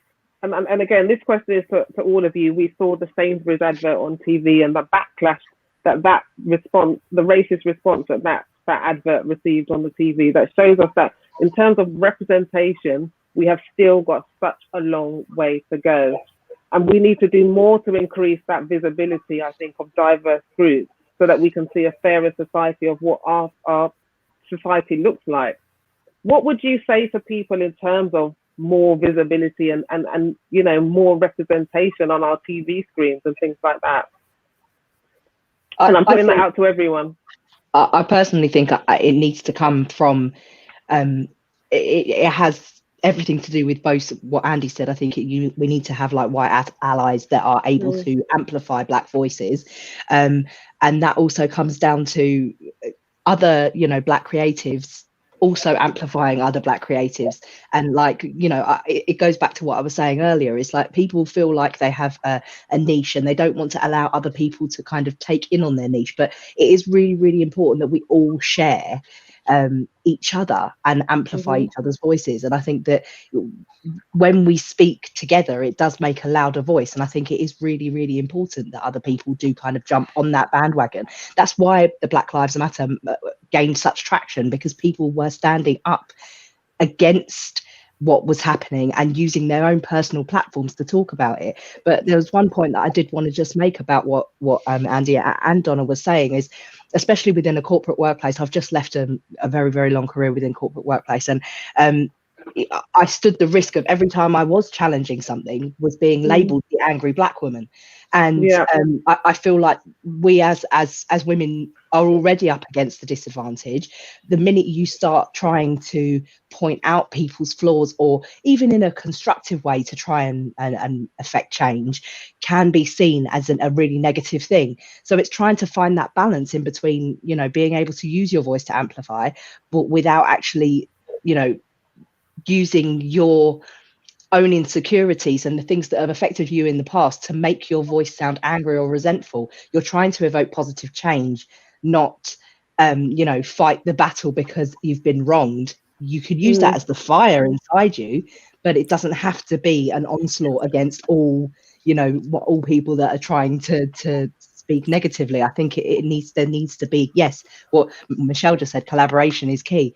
S3: and again, this question is for all of you. We saw the Sainsbury's advert on TV and the backlash that response, the racist response that that advert received on the TV. That shows us that in terms of representation, we have still got such a long way to go. And we need to do more to increase that visibility, I think, of diverse groups so that we can see a fairer society of what our society looks like. What would you say to people in terms of more visibility and you know, more representation on our TV screens and things like that? And I'm putting that out to everyone.
S7: I personally think it needs to come from, it has everything to do with both what Andy said. I think we need to have like white allies that are able to amplify Black voices. And that also comes down to other, you know, Black creatives also amplifying other Black creatives. And like, you know, it goes back to what I was saying earlier. It's like people feel like they have a niche and they don't want to allow other people to kind of take in on their niche. But it is really, really important that we all share each other and amplify each other's voices. And I think that when we speak together, it does make a louder voice. And I think it is really, really important that other people do kind of jump on that bandwagon. That's why the Black Lives Matter gained such traction, because people were standing up against what was happening and using their own personal platforms to talk about it. But there was one point that I did want to just make about what Andy and Donna was saying is, especially within a corporate workplace, I've just left a very, very long career within corporate workplace. And I stood the risk of every time I was challenging something was being labelled the angry Black woman. And I feel like we as women are already up against the disadvantage. The minute you start trying to point out people's flaws, or even in a constructive way to try and affect change, can be seen as a really negative thing. So it's trying to find that balance in between, you know, being able to use your voice to amplify, but without actually, you know, using your own insecurities and the things that have affected you in the past to make your voice sound angry or resentful. You're trying to evoke positive change, not you know, fight the battle because you've been wronged. You could use that as the fire inside you, but it doesn't have to be an onslaught against all, you know, all people that are trying to speak negatively. I think there needs to be, yes, what Michelle just said, collaboration is key.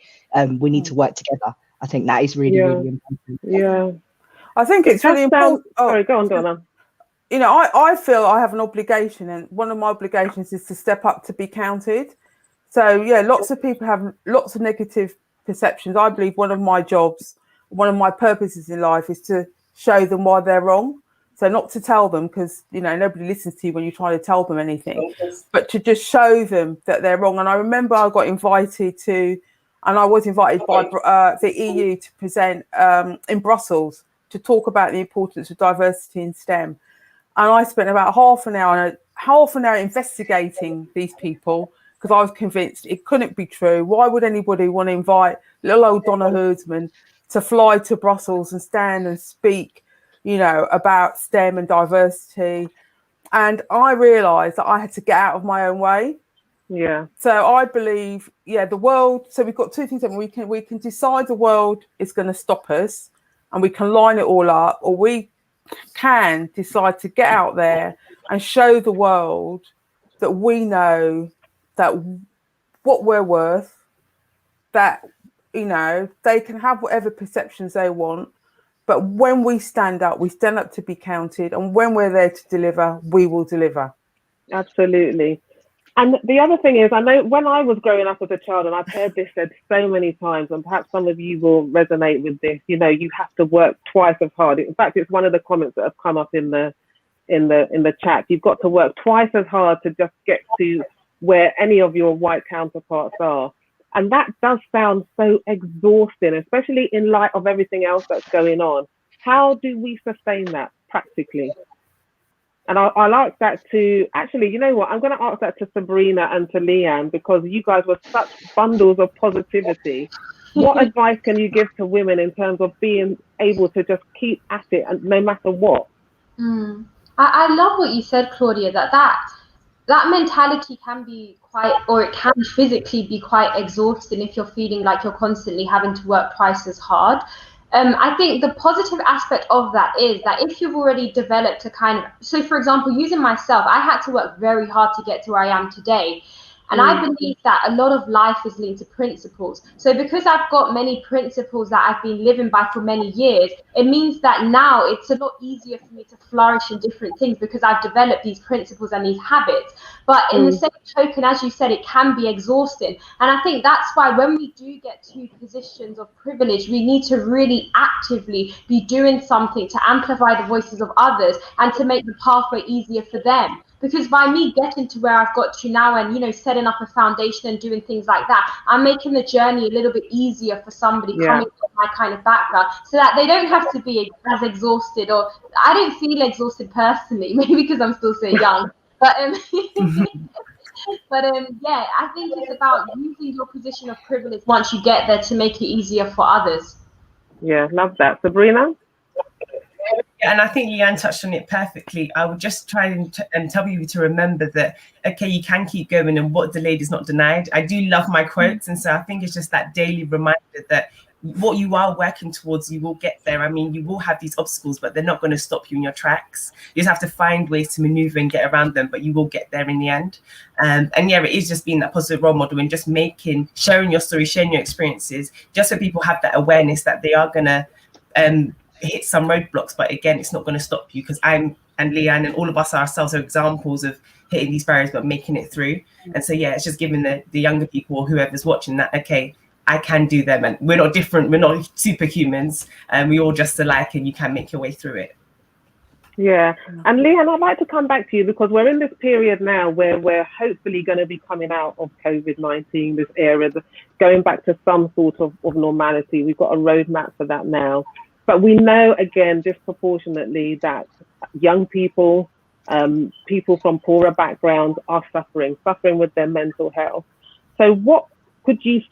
S7: We need to work together. I think that is really, really important.
S3: Yeah.
S4: I think it's really important.
S3: Sorry, go on, Donna.
S4: You know, I feel I have an obligation, and one of my obligations is to step up to be counted. So, yeah, lots of people have lots of negative perceptions. I believe one of my jobs, one of my purposes in life is to show them why they're wrong. So not to tell them, because, you know, nobody listens to you when you try to tell them anything, but to just show them that they're wrong. And I remember I got invited to, and I was invited by the EU to present in Brussels to talk about the importance of diversity in STEM. And I spent about half an hour investigating these people, because I was convinced it couldn't be true. Why would anybody want to invite little old Donna Herdsman to fly to Brussels and stand and speak, you know, about STEM and diversity? And I realised that I had to get out of my own way.
S3: Yeah.
S4: So I believe, the world. So we've got two things. We can decide the world is going to stop us, and we can line it all up, or we can decide to get out there and show the world that we know that what we're worth, that, you know, they can have whatever perceptions they want, but when we stand up to be counted, and when we're there to deliver, we will deliver.
S3: Absolutely. And the other thing is, I know when I was growing up as a child, and I've heard this said so many times, and perhaps some of you will resonate with this, you know, you have to work twice as hard. In fact, it's one of the comments that have come up in the chat. You've got to work twice as hard to just get to where any of your white counterparts are. And that does sound so exhausting, especially in light of everything else that's going on. How do we sustain that practically? And I'll ask that to, actually, you know what? I'm going to ask that to Sabrina and to Leanne, because you guys were such bundles of positivity. What advice can you give to women in terms of being able to just keep at it, and no matter what?
S9: I love what you said, Claudia, that mentality can be quite, or it can physically be quite exhausting if you're feeling like you're constantly having to work twice as hard. I think the positive aspect of that is that if you've already developed a kind of, so for example, using myself, I had to work very hard to get to where I am today. And I believe that a lot of life is linked to principles. So because I've got many principles that I've been living by for many years, it means that now it's a lot easier for me to flourish in different things because I've developed these principles and these habits. But in the same token, as you said, it can be exhausting. And I think that's why when we do get to positions of privilege, we need to really actively be doing something to amplify the voices of others and to make the pathway easier for them. Because by me getting to where I've got to now and, you know, setting up a foundation and doing things like that, I'm making the journey a little bit easier for somebody coming from my kind of background, so that they don't have to be as exhausted, or I don't feel exhausted personally, maybe because I'm still so young. But yeah, I think it's about using your position of privilege once you get there to make it easier for others.
S3: Yeah, love that. Sabrina?
S8: Yeah, and I think Leanne touched on it perfectly. I would just try and tell you to remember that, okay, you can keep going and what delayed is not denied. I do love my quotes. And so I think it's just that daily reminder that what you are working towards, you will get there. I mean, you will have these obstacles, but they're not going to stop you in your tracks. You just have to find ways to maneuver and get around them, but you will get there in the end. And yeah, it is just being that positive role model and just sharing your story, sharing your experiences, just so people have that awareness that they are going to hit some roadblocks, but again, it's not going to stop you, because I'm and Leanne and all of us ourselves are examples of hitting these barriers but making it through. And so yeah, it's just giving the younger people or whoever's watching that, okay, I can do them, and we're not different, we're not superhumans, and we all just alike, and you can make your way through it.
S3: Yeah, and Leanne, I'd like to come back to you, because we're in this period now where we're hopefully going to be coming out of COVID-19, this era, going back to some sort of normality. We've got a roadmap for that now. But we know, again, disproportionately, that young people, people from poorer backgrounds are suffering with their mental health. So what would you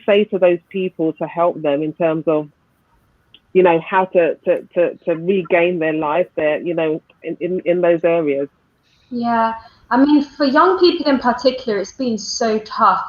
S3: say to those people to help them in terms of, you know, how to regain their life there, you know, in those areas?
S9: Yeah, I mean, for young people in particular, it's been so tough.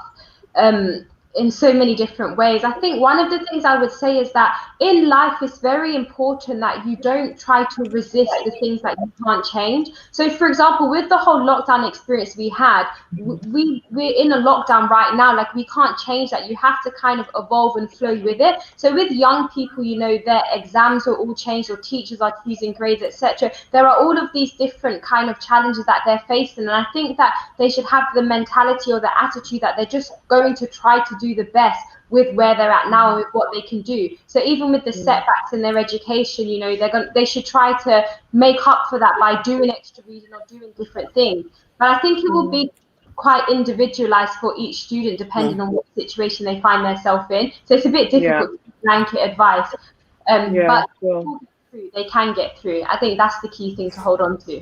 S9: In so many different ways. I think one of the things I would say is that in life, it's very important that you don't try to resist the things that you can't change. So for example, with the whole lockdown experience we had, we're in a lockdown right now, like we can't change that. You have to kind of evolve and flow with it. So with young people, you know, their exams are all changed, or teachers are choosing grades, etc. There are all of these different kind of challenges that they're facing. And I think that they should have the mentality or the attitude that they're just going to try to do the best with where they're at now and with what they can do. So even with the setbacks in their education, you know, they should try to make up for that by doing extra reading or doing different things. But I think it will be quite individualized for each student depending on what situation they find themselves in. So it's a bit difficult to blanket advice. But they can get through. I think that's the key thing to hold on to.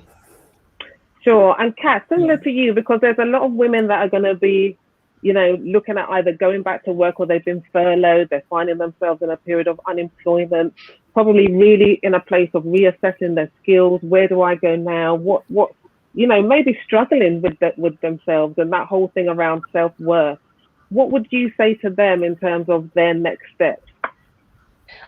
S3: Sure. And Kat, similar to you, because there's a lot of women that are going to be, you know, looking at either going back to work, or they've been furloughed, they're finding themselves in a period of unemployment, probably really in a place of reassessing their skills. Where do I go now? What, you know, maybe struggling with themselves and that whole thing around self-worth. What would you say to them in terms of their next steps?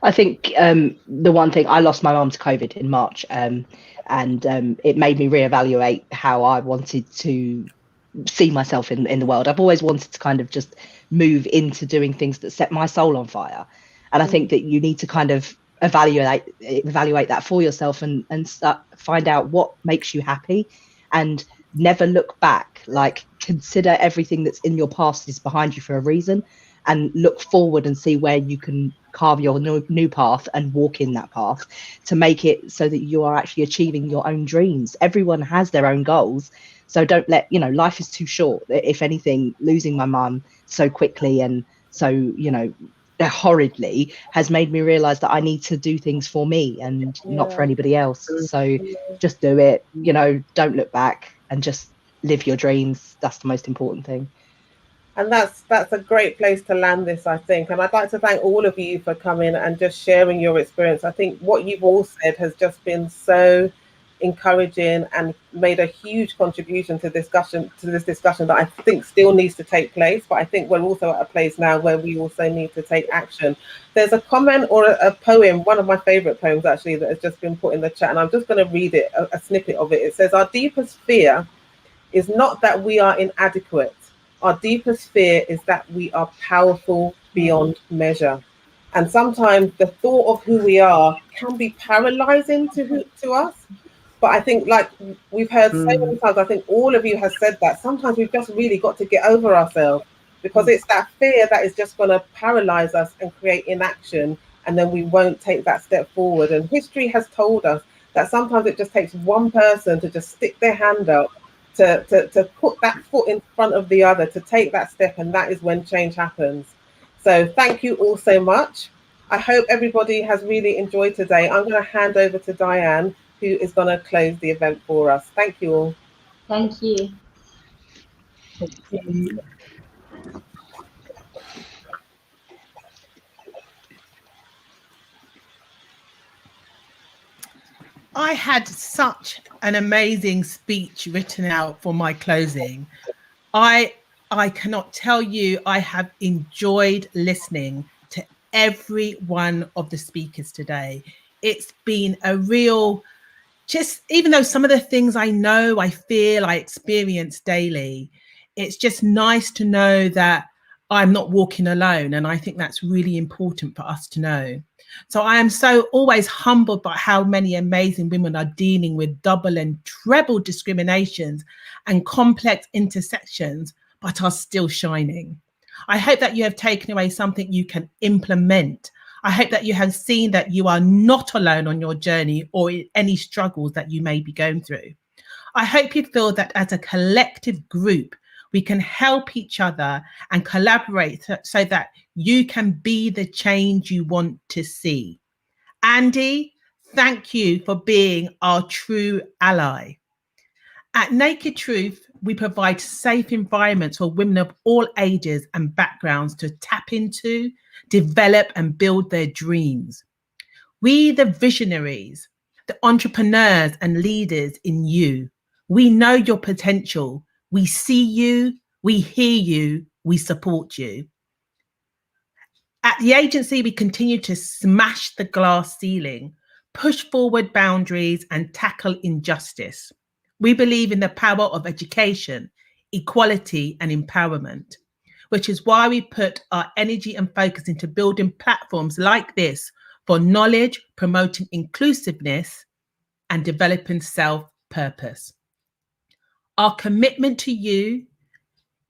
S7: I think the one thing, I lost my mum to COVID in March, and it made me reevaluate how I wanted to see myself in the world. I've always wanted to kind of just move into doing things that set my soul on fire. And I think that you need to kind of evaluate that for yourself and find out what makes you happy, and never look back. Like, consider everything that's in your past is behind you for a reason, and look forward and see where you can carve your new path and walk in that path to make it so that you are actually achieving your own dreams. Everyone has their own goals. So don't let, you know, life is too short. If anything, losing my mum so quickly and so, you know, horridly has made me realize that I need to do things for me and not for anybody else. So just do it, you know, don't look back and just live your dreams. That's the most important thing.
S3: And that's a great place to land this, I think. And I'd like to thank all of you for coming and just sharing your experience. I think what you've all said has just been so encouraging and made a huge contribution to this discussion that I think still needs to take place. But I think we're also at a place now where we also need to take action. There's a comment or a poem, one of my favorite poems actually, that has just been put in the chat, and I'm just going to read it, a snippet of it. It says, "Our deepest fear is not that we are inadequate, our deepest fear is that we are powerful beyond measure. And sometimes the thought of who we are can be paralyzing to us. But I think, like we've heard so many times, I think all of you have said that sometimes we've just really got to get over ourselves, because it's that fear that is just going to paralyze us and create inaction, and then we won't take that step forward. And history has told us that sometimes it just takes one person to just stick their hand up, to put that foot in front of the other, to take that step, and that is when change happens. So thank you all so much. I hope everybody has really enjoyed today. I'm going to hand over to Diane, who is going to close the event for us. Thank you all.
S9: Thank you.
S2: Thank you. I had such an amazing speech written out for my closing. I cannot tell you, I have enjoyed listening to every one of the speakers today. It's been a real, just even though some of the things I know, I feel, I experience daily, it's just nice to know that I'm not walking alone. And I think that's really important for us to know. So I am so always humbled by how many amazing women are dealing with double and treble discriminations and complex intersections, but are still shining. I hope that you have taken away something you can implement. I hope that you have seen that you are not alone on your journey or in any struggles that you may be going through. I hope you feel that as a collective group, we can help each other and collaborate so that you can be the change you want to see. Andy, thank you for being our true ally. At Naked Truth, we provide safe environments for women of all ages and backgrounds to tap into, develop and build their dreams. We, the visionaries, the entrepreneurs and leaders in you, we know your potential. We see you, we hear you, we support you. At the agency, we continue to smash the glass ceiling, push forward boundaries and tackle injustice. We believe in the power of education, equality and empowerment, which is why we put our energy and focus into building platforms like this for knowledge, promoting inclusiveness and developing self-purpose. Our commitment to you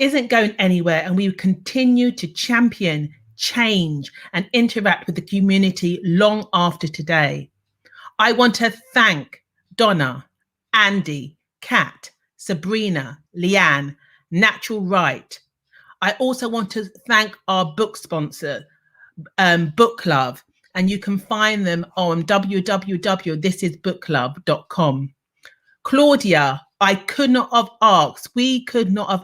S2: isn't going anywhere, and we will continue to champion, change and interact with the community long after today. I want to thank Donna, Andy, Kat, Sabrina, Leanne, Natural Right. I also want to thank our book sponsor, Book Love, and you can find them on www.thisisbookclub.com. Claudia, we could not have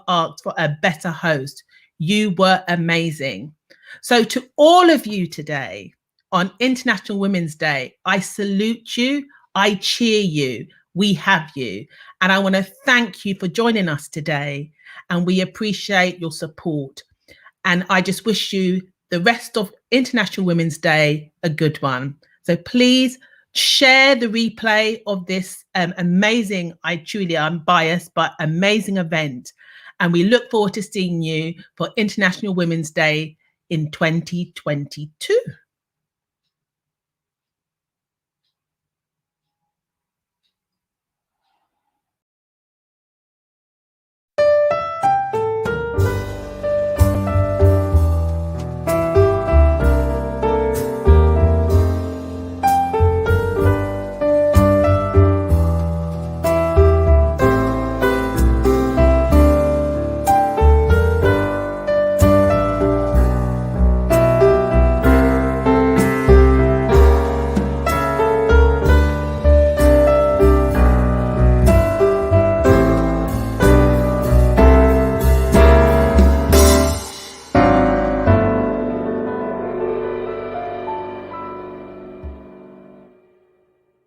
S2: asked for a better host. You were amazing. So to all of you today on International Women's Day, I salute you, I cheer you, we have you. And I want to thank you for joining us today, and we appreciate your support. And I just wish you the rest of International Women's Day a good one. So please share the replay of this amazing, I'm biased, but amazing event. And we look forward to seeing you for International Women's Day in 2022.